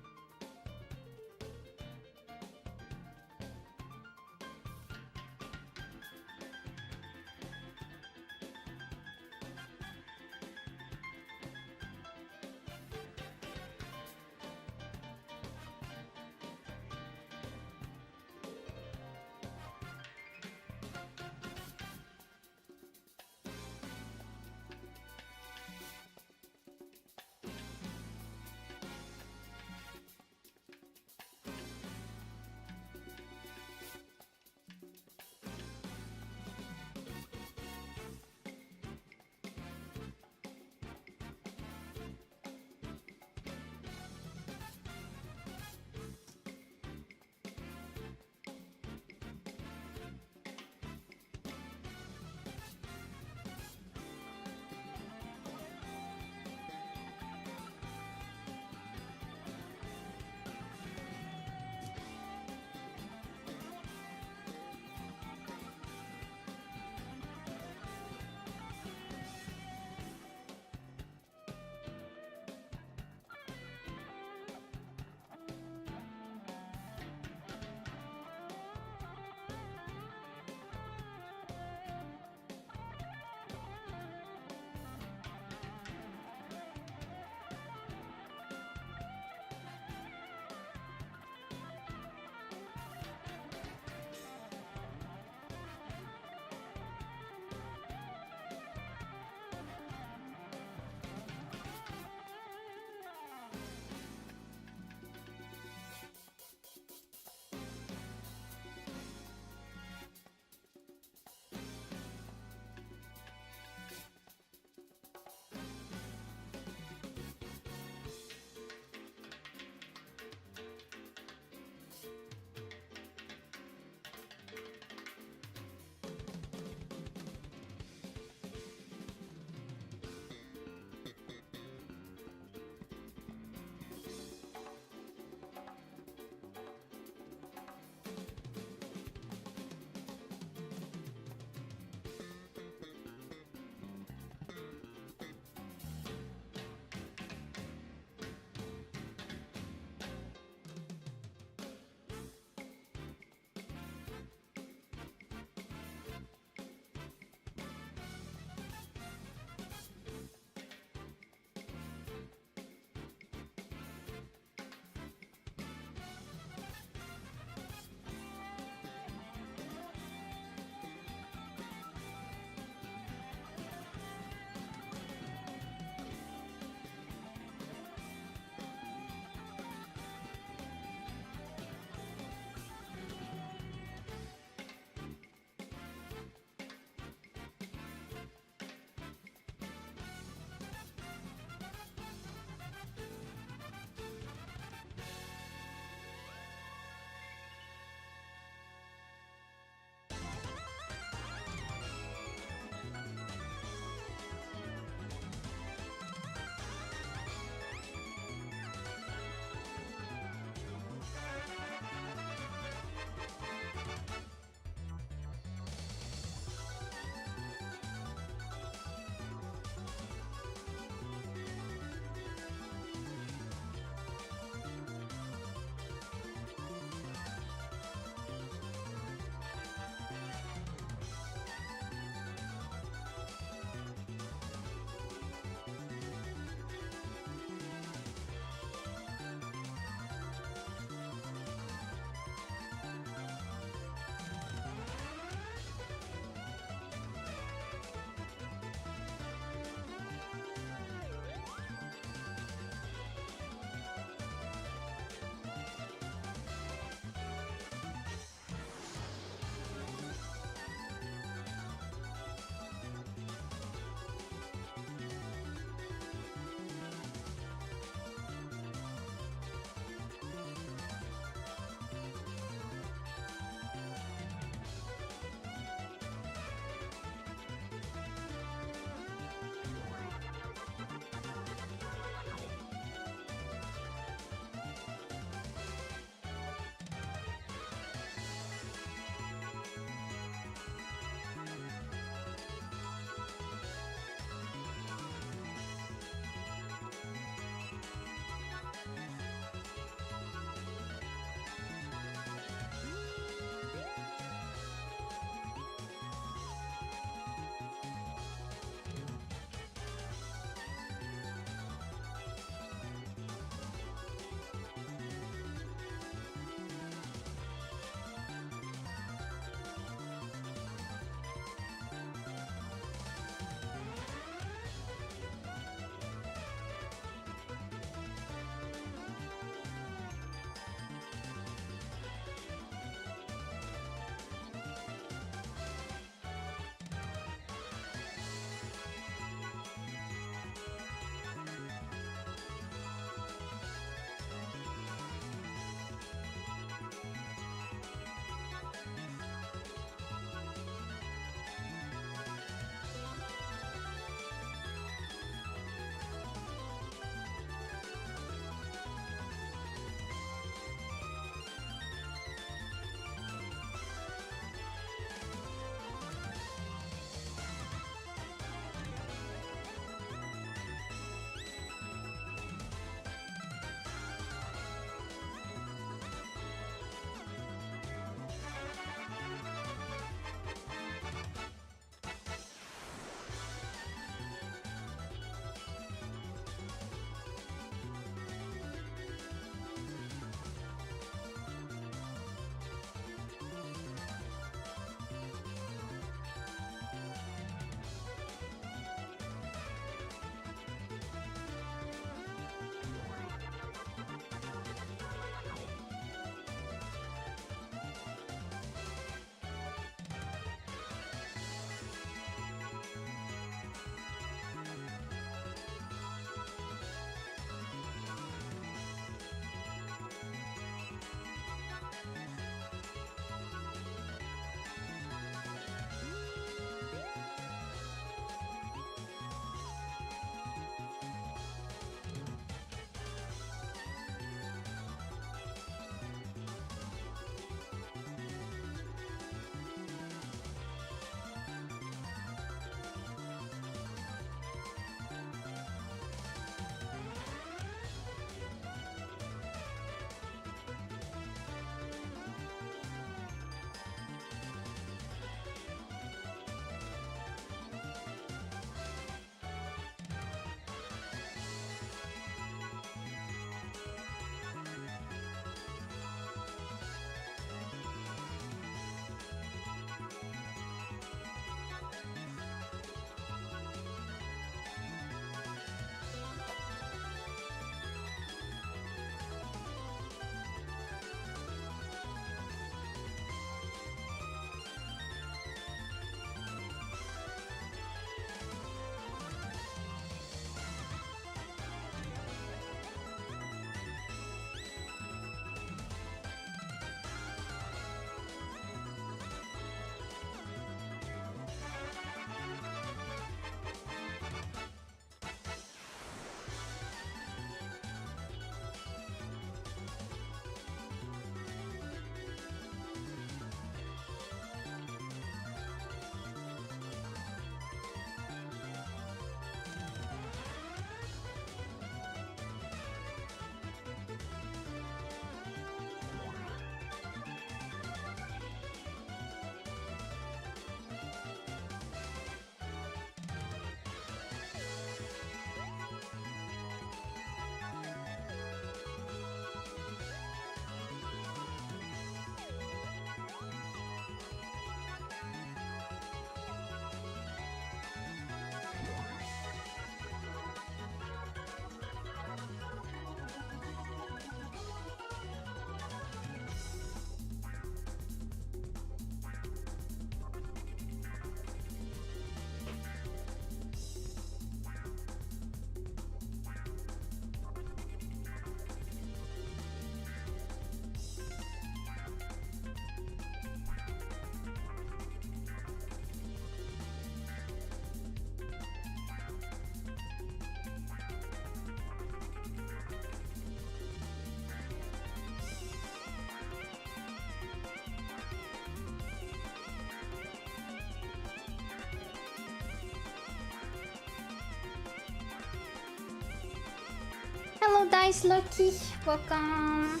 Hello, Dice Lucky. Welcome.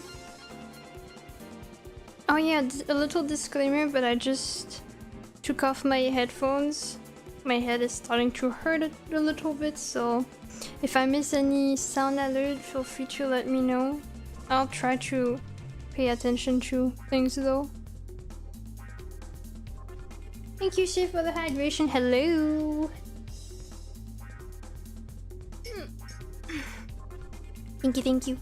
Oh yeah, a little disclaimer, but I just took off my headphones. My head is starting to hurt a little bit, so if I miss any sound alert, feel free to let me know. I'll try to pay attention to things though. Thank you, Shiv, for the hydration. Hello. Thank you, thank you.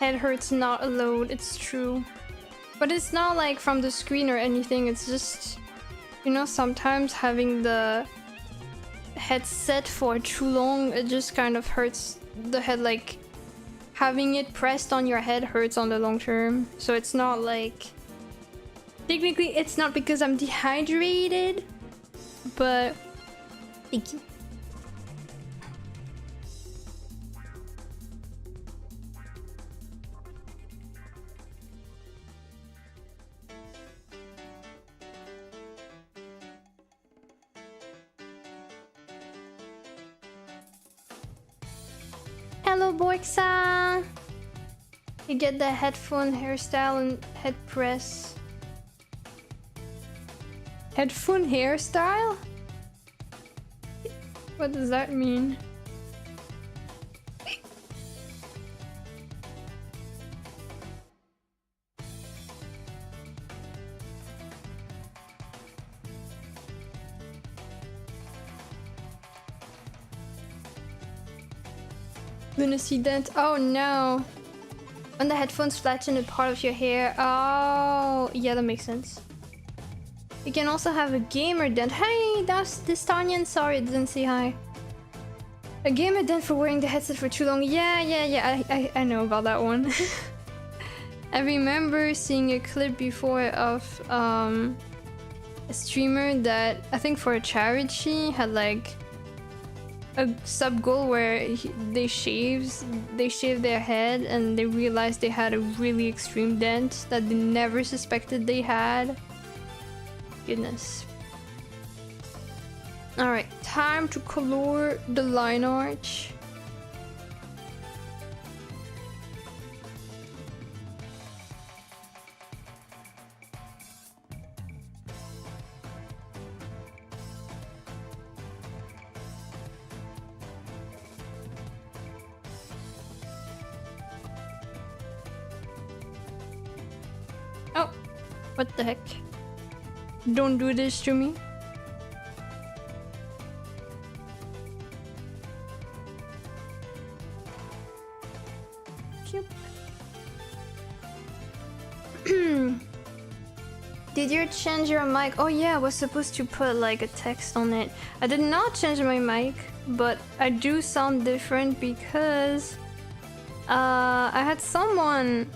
Head hurts not a load, it's true. But it's not like from the screen or anything, it's just, you know, sometimes having the headset for too long, it just kind of hurts the head, like having it pressed on your head hurts on the long term. So it's not like, technically it's not because I'm dehydrated, but thank you. Hello, Borksa! You get the headphone hairstyle and head press. Headphone hairstyle? What does that mean? Lunacy dent. Oh no. When the headphones flatten a part of your hair. Oh, yeah, that makes sense. You can also have a gamer dent. Hey, that's Distanian. Sorry, I didn't say hi. A gamer dent for wearing the headset for too long. Yeah. I know about that one. I remember seeing a clip before of a streamer that I think for a charity had like a sub goal where they shave their head and they realized they had a really extreme dent that they never suspected they had. Goodness. Alright, time to color the line arch. Oh, what the heck? Don't do this to me. Did you change your mic? Oh yeah, I was supposed to put like a text on it. I did not change my mic, but I do sound different because I had someone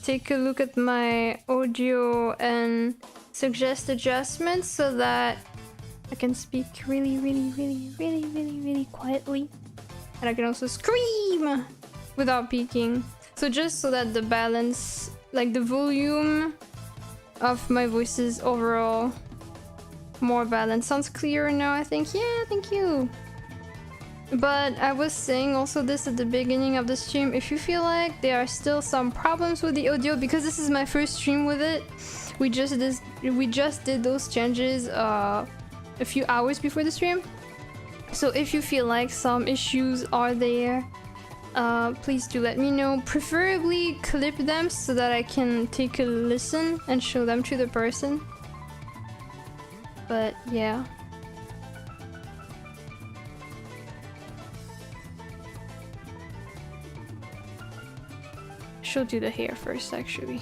take a look at my audio and suggest adjustments so that I can speak really quietly. And I can also scream without peaking. So just so that the balance, like the volume of my voice is overall more balanced. Sounds clearer now, I think. Yeah, thank you. But I was saying also this at the beginning of the stream, if you feel like there are still some problems with the audio, because this is my first stream with it, we just did those changes a few hours before the stream. So if you feel like some issues are there, please do let me know. Preferably clip them so that I can take a listen and show them to the person. But yeah. She'll do the hair first, actually.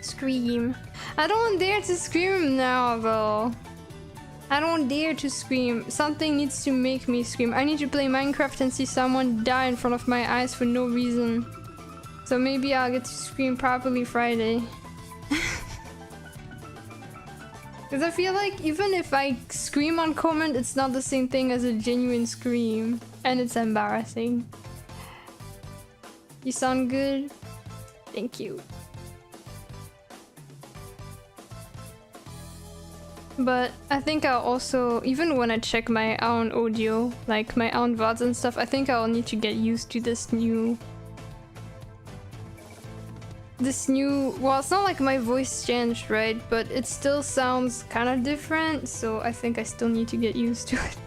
Scream. I don't dare to scream now, though. I don't dare to scream. Something needs to make me scream. I need to play Minecraft and see someone die in front of my eyes for no reason. So maybe I'll get to scream properly Friday. Because I feel like even if I scream on comment, it's not the same thing as a genuine scream. And it's embarrassing. You sound good? Thank you. But I think I'll also, even when I check my own audio, like my own VODs and stuff, I think I'll need to get used to this new, well, it's not like my voice changed, right? But it still sounds kind of different, so I think I still need to get used to it.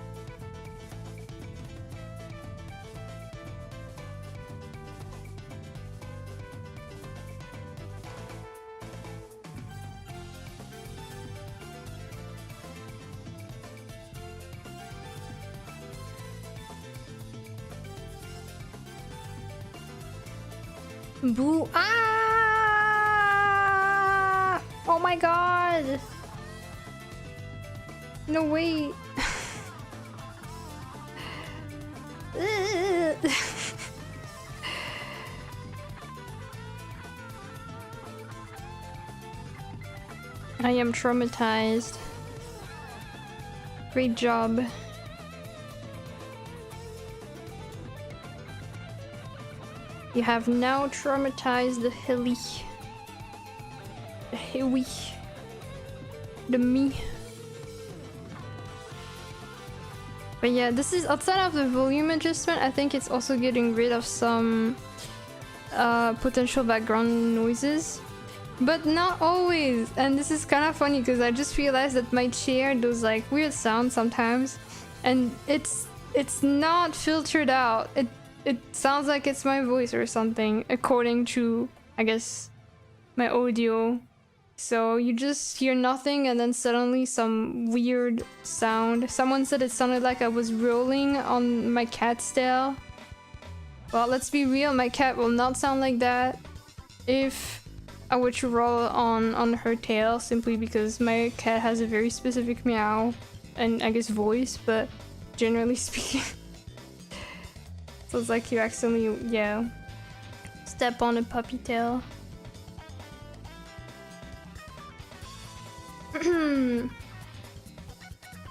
Boo! Ah! Oh my god! No way! I am traumatized. Great job. You have now traumatized the hilly. The hilly. The me. But yeah, this is outside of the volume adjustment. I think it's also getting rid of some potential background noises. But not always. And this is kind of funny because I just realized that my chair does like weird sounds sometimes. And it's not filtered out. It sounds like it's my voice or something, according to, I guess, my audio. So you just hear nothing and then suddenly some weird sound. Someone said it sounded like I was rolling on my cat's tail. Well, let's be real, my cat will not sound like that if I were to roll on her tail, simply because my cat has a very specific meow and I guess voice, but generally speaking. So it's like you accidentally, yeah, step on a puppy tail.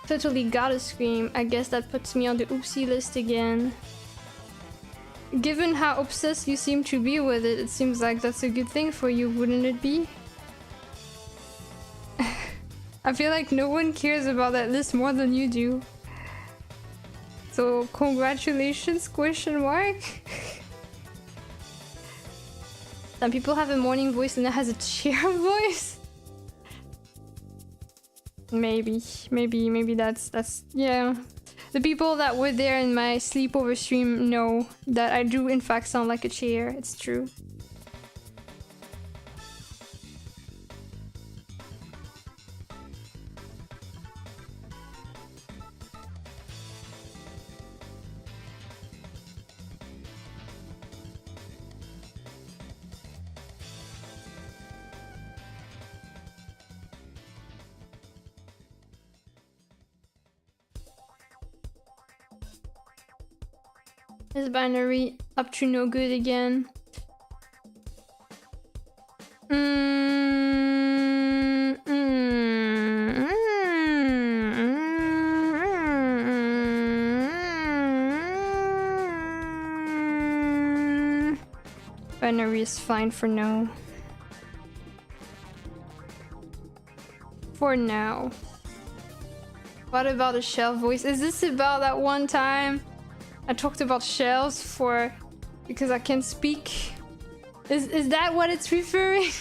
Totally gotta scream. I guess that puts me on the oopsie list again. Given how obsessed you seem to be with it, it seems like that's a good thing for you, wouldn't it be? I feel like no one cares about that list more than you do. So congratulations, question mark? Some people have a morning voice and that has a chair voice. Maybe that's yeah. The people that were there in my sleepover stream know that I do in fact sound like a chair. It's true. Is binary up to no good again? Binary is fine for now. For now. What about a shell voice? Is this about that one time I talked about shells because I can't speak? Is that what it's referring?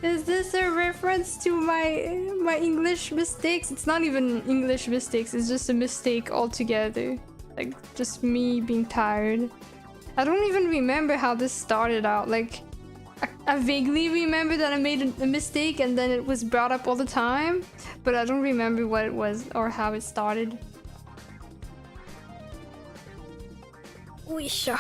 Is this a reference to my English mistakes? It's not even English mistakes, it's just a mistake altogether. Like, just me being tired. I don't even remember how this started out. Like, I vaguely remember that I made a mistake and then it was brought up all the time, but I don't remember what it was or how it started. Weesha.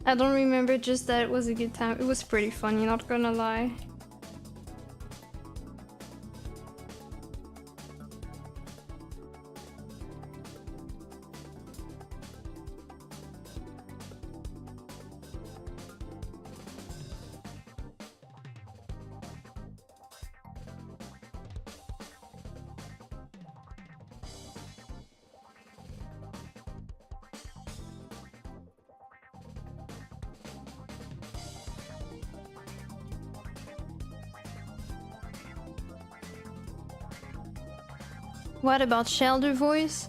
I don't remember, just that it was a good time. It was pretty funny, not gonna lie. What about Shelder voice?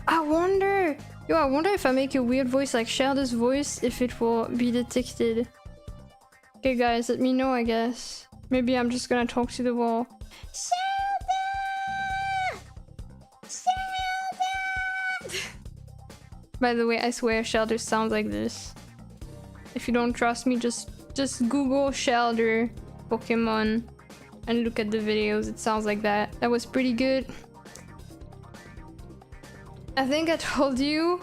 I wonder if I make a weird voice like Shelder's voice, if it will be detected. Okay guys, let me know, I guess. Maybe I'm just gonna talk to the wall. Shelder! Shelder! By the way, I swear Shelder sounds like this. If you don't trust me, just Google Shelder Pokemon and look at the videos. It sounds like that. That was pretty good. I think I told you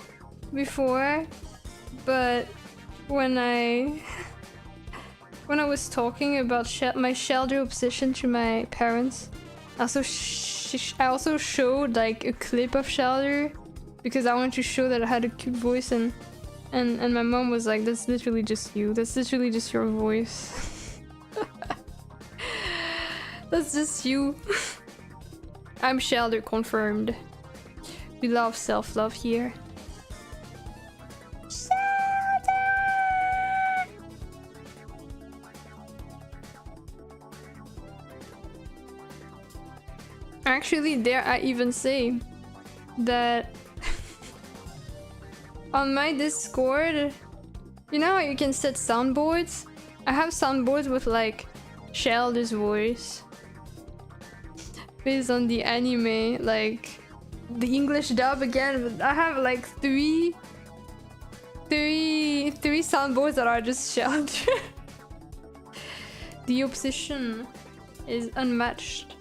before, but when I was talking about my Shelder obsession to my parents, I also showed like a clip of Shelder because I wanted to show that I had a cute voice, and my mom was like, "That's literally just you. That's literally just your voice. That's just you." I'm Shelder confirmed. We love self-love here. Actually, dare I even say that on my Discord, you know how you can set soundboards? I have soundboards with like Shelder's voice based on the anime, like the English dub again. But I have like three soundboards that are just Shelder. The obsession is unmatched.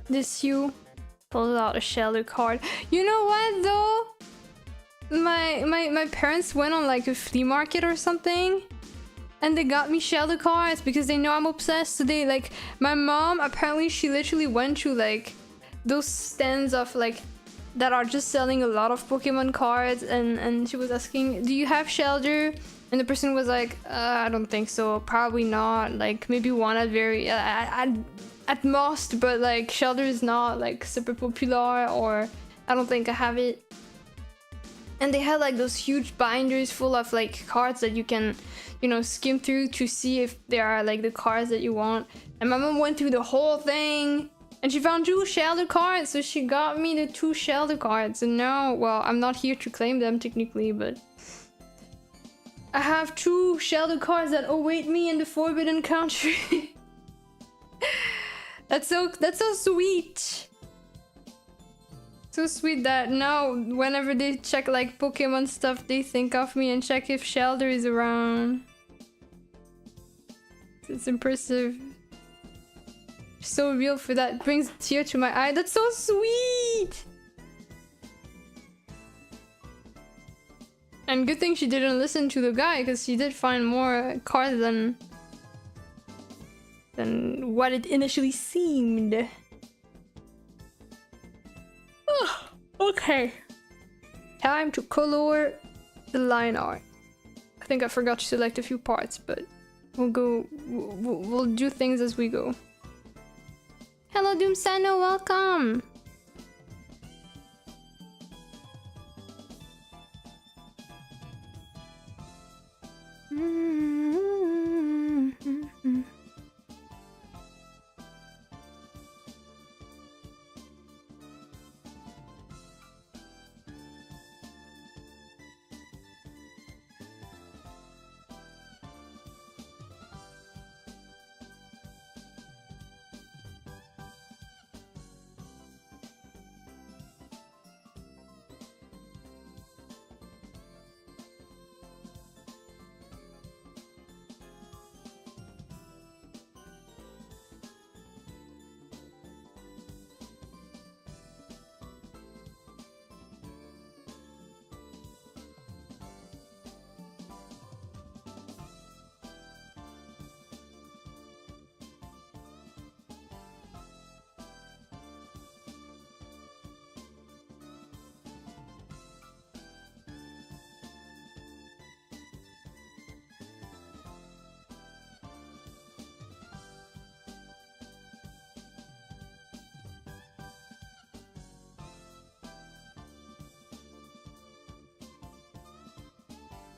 This you pulls out a Shelder card. You know what though? My parents went on like a flea market or something, and they got me Shelder cards because they know I'm obsessed. So they like, my mom apparently, she literally went to like those stands of like that are just selling a lot of Pokemon cards, and she was asking, "Do you have Shelder?" And the person was like, "I don't think so. Probably not. Like maybe one at very at most, but like Shelder is not like super popular, or I don't think I have it." And they had like those huge binders full of like cards that you can, you know, skim through to see if they are like the cards that you want. And my mom went through the whole thing and she found 2 Shelder cards, so she got me the 2 Shelder cards. And now, well, I'm not here to claim them technically, but I have 2 Shelder cards that await me in the Forbidden Country. That's so sweet. So sweet that now whenever they check like Pokemon stuff, they think of me and check if Shelder is around. It's impressive. So real for that. It brings a tear to my eye. That's so sweet. And good thing she didn't listen to the guy, because she did find more cards than what it initially seemed. Oh, okay. Time to color the line art. I think I forgot to select a few parts, but we'll do things as we go. Hello Doomsano, welcome!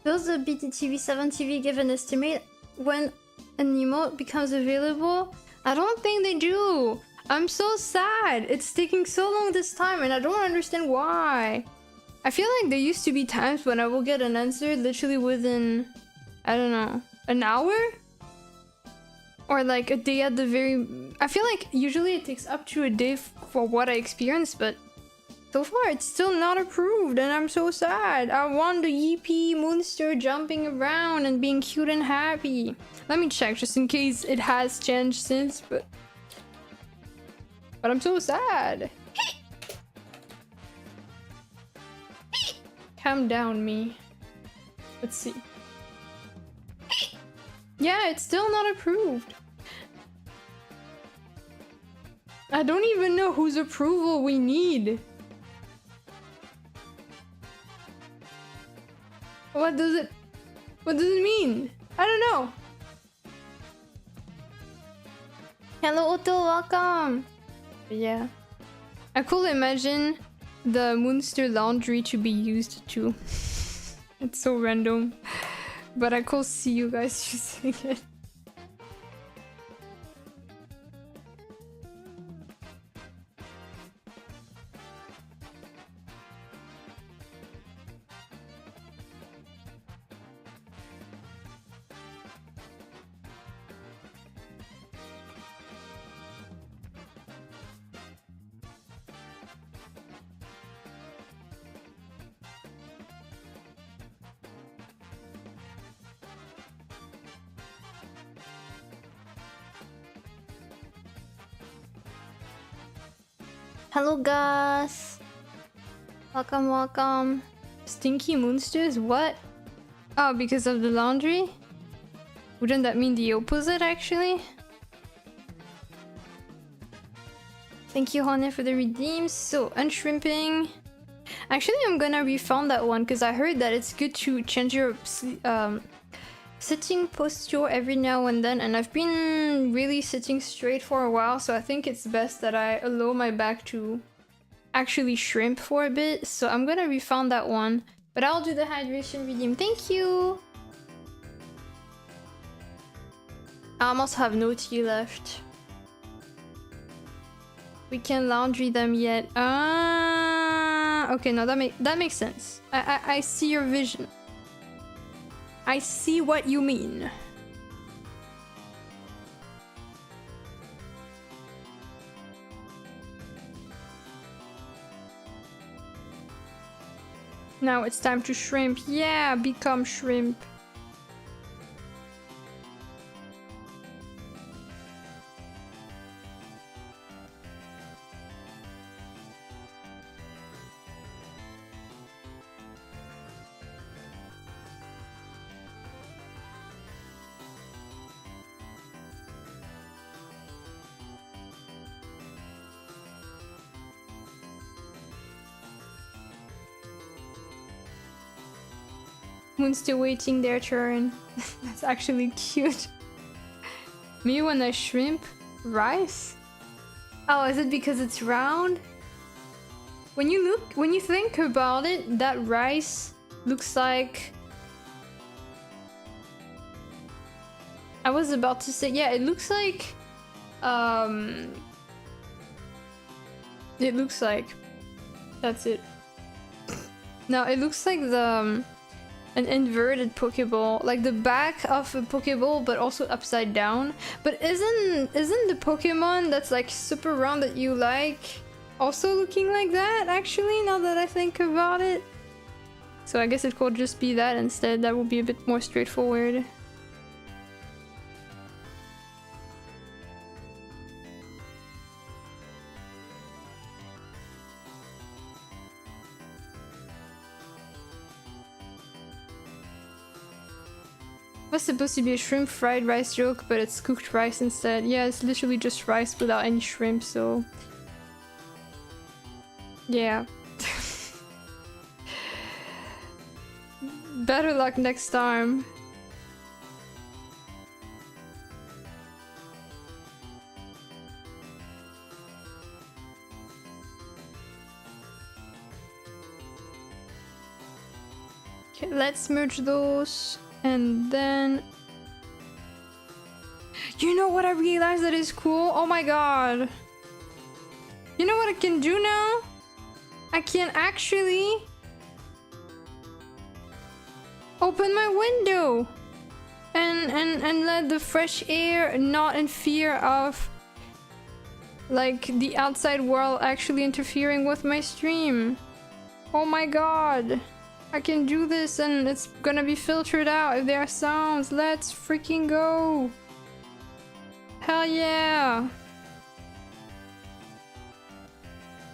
Does the BTTV7 TV give an estimate when an emote becomes available? I don't think they do. I'm so sad. It's taking so long this time and I don't understand why. I feel like there used to be times when I will get an answer literally within, I don't know, an hour? Or like a day at the very... I feel like usually it takes up to a day for what I experienced, but so far it's still not approved and I'm so sad. I want the EP monster jumping around and being cute and happy. Let me check just in case it has changed since, but I'm so sad. Calm down, me. Let's see. Yeah, it's still not approved. I don't even know whose approval we need. What does it mean? I don't know. Hello Otto, welcome. Yeah. I could imagine the Monster Laundry to be used too. It's so random. But I could see you guys using it. Hello guys! Welcome, welcome. Stinky monsters? What? Oh, because of the laundry? Wouldn't that mean the opposite actually? Thank you, Honey, for the redeems. So, unshrimping. Actually, I'm gonna refund that one because I heard that it's good to change your sitting posture every now and then, and I've been really sitting straight for a while, so I think it's best that I allow my back to actually shrimp for a bit. So I'm gonna refund that one, but I'll do the hydration redeem. Thank you! I almost have no tea left. We can laundry them yet. Okay, no, that makes sense. I see your vision. I see what you mean. Now it's time to shrimp. Yeah, become shrimp. Moon's still waiting their turn. That's actually cute. Me when I shrimp rice? Oh, is it because it's round? When you think about it, that rice looks like... I was about to say, yeah, it looks like... It looks like... That's it. No, it looks like the... an inverted Pokeball, like the back of a Pokeball, but also upside down. But isn't the Pokemon that's like super round that you like also looking like that, actually, now that I think about it? So I guess it could just be that instead. That would be a bit more straightforward. It was supposed to be a shrimp fried rice joke, but it's cooked rice instead. Yeah, it's literally just rice without any shrimp, so... Yeah. Better luck next time. Okay, let's merge those. And then... You know what I realized that is cool? Oh my god. You know what I can do now? I can actually... open my window. And let the fresh air, not in fear of... like, the outside world actually interfering with my stream. Oh my god. I can do this and it's gonna be filtered out if there are sounds. Let's freaking go. Hell yeah.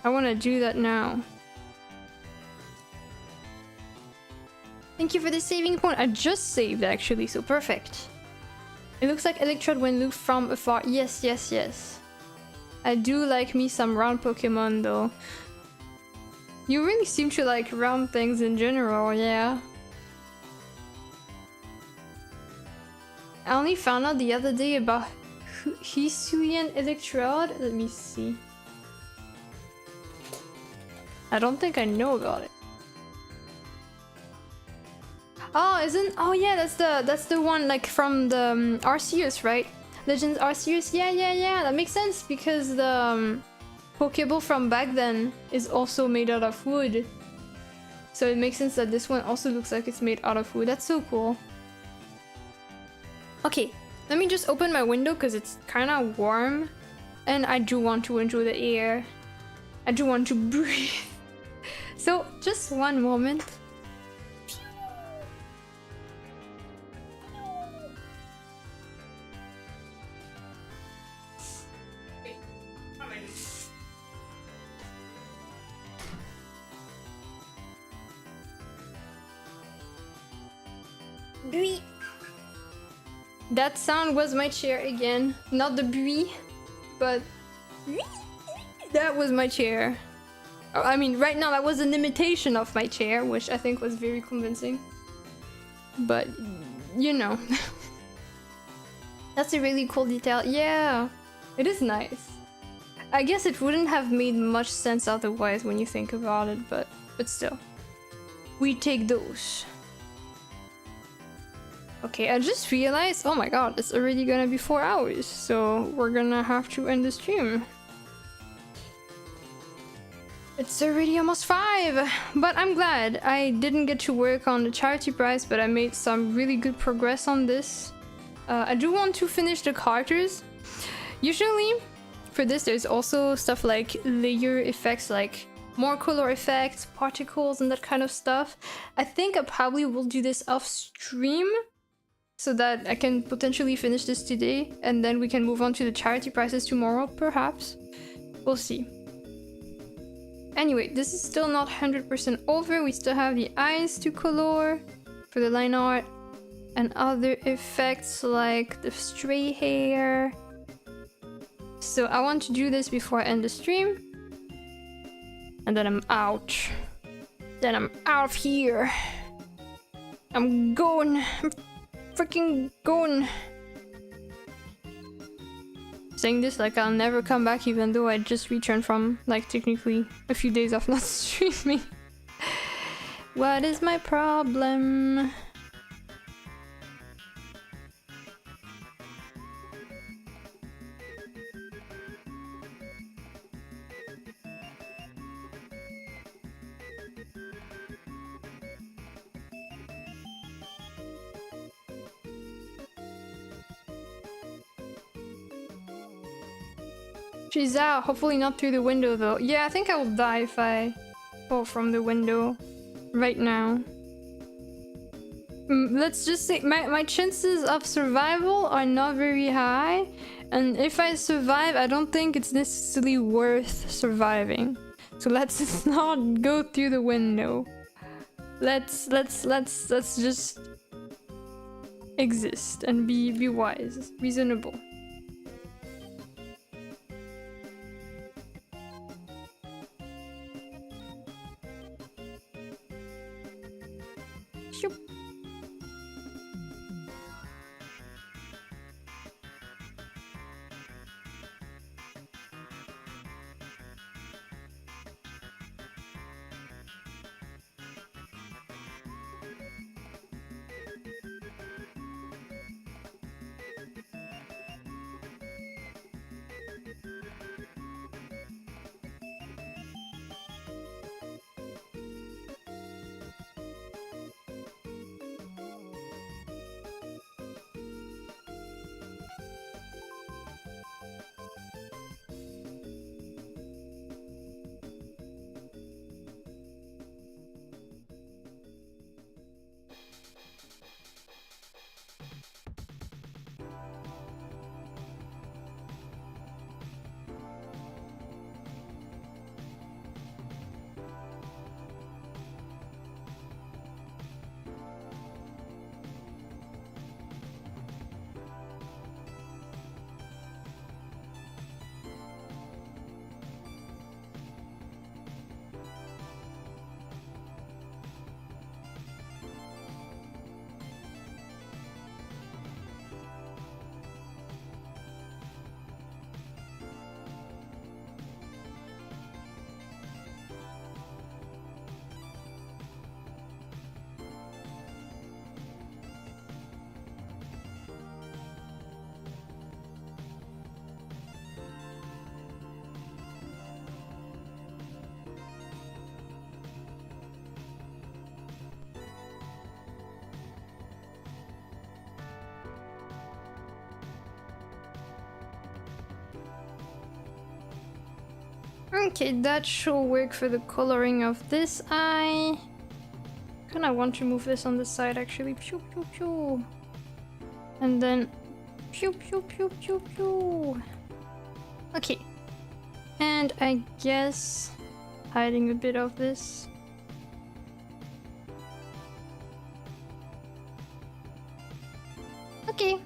I wanna do that now. Thank you for the saving point. I just saved actually, so perfect. It looks like Electrode when looked from afar. Yes, yes, yes. I do like me some round Pokemon though. You really seem to like round things in general, yeah. I only found out the other day about Hisuian Electrode. Let me see. I don't think I know about it. Oh, oh yeah, that's the one like from the Arceus, right? Legends Arceus. Yeah. That makes sense because the Pokeball from back then is also made out of wood. So it makes sense that this one also looks like it's made out of wood. That's so cool. Okay, let me just open my window because it's kind of warm. And I do want to enjoy the air. I do want to breathe. So, just one moment. Bui. That sound was my chair again. Not the bui, but that was my chair. I mean, right now that was an imitation of my chair, which I think was very convincing. But, you know. That's a really cool detail. Yeah, it is nice. I guess it wouldn't have made much sense otherwise when you think about it, but still. We take those. Okay, I just realized, oh my god, it's already gonna be 4 hours, so we're gonna have to end the stream. It's already almost 5, but I'm glad. I didn't get to work on the charity prize, but I made some really good progress on this. I do want to finish the characters. Usually, for this, there's also stuff like layer effects, like more color effects, particles, and that kind of stuff. I think I probably will do this off stream, so that I can potentially finish this today, and then we can move on to the charity prizes tomorrow, perhaps. We'll see. Anyway, this is still not 100% over. We still have the eyes to color for the line art, and other effects like the stray hair. So I want to do this before I end the stream. And then I'm out. Then I'm out of here. I'm going. I'm freaking going. Saying this like I'll never come back, even though I just returned from like technically a few days of not streaming. What is my problem? She's out. Hopefully not through the window though. Yeah, I think I will die if I fall from the window right now. Let's just say my chances of survival are not very high, and if I survive, I don't think it's necessarily worth surviving. So let's not go through the window. Let's just exist and be wise, reasonable. Okay, that should work for the coloring of this eye. Kinda want to move this on the side actually. Pew pew pew. And then pew pew pew pew pew. Okay. And I guess hiding a bit of this. Okay.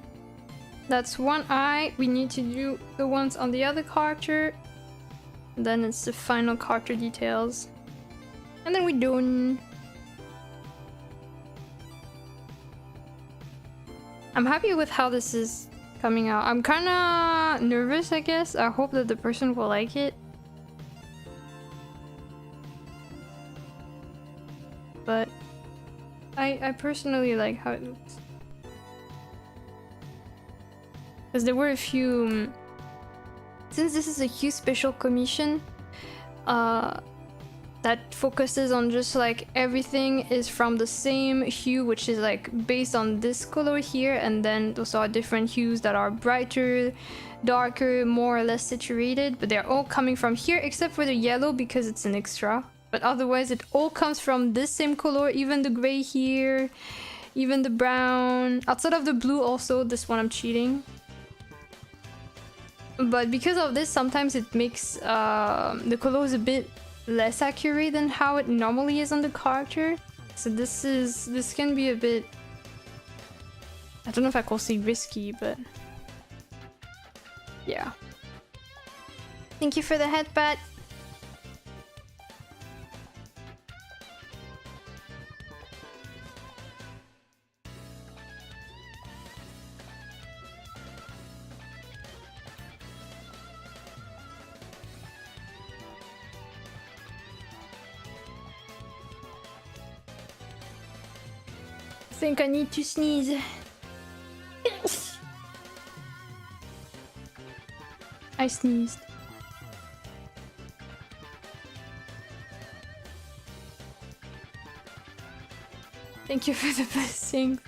That's one eye. We need to do the ones on the other character. And then it's the final character details. And then we're done. I'm happy with how this is coming out. I'm kinda nervous, I guess. I hope that the person will like it. But I personally like how it looks. Because there were a few... Since this is a huge special commission, that focuses on just like everything is from the same hue, which is like based on this color here, and then those are different hues that are brighter, darker, more or less saturated, but they're all coming from here except for the yellow because it's an extra. But otherwise it all comes from this same color, even the gray here, even the brown, outside of the blue also. This one I'm cheating. But because of this, sometimes it makes the colors a bit less accurate than how it normally is on the character. So this can be a bit, I don't know if I could say risky, but yeah. Thank you for the head pat. I think I need to sneeze. I sneezed. Thank you for the blessing.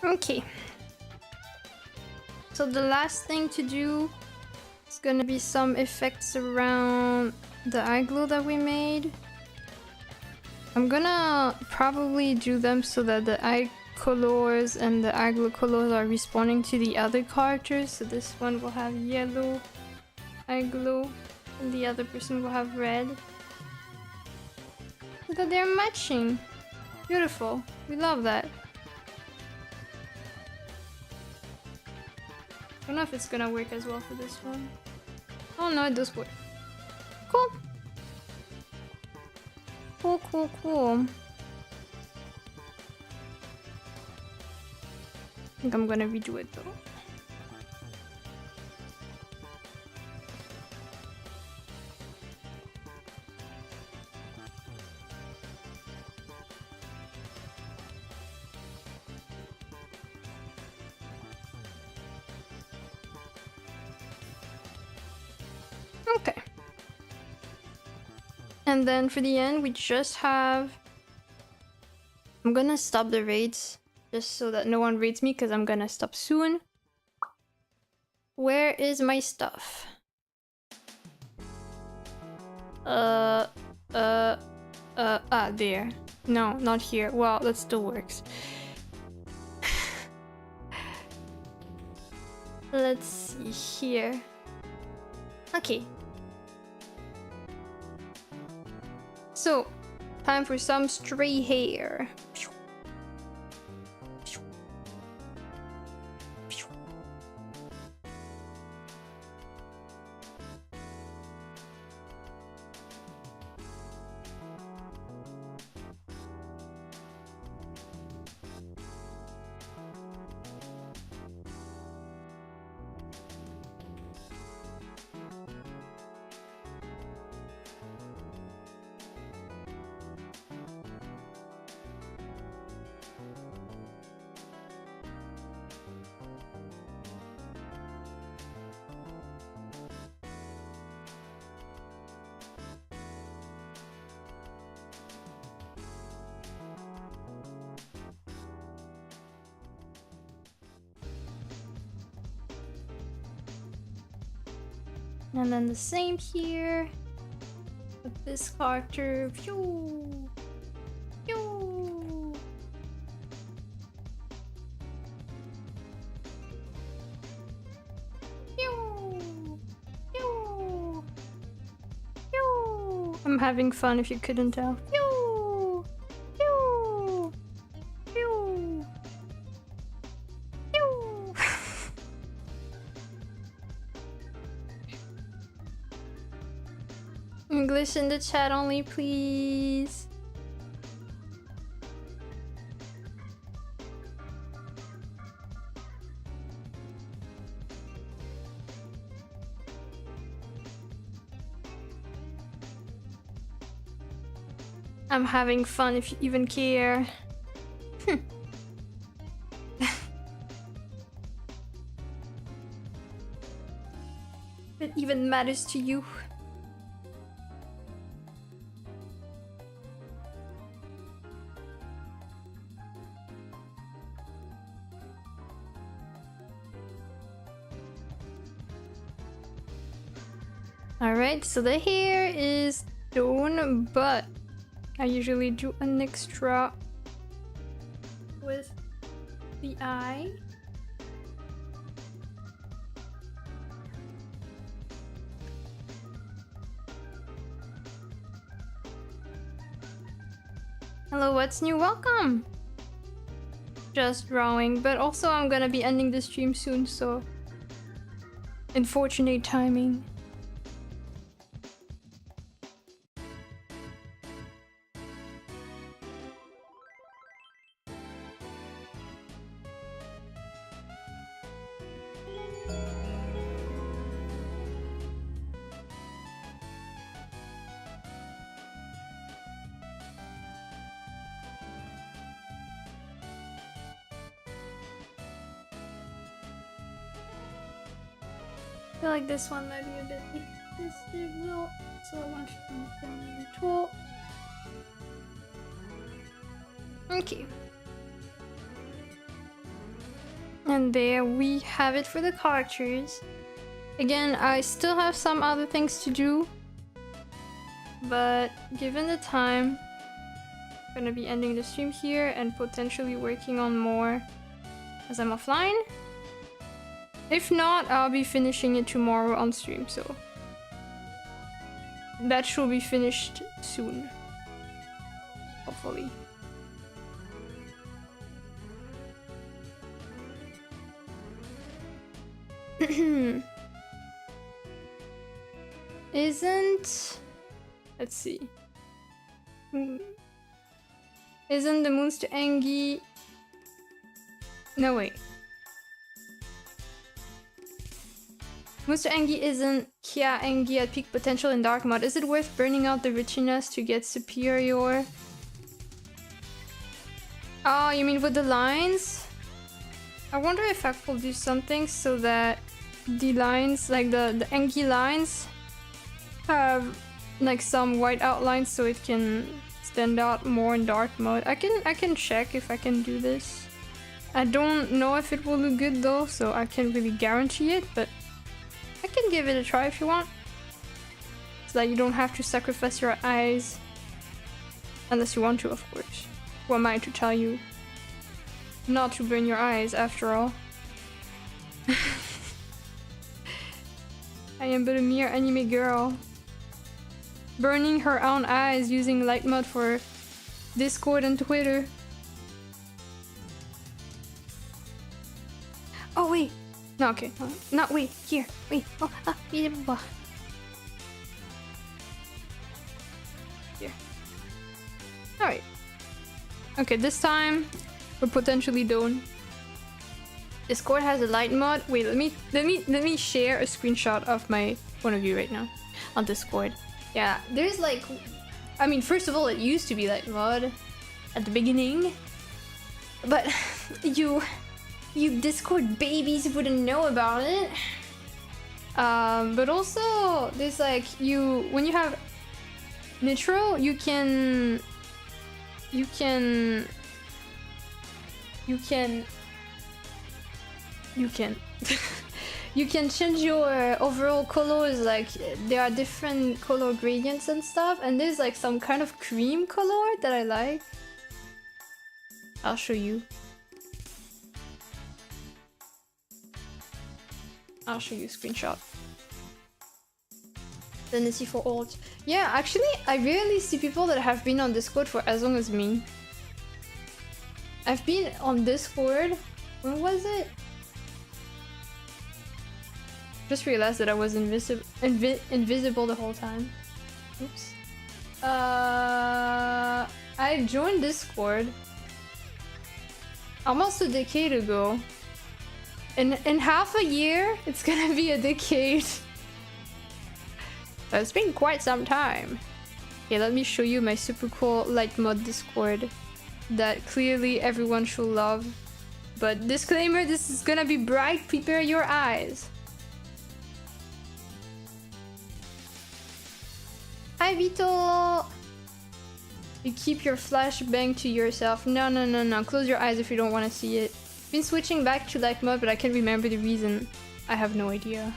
Okay. So the last thing to do is gonna be some effects around the eye glow that we made. I'm gonna probably do them so that the eye colors and the aglo colors are responding to the other characters. So this one will have yellow aglo and the other person will have red. Look at they're matching. Beautiful. We love that. I don't know if it's gonna work as well for this one. Oh no, it does work. Cool. Cool, cool, cool. I think I'm gonna redo it though. Okay. And then for the end, we just have... I'm gonna stop the raids just so that no one raids me because I'm gonna stop soon. Where is my stuff? There. No, not here. Well, that still works. Let's see here. Okay. So, time for some stray hair. And then the same here with this character. Phew. Phew. Phew. Phew. Phew. I'm having fun if you couldn't tell. Phew. Phew. Phew. Phew. English in the chat only, please. I'm having fun if you even care. If it even matters to you. Alright, so the hair is done, but I usually do an extra with the eye. Hello, what's new? Welcome! Just drawing, but also I'm gonna be ending the stream soon, so unfortunate timing. I feel like this one might be a bit excessive though, so I want to put on the tool. Okay. And there we have it for the characters. Again, I still have some other things to do, but given the time, Gonna be ending the stream here and potentially working on more as I'm offline. If not, I'll be finishing it tomorrow on stream, so that should be finished soon. Hopefully. Isn't... Let's see. Isn't the Monster Engi... No, wait. Monster Engi isn't Kia Engi at peak potential in dark mode. Is it worth burning out the richiness to get superior? Oh, you mean with the lines? I wonder if I could do something so that the lines, like the Engi lines, have like some white outlines so it can stand out more in dark mode. I can check if I can do this. I don't know if it will look good though, so I can't really guarantee it, but I can give it a try if you want. So that you don't have to sacrifice your eyes. Unless you want to, of course. Who am I to tell you not to burn your eyes, after all? I am but a mere anime girl. Burning her own eyes using light mode for Discord and Twitter. Oh wait! No, okay. Not wait. Here. Wait. Oh, here. Alright. Okay, this time we're potentially done. Discord has a light mode. Wait, let me share a screenshot of my point of view right now on Discord. Yeah, there's like, I mean, first of all, it used to be light mode at the beginning, but you Discord babies wouldn't know about it. But also there's like when you have Nitro, you can you can change your overall colors. Like there are different color gradients and stuff, and there's like some kind of cream color that I like. I'll show you. I'll show you a screenshot. Tendency for alt. Yeah, actually, I rarely see people that have been on Discord for as long as me. I've been on Discord. When was it? Just realized that I was invisible the whole time. Oops. I joined Discord almost a decade ago. In half a year, it's gonna be a decade. So it's been quite some time. Okay, let me show you my super cool light mode Discord that clearly everyone should love. But disclaimer, this is gonna be bright, prepare your eyes. Hi Vito! You keep your flashbang to yourself. No. Close your eyes if you don't want to see it. Been switching back to light mode, but I can't remember the reason. I have no idea.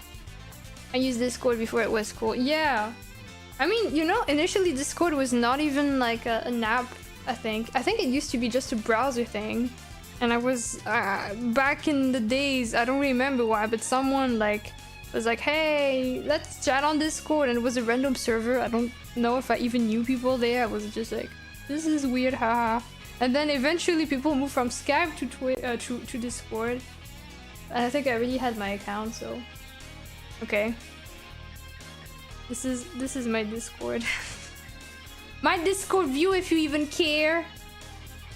I used Discord before it was cool. Yeah. I mean, you know, initially Discord was not even like an app, I think. I think it used to be just a browser thing. And I was, back in the days, I don't remember why, but someone like was like, hey, let's chat on Discord, and it was a random server. I don't know if I even knew people there. I was just like, this is weird, haha. And then eventually people moved from Skype to Discord. And I think I already had my account, so okay. This is my Discord. My Discord view, if you even care.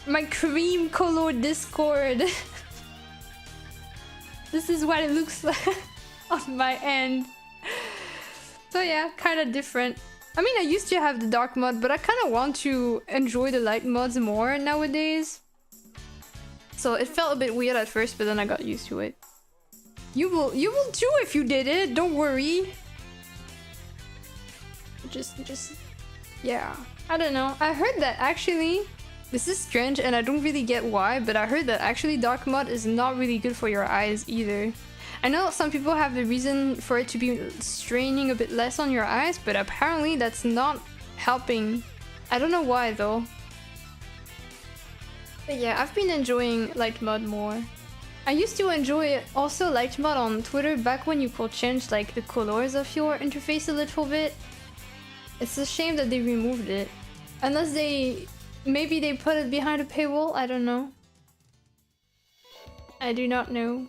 My cream colored Discord. This is what it looks like on my end. So yeah, kind of different. I mean, I used to have the dark mode, but I kind of want to enjoy the light mods more nowadays. So it felt a bit weird at first, but then I got used to it. You will too if you did it. Don't worry. Just yeah. I don't know. I heard that actually, this is strange and I don't really get why, but I heard that actually dark mode is not really good for your eyes either. I know some people have the reason for it to be straining a bit less on your eyes, but apparently that's not helping. I don't know why though. But yeah, I've been enjoying light mode more. I used to enjoy also light mode on Twitter back when you could change like the colors of your interface a little bit. It's a shame that they removed it. Unless maybe they put it behind a paywall, I don't know. I do not know.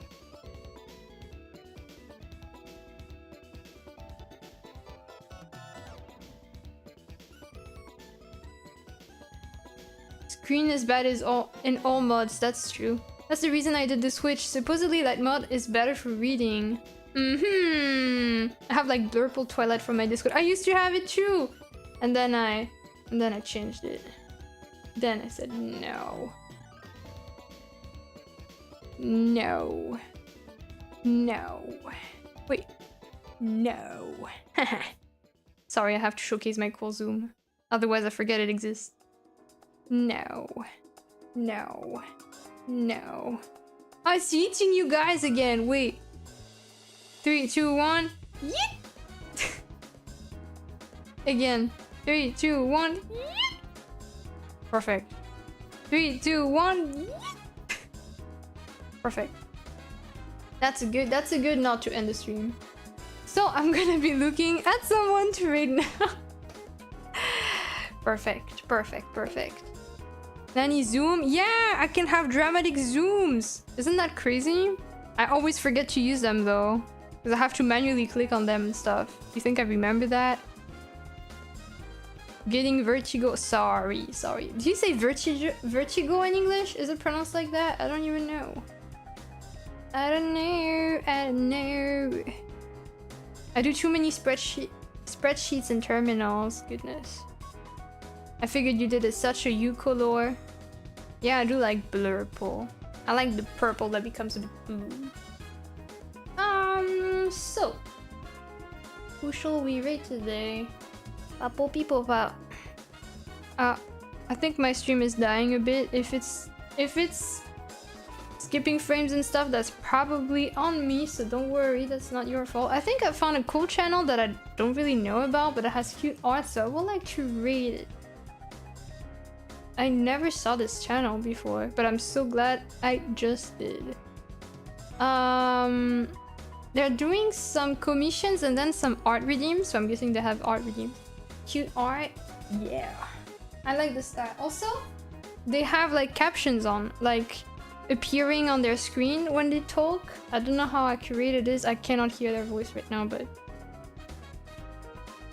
Screen is bad in all mods, that's true. That's the reason I did the switch. Supposedly light mod is better for reading. I have like Blurple Twilight from my Discord. I used to have it too! And then I changed it. Then I said no. No. No. Wait. No. Sorry, I have to showcase my cool zoom. Otherwise I forget it exists. No. No. No. I see eating you guys again. Wait. 3, 2, 1. Yeet! Again. 3, 2, 1. Yeet! Perfect. 3, 2, 1. Yeet! Perfect. That's a good note to end the stream. So I'm gonna be looking at someone to raid now. Perfect. Perfect. Perfect. Nanny zoom? Yeah, I can have dramatic zooms. Isn't that crazy? I always forget to use them though. Because I have to manually click on them and stuff. You think I remember that? Getting vertigo. Sorry. Do you say vertigo in English? Is it pronounced like that? I don't even know. I don't know. I do too many spreadsheets and terminals. Goodness. I figured you did it such a U color. Yeah, I do like blurple. I like the purple that becomes a bit blue. So who shall we rate today? Papo people pop. I think my stream is dying a bit. If it's skipping frames and stuff, that's probably on me, so don't worry, that's not your fault. I think I found a cool channel that I don't really know about, but it has cute art, so I would like to rate it. I never saw this channel before, but I'm so glad I just did. They're doing some commissions and then some art redeems, so I'm guessing they have art redeems. Cute art, yeah. I like the style. Also, they have like captions on, like appearing on their screen when they talk. I don't know how accurate it is. I cannot hear their voice right now, but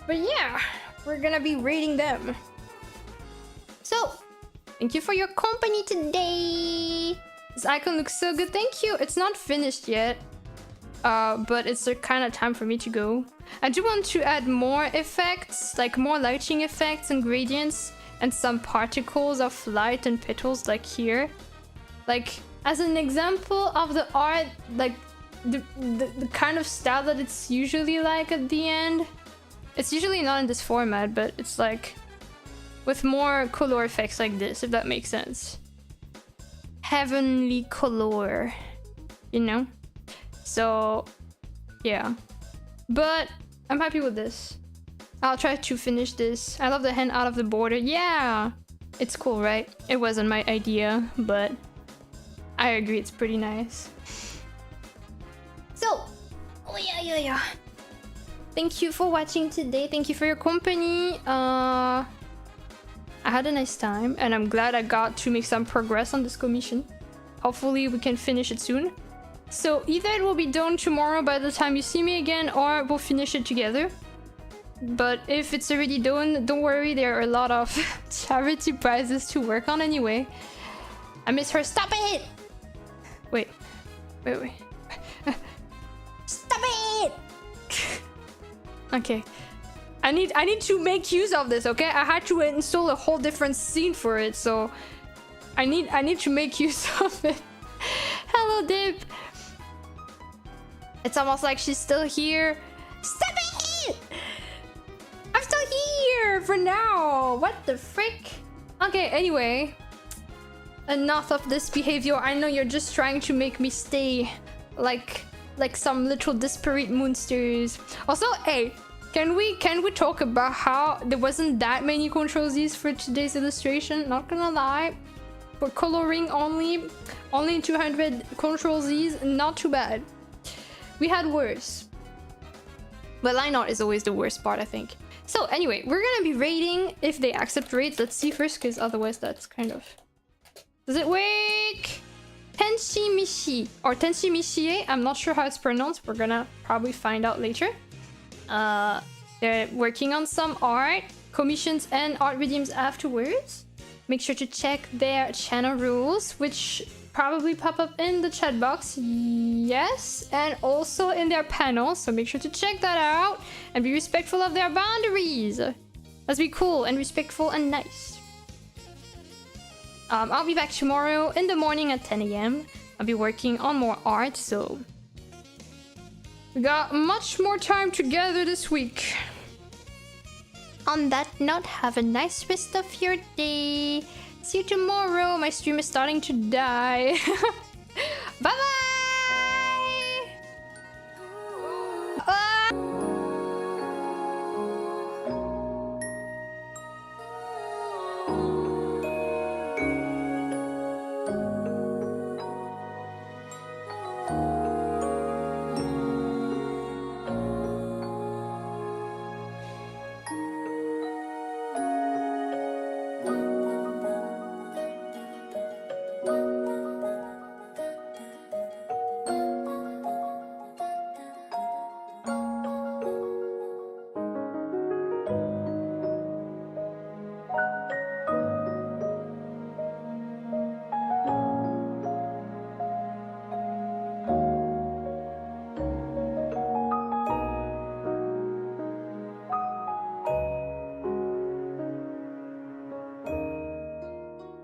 yeah, we're gonna be rating them. So, thank you for your company today. This icon looks so good. Thank you. It's not finished yet, but it's the kind of time for me to go. I do want to add more effects, like more lighting effects and gradients, and some particles of light and petals, like here. Like, as an example of the art, like the kind of style that it's usually like at the end. It's usually not in this format, but it's like with more color effects like this, if that makes sense. Heavenly color, you know? So, yeah. But I'm happy with this. I'll try to finish this. I love the hand out of the border. Yeah! It's cool, right? It wasn't my idea, but I agree it's pretty nice. So, oh yeah. Thank you for watching today. Thank you for your company. I had a nice time, and I'm glad I got to make some progress on this commission. Hopefully we can finish it soon. So either it will be done tomorrow by the time you see me again, or we'll finish it together. But if it's already done, don't worry, there are a lot of charity prizes to work on anyway. I miss her. Stop it! Wait. Stop it! Okay. I need to make use of this, okay? I had to install a whole different scene for it, so I need to make use of it. Hello, Dip. It's almost like she's still here. Stop it! I'm still here for now. What the frick? Okay, anyway. Enough of this behavior. I know you're just trying to make me stay like some little disparate monsters. Also, hey, can we talk about how there wasn't that many control Z's for today's illustration? Not gonna lie. but coloring only 200 Control Z's, not too bad. We had worse. But line art is always the worst part, I think. So anyway, we're gonna be rating if they accept raids. Let's see first, because otherwise that's kind of... Does it work? Tenshi Mishi or Tenshi Mishie. I'm not sure how it's pronounced. We're gonna probably find out later. They're working on some art, commissions, and art redeems afterwards. Make sure to check their channel rules, which probably pop up in the chat box. Yes, and also in their panel. So make sure to check that out and be respectful of their boundaries. Let's be cool and respectful and nice. I'll be back tomorrow in the morning at 10 a.m. I'll be working on more art, so we got much more time together this week. On that note, have a nice rest of your day. See you tomorrow. My stream is starting to die. Bye bye.